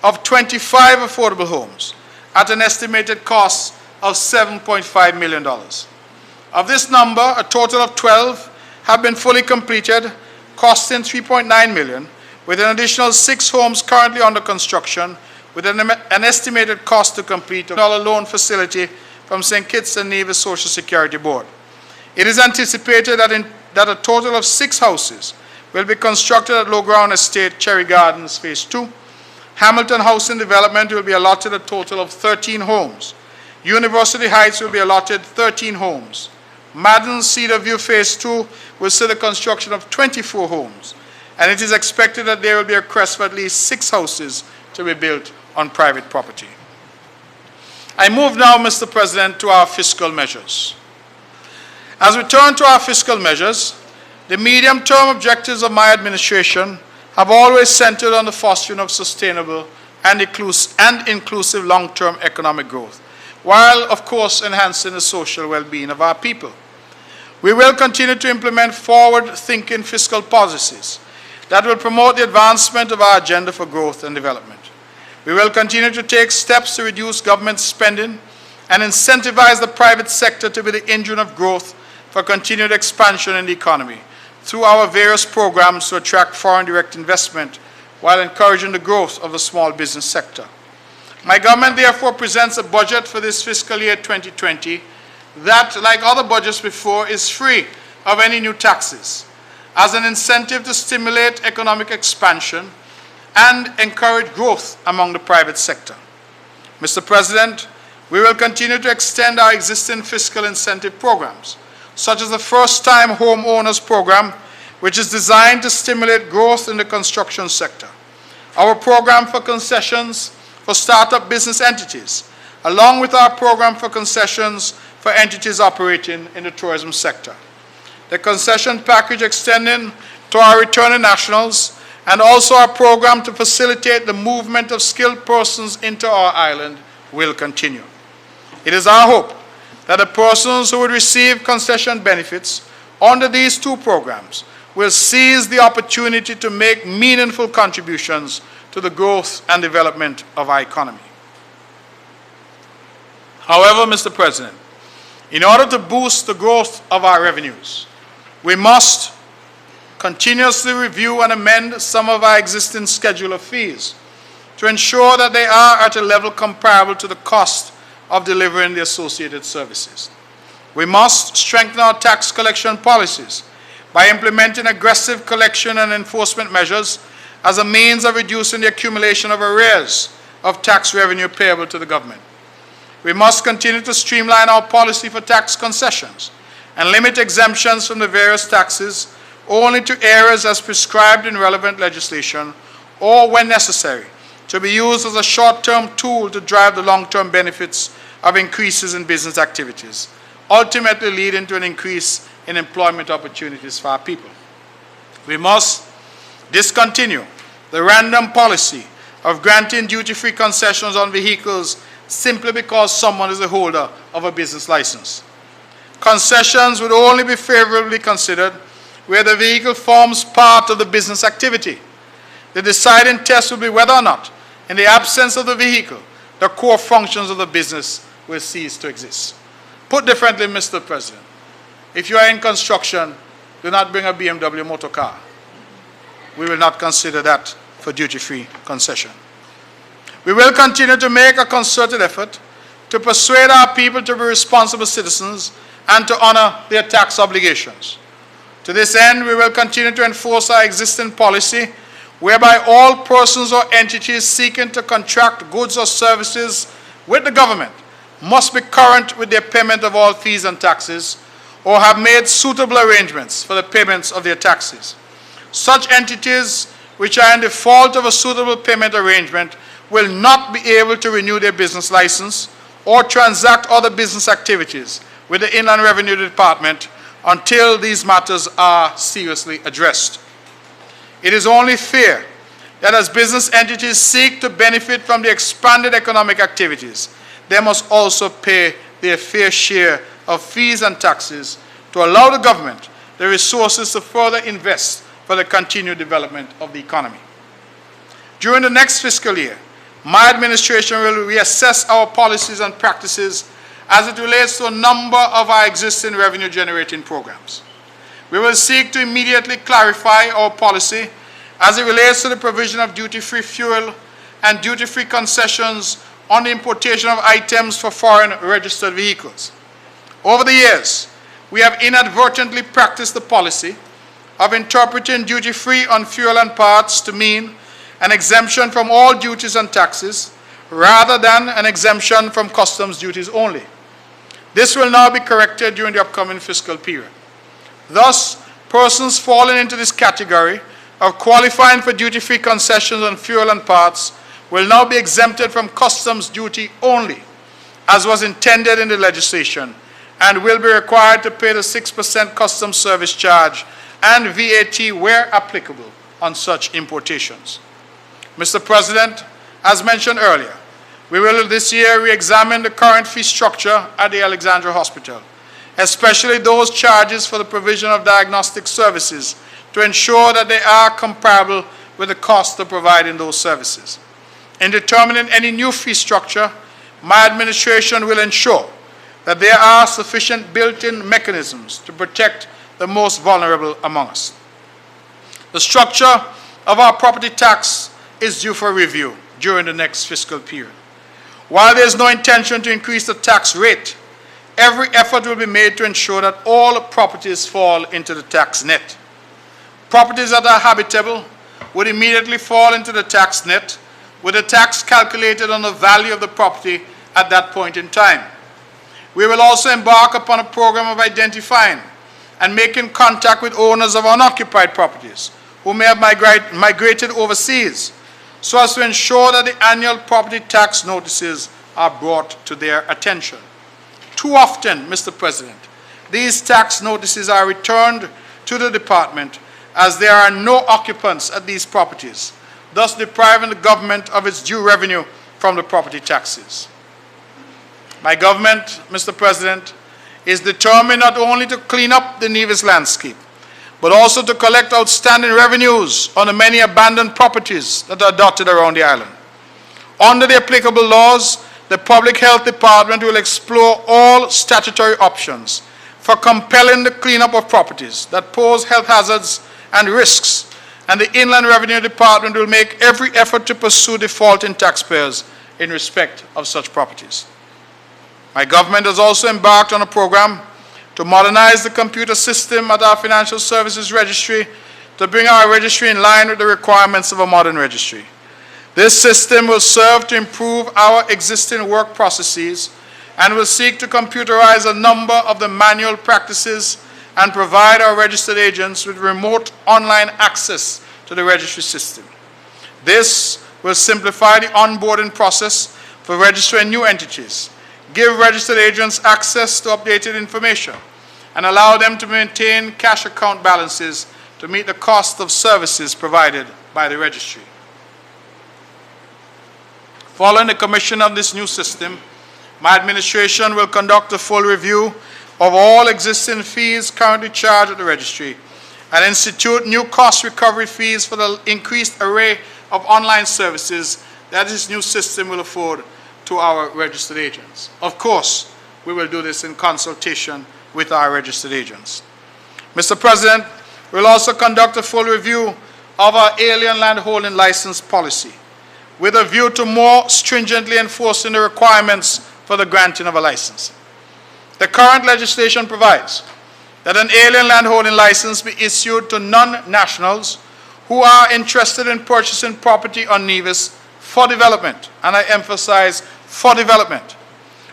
of 25 affordable homes at an estimated cost of $7.5 million. Of this number, a total of 12 have been fully completed, costing $3.9 million, with an additional 6 homes currently under construction, with an estimated cost to complete of a loan facility from St. Kitts and Nevis Social Security Board. It is anticipated that a total of 6 houses will be constructed at Low Ground Estate, Cherry Gardens, Phase 2. Hamilton Housing Development will be allotted a total of 13 homes. University Heights will be allotted 13 homes. Madden Cedar View Phase 2 will see the construction of 24 homes, and it is expected that there will be a request for at least 6 houses to be built on private property. I move now, Mr. President, to our fiscal measures. As we turn to our fiscal measures, the medium-term objectives of my administration have always centered on the fostering of sustainable and inclusive long-term economic growth, while, of course, enhancing the social well-being of our people. We will continue to implement forward-thinking fiscal policies that will promote the advancement of our agenda for growth and development. We will continue to take steps to reduce government spending and incentivize the private sector to be the engine of growth for continued expansion in the economy through our various programs to attract foreign direct investment while encouraging the growth of the small business sector. My government therefore presents a budget for this fiscal year 2020 that, like other budgets before, is free of any new taxes, as an incentive to stimulate economic expansion and encourage growth among the private sector. Mr. President, we will continue to extend our existing fiscal incentive programs, such as the First-Time Homeowners Program, which is designed to stimulate growth in the construction sector, our program for concessions for startup business entities, along with our program for concessions for entities operating in the tourism sector, the concession package extending to our returning nationals, and also our program to facilitate the movement of skilled persons into our island will continue. It is our hope that the persons who would receive concession benefits under these 2 programs will seize the opportunity to make meaningful contributions to the growth and development of our economy. However, Mr. President, in order to boost the growth of our revenues, we must continuously review and amend some of our existing schedule of fees to ensure that they are at a level comparable to the cost of delivering the associated services. We must strengthen our tax collection policies by implementing aggressive collection and enforcement measures as a means of reducing the accumulation of arrears of tax revenue payable to the government. We must continue to streamline our policy for tax concessions and limit exemptions from the various taxes only to areas as prescribed in relevant legislation, or, when necessary, to be used as a short-term tool to drive the long-term benefits of increases in business activities, ultimately leading to an increase in employment opportunities for our people. We must discontinue the random policy of granting duty-free concessions on vehicles simply because someone is the holder of a business license. Concessions would only be favorably considered where the vehicle forms part of the business activity. The deciding test will be whether or not, in the absence of the vehicle, the core functions of the business will cease to exist. Put differently, Mr. President, if you are in construction, do not bring a BMW motor car. We will not consider that for duty-free concession. We will continue to make a concerted effort to persuade our people to be responsible citizens and to honor their tax obligations. To this end, we will continue to enforce our existing policy whereby all persons or entities seeking to contract goods or services with the government must be current with their payment of all fees and taxes or have made suitable arrangements for the payments of their taxes. Such entities which are in default of a suitable payment arrangement will not be able to renew their business license or transact other business activities with the Inland Revenue Department until these matters are seriously addressed. It is only fair that as business entities seek to benefit from the expanded economic activities, they must also pay their fair share of fees and taxes to allow the government the resources to further invest for the continued development of the economy. During the next fiscal year, my administration will reassess our policies and practices as it relates to a number of our existing revenue-generating programs. We will seek to immediately clarify our policy as it relates to the provision of duty-free fuel and duty-free concessions on the importation of items for foreign registered vehicles. Over the years, we have inadvertently practiced the policy of interpreting duty-free on fuel and parts to mean an exemption from all duties and taxes rather than an exemption from customs duties only. This will now be corrected during the upcoming fiscal period. Thus, persons falling into this category of qualifying for duty-free concessions on fuel and parts will now be exempted from customs duty only, as was intended in the legislation, and will be required to pay the 6% customs service charge and VAT where applicable on such importations. Mr. President, as mentioned earlier, we will this year re-examine the current fee structure at the Alexandra Hospital, especially those charges for the provision of diagnostic services, to ensure that they are comparable with the cost of providing those services. In determining any new fee structure, my administration will ensure that there are sufficient built-in mechanisms to protect the most vulnerable among us. The structure of our property tax is due for review during the next fiscal period. While there is no intention to increase the tax rate, every effort will be made to ensure that all properties fall into the tax net. Properties that are habitable would immediately fall into the tax net, with the tax calculated on the value of the property at that point in time. We will also embark upon a program of identifying and making contact with owners of unoccupied properties who may have migrated overseas, so as to ensure that the annual property tax notices are brought to their attention. Too often, Mr. President, these tax notices are returned to the department as there are no occupants at these properties, thus depriving the government of its due revenue from the property taxes. My government, Mr. President, is determined not only to clean up the Nevis landscape, but also to collect outstanding revenues on the many abandoned properties that are dotted around the island. Under the applicable laws, the Public Health Department will explore all statutory options for compelling the cleanup of properties that pose health hazards and risks, and the Inland Revenue Department will make every effort to pursue defaulting taxpayers in respect of such properties. My government has also embarked on a program to modernize the computer system at our Financial Services Registry to bring our registry in line with the requirements of a modern registry. This system will serve to improve our existing work processes and will seek to computerize a number of the manual practices and provide our registered agents with remote online access to the registry system. This will simplify the onboarding process for registering new entities, give registered agents access to updated information, and allow them to maintain cash account balances to meet the cost of services provided by the registry. Following the commission of this new system, my administration will conduct a full review of all existing fees currently charged at the registry and institute new cost recovery fees for the increased array of online services that this new system will afford to our registered agents. Of course, we will do this in consultation with our registered agents. Mr. President, we will also conduct a full review of our alien land holding license policy with a view to more stringently enforcing the requirements for the granting of a license. The current legislation provides that an alien land holding license be issued to non-nationals who are interested in purchasing property on Nevis for development, and I emphasize for development,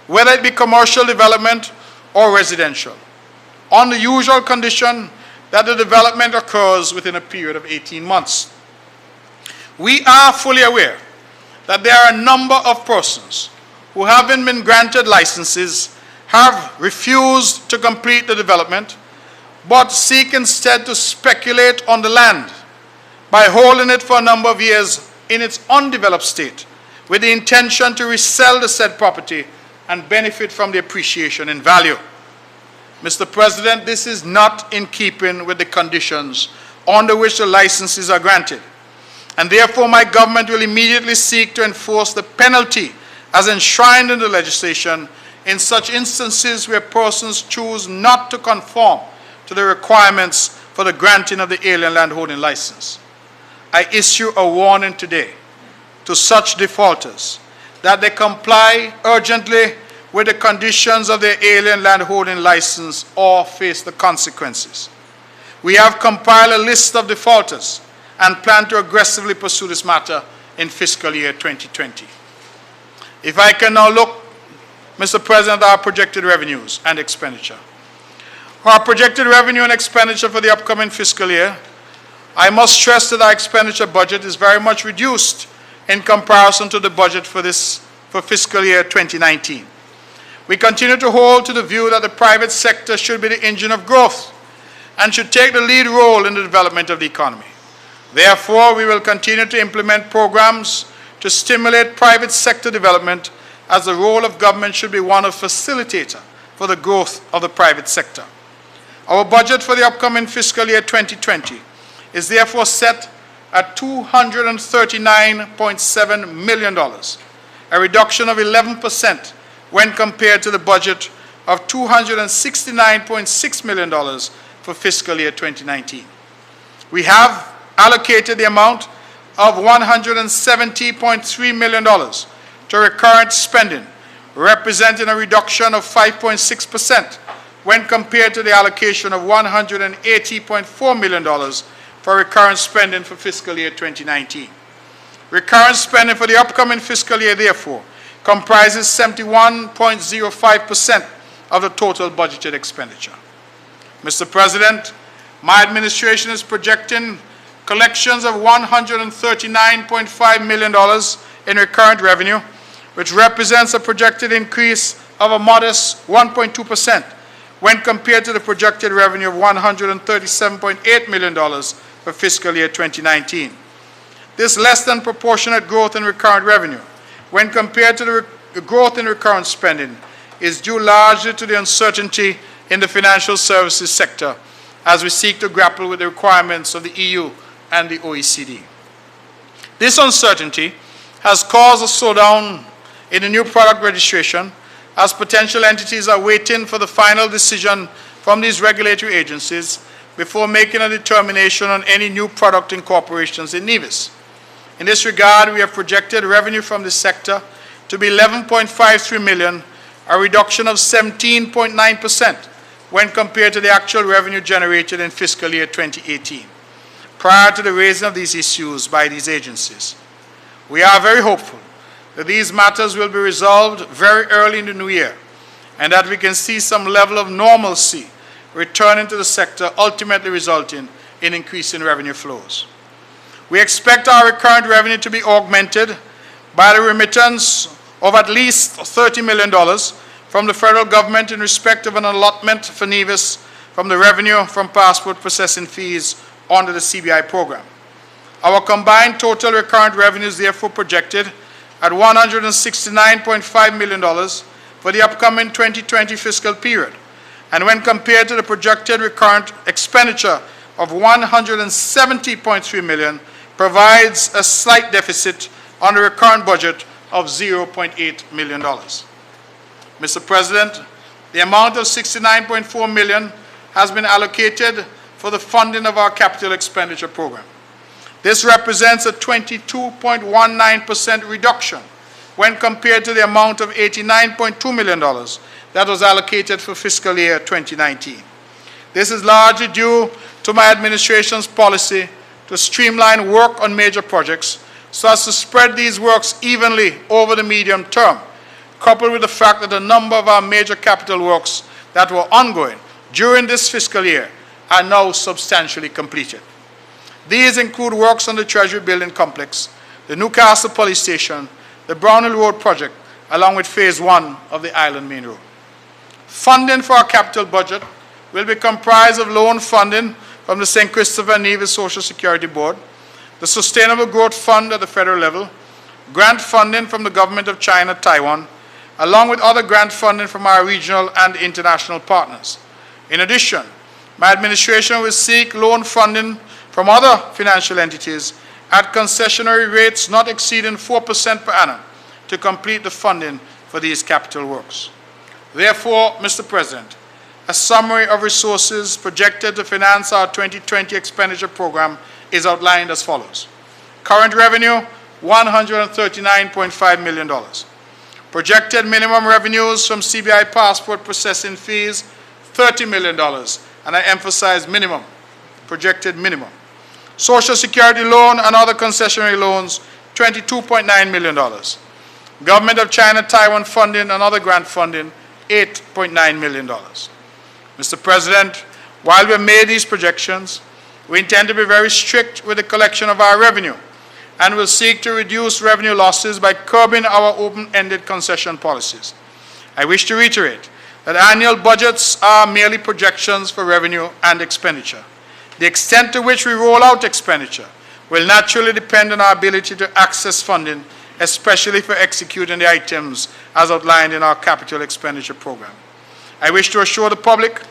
whether it be commercial development or residential, on the usual condition that the development occurs within a period of 18 months. We are fully aware that there are a number of persons who having been granted licenses have refused to complete the development, but seek instead to speculate on the land by holding it for a number of years in its undeveloped state, with the intention to resell the said property and benefit from the appreciation in value. Mr. President, this is not in keeping with the conditions under which the licenses are granted, and therefore my government will immediately seek to enforce the penalty as enshrined in the legislation in such instances where persons choose not to conform to the requirements for the granting of the alien landholding license. I issue a warning today to such defaulters that they comply urgently with the conditions of their alien landholding license or face the consequences. We have compiled a list of defaulters and plan to aggressively pursue this matter in fiscal year 2020. If I can now look, Mr. President, at our projected revenues and expenditure. Our projected revenue and expenditure for the upcoming fiscal year, I must stress that our expenditure budget is very much reduced in comparison to the budget for fiscal year 2019. We continue to hold to the view that the private sector should be the engine of growth and should take the lead role in the development of the economy. Therefore, we will continue to implement programs to stimulate private sector development, as the role of government should be one of facilitator for the growth of the private sector. Our budget for the upcoming fiscal year 2020 is therefore set at $239.7 million, a reduction of 11% when compared to the budget of $269.6 million for fiscal year 2019. We have allocated the amount of $170.3 million to recurrent spending, representing a reduction of 5.6% when compared to the allocation of $180.4 million for recurrent spending for fiscal year 2019. Recurrent spending for the upcoming fiscal year, therefore, comprises 71.05% of the total budgeted expenditure. Mr. President, my administration is projecting collections of $139.5 million in recurrent revenue, which represents a projected increase of a modest 1.2% when compared to the projected revenue of $137.8 million for fiscal year 2019. This less than proportionate growth in recurrent revenue, when compared to the growth in recurrent spending, is due largely to the uncertainty in the financial services sector as we seek to grapple with the requirements of the EU and the OECD. This uncertainty has caused a slowdown in the new product registration, as potential entities are waiting for the final decision from these regulatory agencies before making a determination on any new product incorporations in NIVIS. In this regard, we have projected revenue from this sector to be $11.53 million, a reduction of 17.9% when compared to the actual revenue generated in fiscal year 2018, prior to the raising of these issues by these agencies. We are very hopeful that these matters will be resolved very early in the new year, and that we can see some level of normalcy returning to the sector, ultimately resulting in increasing revenue flows. We expect our recurrent revenue to be augmented by the remittance of at least $30 million from the federal government in respect of an allotment for NIVIS from the revenue from passport processing fees under the CBI program. Our combined total recurrent revenue is therefore projected at $169.5 million for the upcoming 2020 fiscal period, and when compared to the projected recurrent expenditure of $170.3 million, provides a slight deficit on the recurrent budget of $0.8 million. Mr. President, the amount of $69.4 million has been allocated for the funding of our capital expenditure program. This represents a 22.19% reduction when compared to the amount of $89.2 million that was allocated for fiscal year 2019. This is largely due to my administration's policy to streamline work on major projects so as to spread these works evenly over the medium term, coupled with the fact that a number of our major capital works that were ongoing during this fiscal year are now substantially completed. These include works on the Treasury Building Complex, the Newcastle Police Station, the Brownhill Road project, along with Phase 1 of the Island Main Road. Funding for our capital budget will be comprised of loan funding from the St. Christopher and Nevis Social Security Board, the Sustainable Growth Fund at the federal level, grant funding from the Government of China, Taiwan, along with other grant funding from our regional and international partners. In addition, my administration will seek loan funding from other financial entities at concessionary rates not exceeding 4% per annum to complete the funding for these capital works. Therefore, Mr. President, a summary of resources projected to finance our 2020 expenditure program is outlined as follows. Current revenue, $139.5 million. Projected minimum revenues from CBI passport processing fees, $30 million, and I emphasize minimum, projected minimum. Social Security loan and other concessionary loans, $22.9 million. Government of China, Taiwan funding and other grant funding, $8.9 million. Mr. President, while we have made these projections, we intend to be very strict with the collection of our revenue and will seek to reduce revenue losses by curbing our open-ended concession policies. I wish to reiterate that annual budgets are merely projections for revenue and expenditure. The extent to which we roll out expenditure will naturally depend on our ability to access funding, especially for executing the items as outlined in our capital expenditure program. I wish to assure the public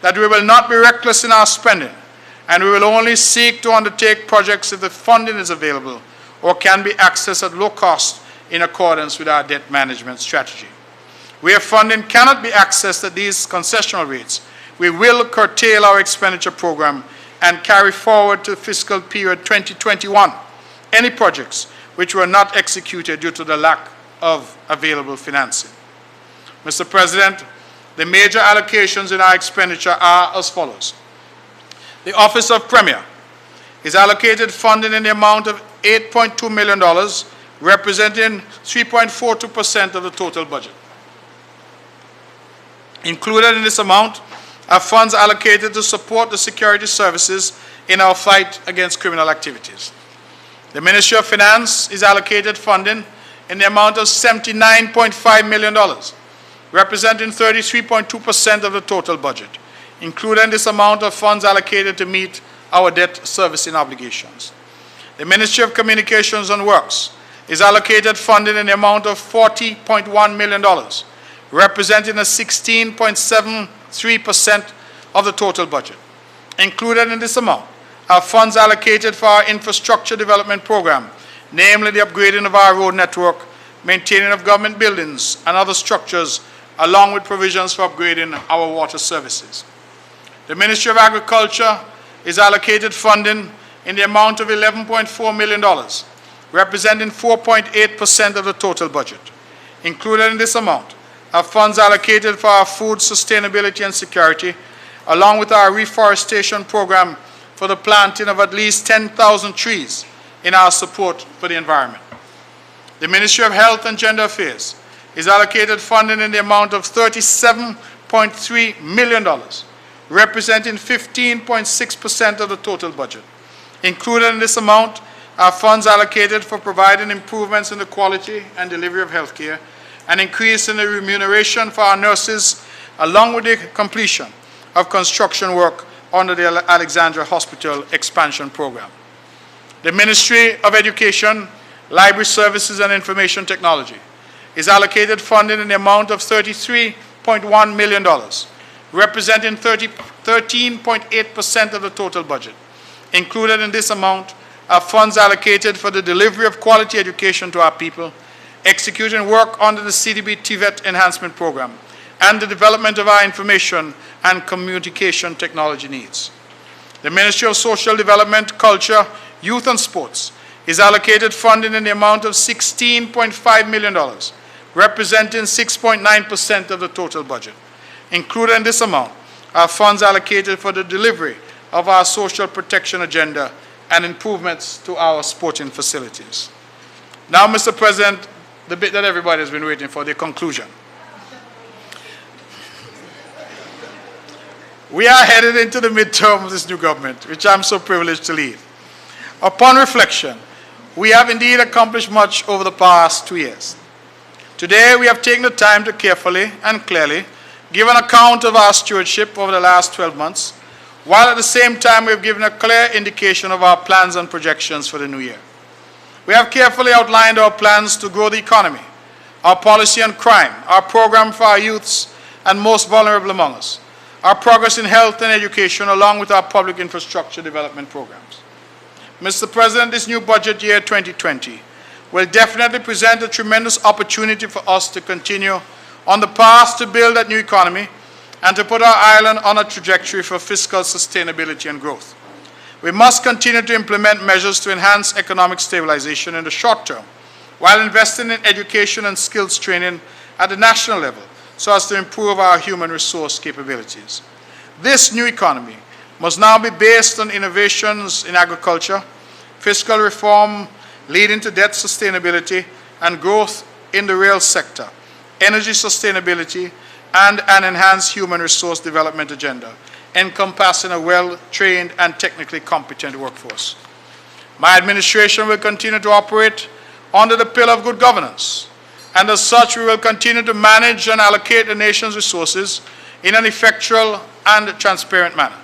that we will not be reckless in our spending, and we will only seek to undertake projects if the funding is available or can be accessed at low cost in accordance with our debt management strategy. Where funding cannot be accessed at these concessional rates, we will curtail our expenditure program and carry forward to fiscal period 2021 any projects which were not executed due to the lack of available financing. Mr. President, the major allocations in our expenditure are as follows. The Office of Premier is allocated funding in the amount of $8.2 million, representing 3.42% of the total budget. Included in this amount are funds allocated to support the security services in our fight against criminal activities. The Ministry of Finance is allocated funding in the amount of $79.5 million, representing 33.2% of the total budget. Included in this amount of funds allocated to meet our debt servicing obligations. The Ministry of Communications and Works is allocated funding in the amount of $40.1 million, representing a 16.73% of the total budget. Included in this amount are funds allocated for our infrastructure development program, namely the upgrading of our road network, maintaining of government buildings and other structures, along with provisions for upgrading our water services. The Ministry of Agriculture is allocated funding in the amount of $11.4 million, representing 4.8% of the total budget. Included in this amount are funds allocated for our food sustainability and security, along with our reforestation program for the planting of at least 10,000 trees in our support for the environment. The Ministry of Health and Gender Affairs is allocated funding in the amount of $37.3 million, representing 15.6% of the total budget. Included in this amount are funds allocated for providing improvements in the quality and delivery of health care, an increase in the remuneration for our nurses, along with the completion of construction work under the Alexandra Hospital expansion program. The Ministry of Education, Library Services and Information Technology is allocated funding in the amount of $33.1 million, representing 13.8% of the total budget. Included in this amount are funds allocated for the delivery of quality education to our people, executing work under the CDB TVET enhancement program, and the development of our information and communication technology needs. The Ministry of Social Development, Culture, Youth and Sports is allocated funding in the amount of $16.5 million, representing 6.9% of the total budget. Included in this amount are funds allocated for the delivery of our social protection agenda and improvements to our sporting facilities. Now, Mr. President, the bit that everybody has been waiting for, the conclusion. We are headed into the midterm of this new government, which I'm so privileged to lead. Upon reflection, we have indeed accomplished much over the past 2 years. Today, we have taken the time to carefully and clearly give an account of our stewardship over the last 12 months, while at the same time we have given a clear indication of our plans and projections for the new year. We have carefully outlined our plans to grow the economy, our policy on crime, our program for our youths and most vulnerable among us, our progress in health and education, along with our public infrastructure development programs. Mr. President, this new budget year 2020 will definitely present a tremendous opportunity for us to continue on the path to build that new economy and to put our island on a trajectory for fiscal sustainability and growth. We must continue to implement measures to enhance economic stabilization in the short term, while investing in education and skills training at the national level so as to improve our human resource capabilities. This new economy must now be based on innovations in agriculture, fiscal reform leading to debt sustainability and growth in the rail sector, energy sustainability, and an enhanced human resource development agenda, encompassing a well-trained and technically competent workforce. My administration will continue to operate under the pillar of good governance, and as such we will continue to manage and allocate the nation's resources in an effectual and transparent manner.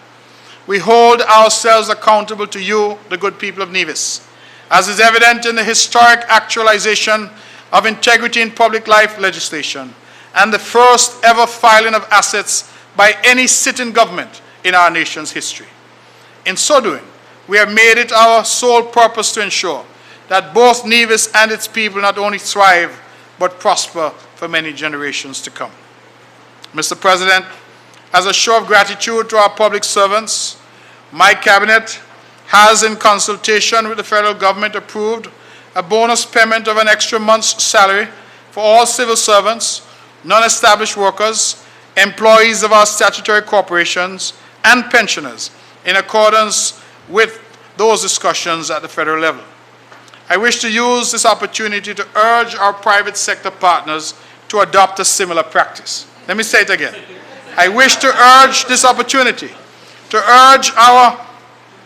We hold ourselves accountable to you, the good people of Nevis, as is evident in the historic actualization of integrity in public life legislation and the first ever filing of assets by any sitting government in our nation's history. In so doing, we have made it our sole purpose to ensure that both Nevis and its people not only thrive but prosper for many generations to come. Mr. President, as a show of gratitude to our public servants, my cabinet has, in consultation with the federal government, approved a bonus payment of an extra month's salary for all civil servants, non-established workers, employees of our statutory corporations, and pensioners in accordance with those discussions at the federal level. I wish to use this opportunity to urge our private sector partners to adopt a similar practice. Let me say it again. I wish to urge this opportunity to urge our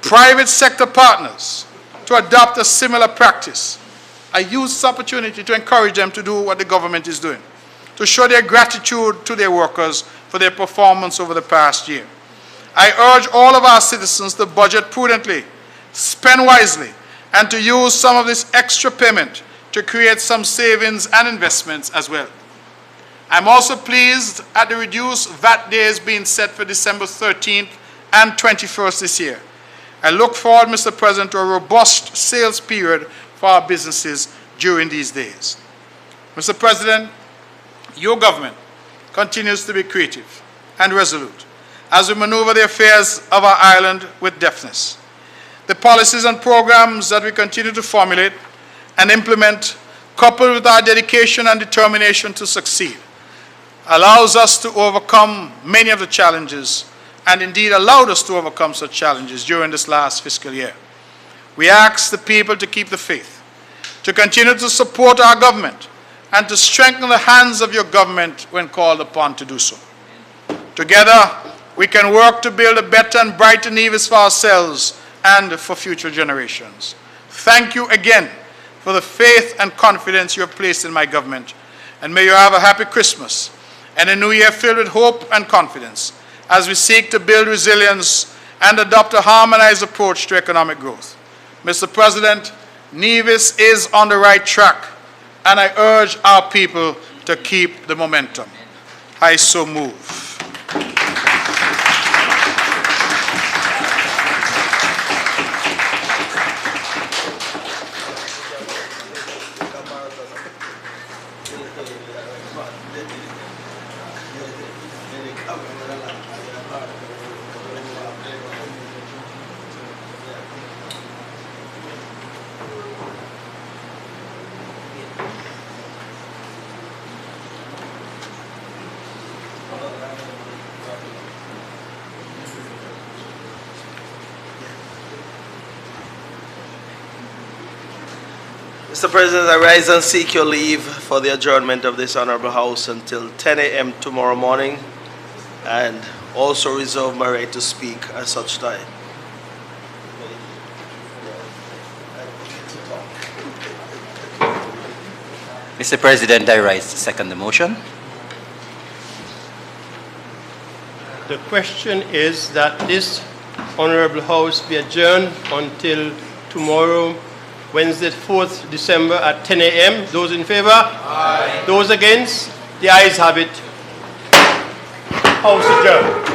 private sector partners to adopt a similar practice. I use this opportunity to encourage them to do what the government is doing, to show their gratitude to their workers for their performance over the past year. I urge all of our citizens to budget prudently, spend wisely, and to use some of this extra payment to create some savings and investments as well. I'm also pleased at the reduced VAT days being set for December 13th and 21st this year. I look forward, Mr. President, to a robust sales period for our businesses during these days. Mr. President, your government continues to be creative and resolute as we maneuver the affairs of our island with deftness. The policies and programs that we continue to formulate and implement, coupled with our dedication and determination to succeed, allows us to overcome many of the challenges, and indeed allowed us to overcome such challenges during this last fiscal year. We ask the people to keep the faith, to continue to support our government, and to strengthen the hands of your government when called upon to do so. Together, we can work to build a better and brighter Nevis for ourselves and for future generations. Thank you again for the faith and confidence you have placed in my government, and may you have a happy Christmas and a new year filled with hope and confidence as we seek to build resilience and adopt a harmonized approach to economic growth. Mr. President, Nevis is on the right track, and I urge our people to keep the momentum. I so move. Mr. President, I rise and seek your leave for the adjournment of this Honorable House until 10 a.m. tomorrow morning, and also reserve my right to speak at such time. Mr. President, I rise to second the motion. The question is that this Honorable House be adjourned until tomorrow, Wednesday, 4th December at 10 a.m. Those in favor? Aye. Those against? The ayes have it. House adjourned.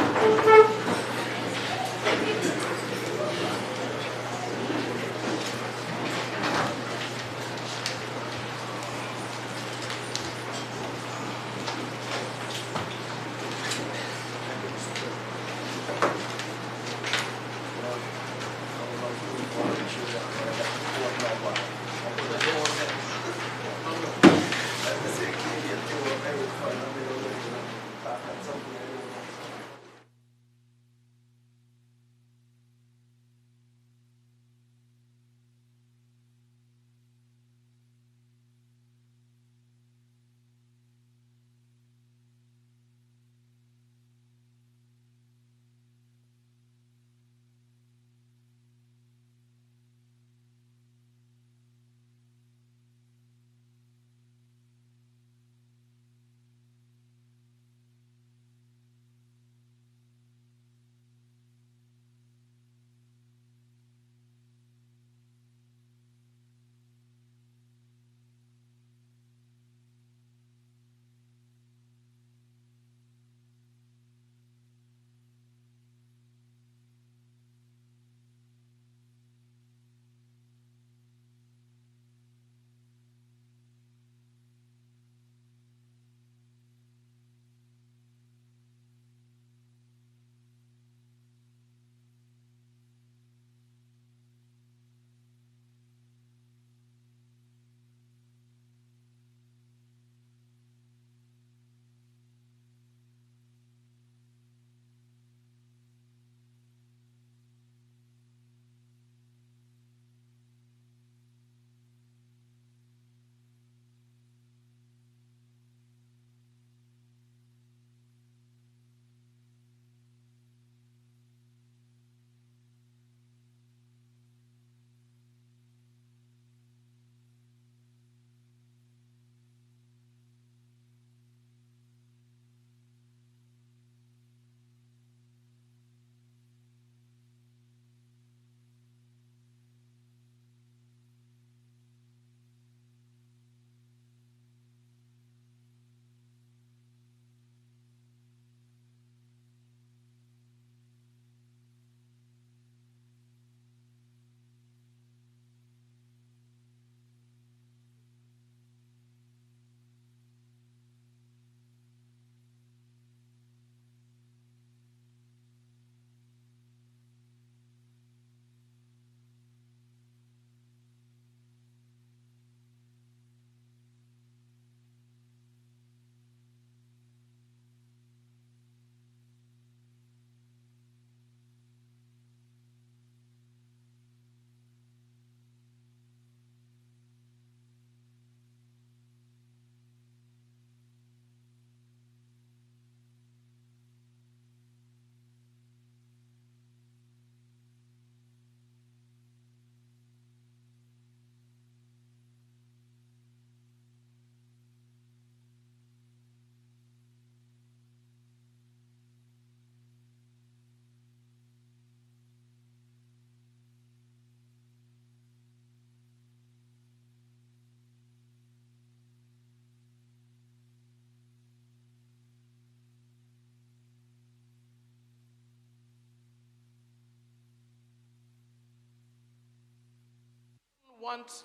Want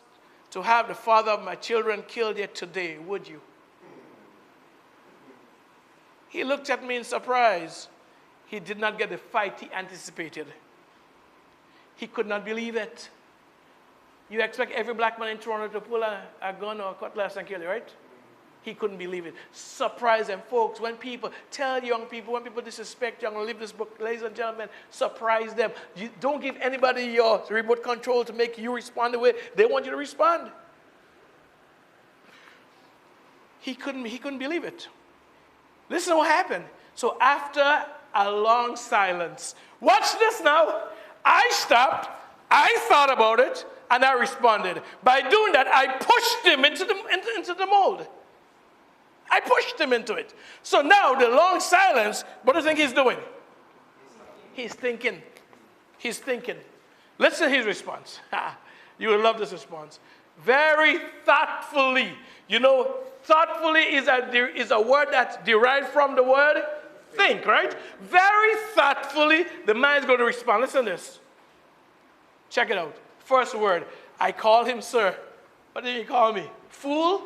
to have the father of my children killed yet today, would you? He looked at me in surprise. He did not get the fight he anticipated. He could not believe it. You expect every black man in Toronto to pull a gun or a cutlass and kill you, right? He couldn't believe it. Surprise them, folks. When people tell young people, when people disrespect you, I'm going to leave this book, ladies and gentlemen, surprise them. You don't give anybody your remote control to make you respond the way they want you to respond. He couldn't believe it. Listen to what happened. So after a long silence, watch this now. I stopped, I thought about it, And I responded. By doing that, I pushed him into the mold. I pushed him into it. So now the long silence, what do you think he's doing? He's thinking. He's thinking. Listen to his response. You will love this response. Very thoughtfully. You know, thoughtfully is a word that's derived from the word think, right? Very thoughtfully, the man is going to respond. Listen to this. Check it out. First word, I call him sir. What did he call me? Fool?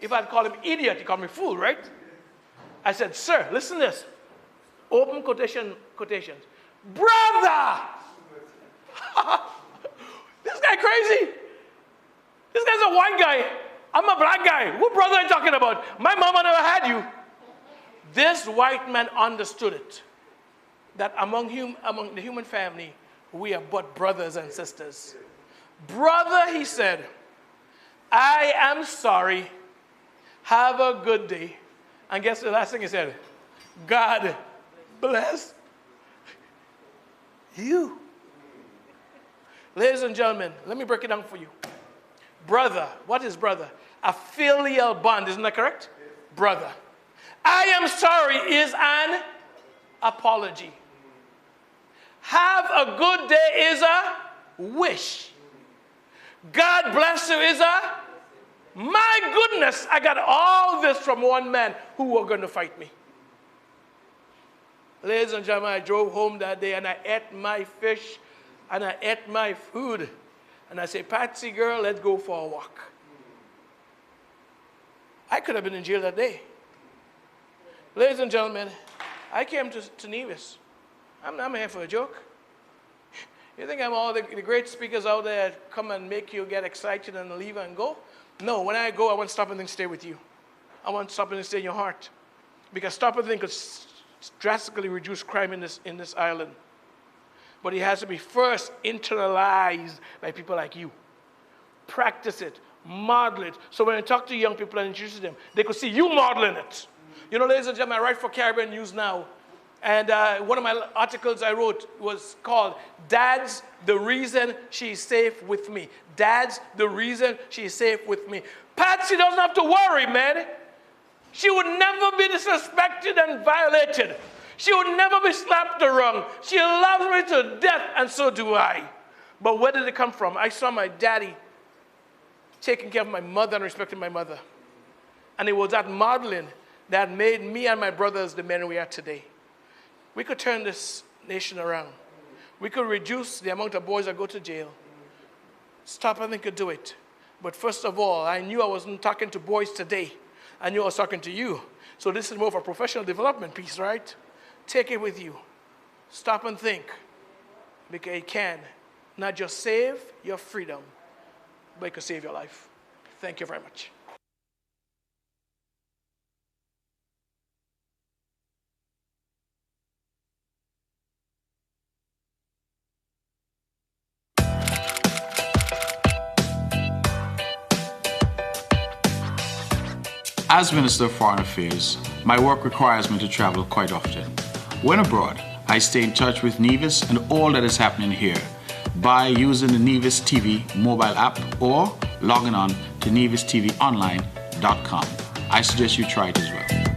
If I'd call him idiot, he called me fool, right? I said, sir, listen to this. Open quotations. Brother! This guy crazy. This guy's a white guy. I'm a black guy. What brother are you talking about? My mama never had you. This white man understood it. That among the human family, we are but brothers and sisters. Brother, he said, I am sorry. Have a good day. And guess the last thing he said? God bless you. Ladies and gentlemen, let me break it down for you. Brother, what is brother? A filial bond, isn't that correct? Brother. I am sorry is an apology. Have a good day is a wish. God bless you is a, my goodness, I got all this from one man who were going to fight me. Ladies and gentlemen, I drove home that day and I ate my fish and I ate my food. And I said, Patsy girl, let's go for a walk. I could have been in jail that day. Ladies and gentlemen, I came to Nevis. I'm here for a joke. You think I'm all the great speakers out there that come and make you get excited and leave and go? No, when I go, I want Stop and Think stay with you. I want Stop and Think stay in your heart. Because Stop and Think could drastically reduce crime in this island. But it has to be first internalized by people like you. Practice it, model it. So when I talk to young people and introduce them, they could see you modeling it. You know, ladies and gentlemen, I write for Caribbean News now. And one of my articles I wrote was called, Dad's the Reason She's Safe with Me. Dad's the Reason She's Safe with Me. Patsy doesn't have to worry, man. She would never be disrespected and violated. She would never be slapped around. She loves me to death, and so do I. But where did it come from? I saw my daddy taking care of my mother and respecting my mother. And it was that modeling that made me and my brothers the men we are today. We could turn this nation around. We could reduce the amount of boys that go to jail. Stop and Think could do it. But first of all, I knew I wasn't talking to boys today. I knew I was talking to you. So this is more of a professional development piece, right? Take it with you. Stop and think. Because it can not just save your freedom, but it can save your life. Thank you very much. As Minister of Foreign Affairs, my work requires me to travel quite often. When abroad, I stay in touch with Nevis and all that is happening here by using the Nevis TV mobile app or logging on to nevistvonline.com. I suggest you try it as well.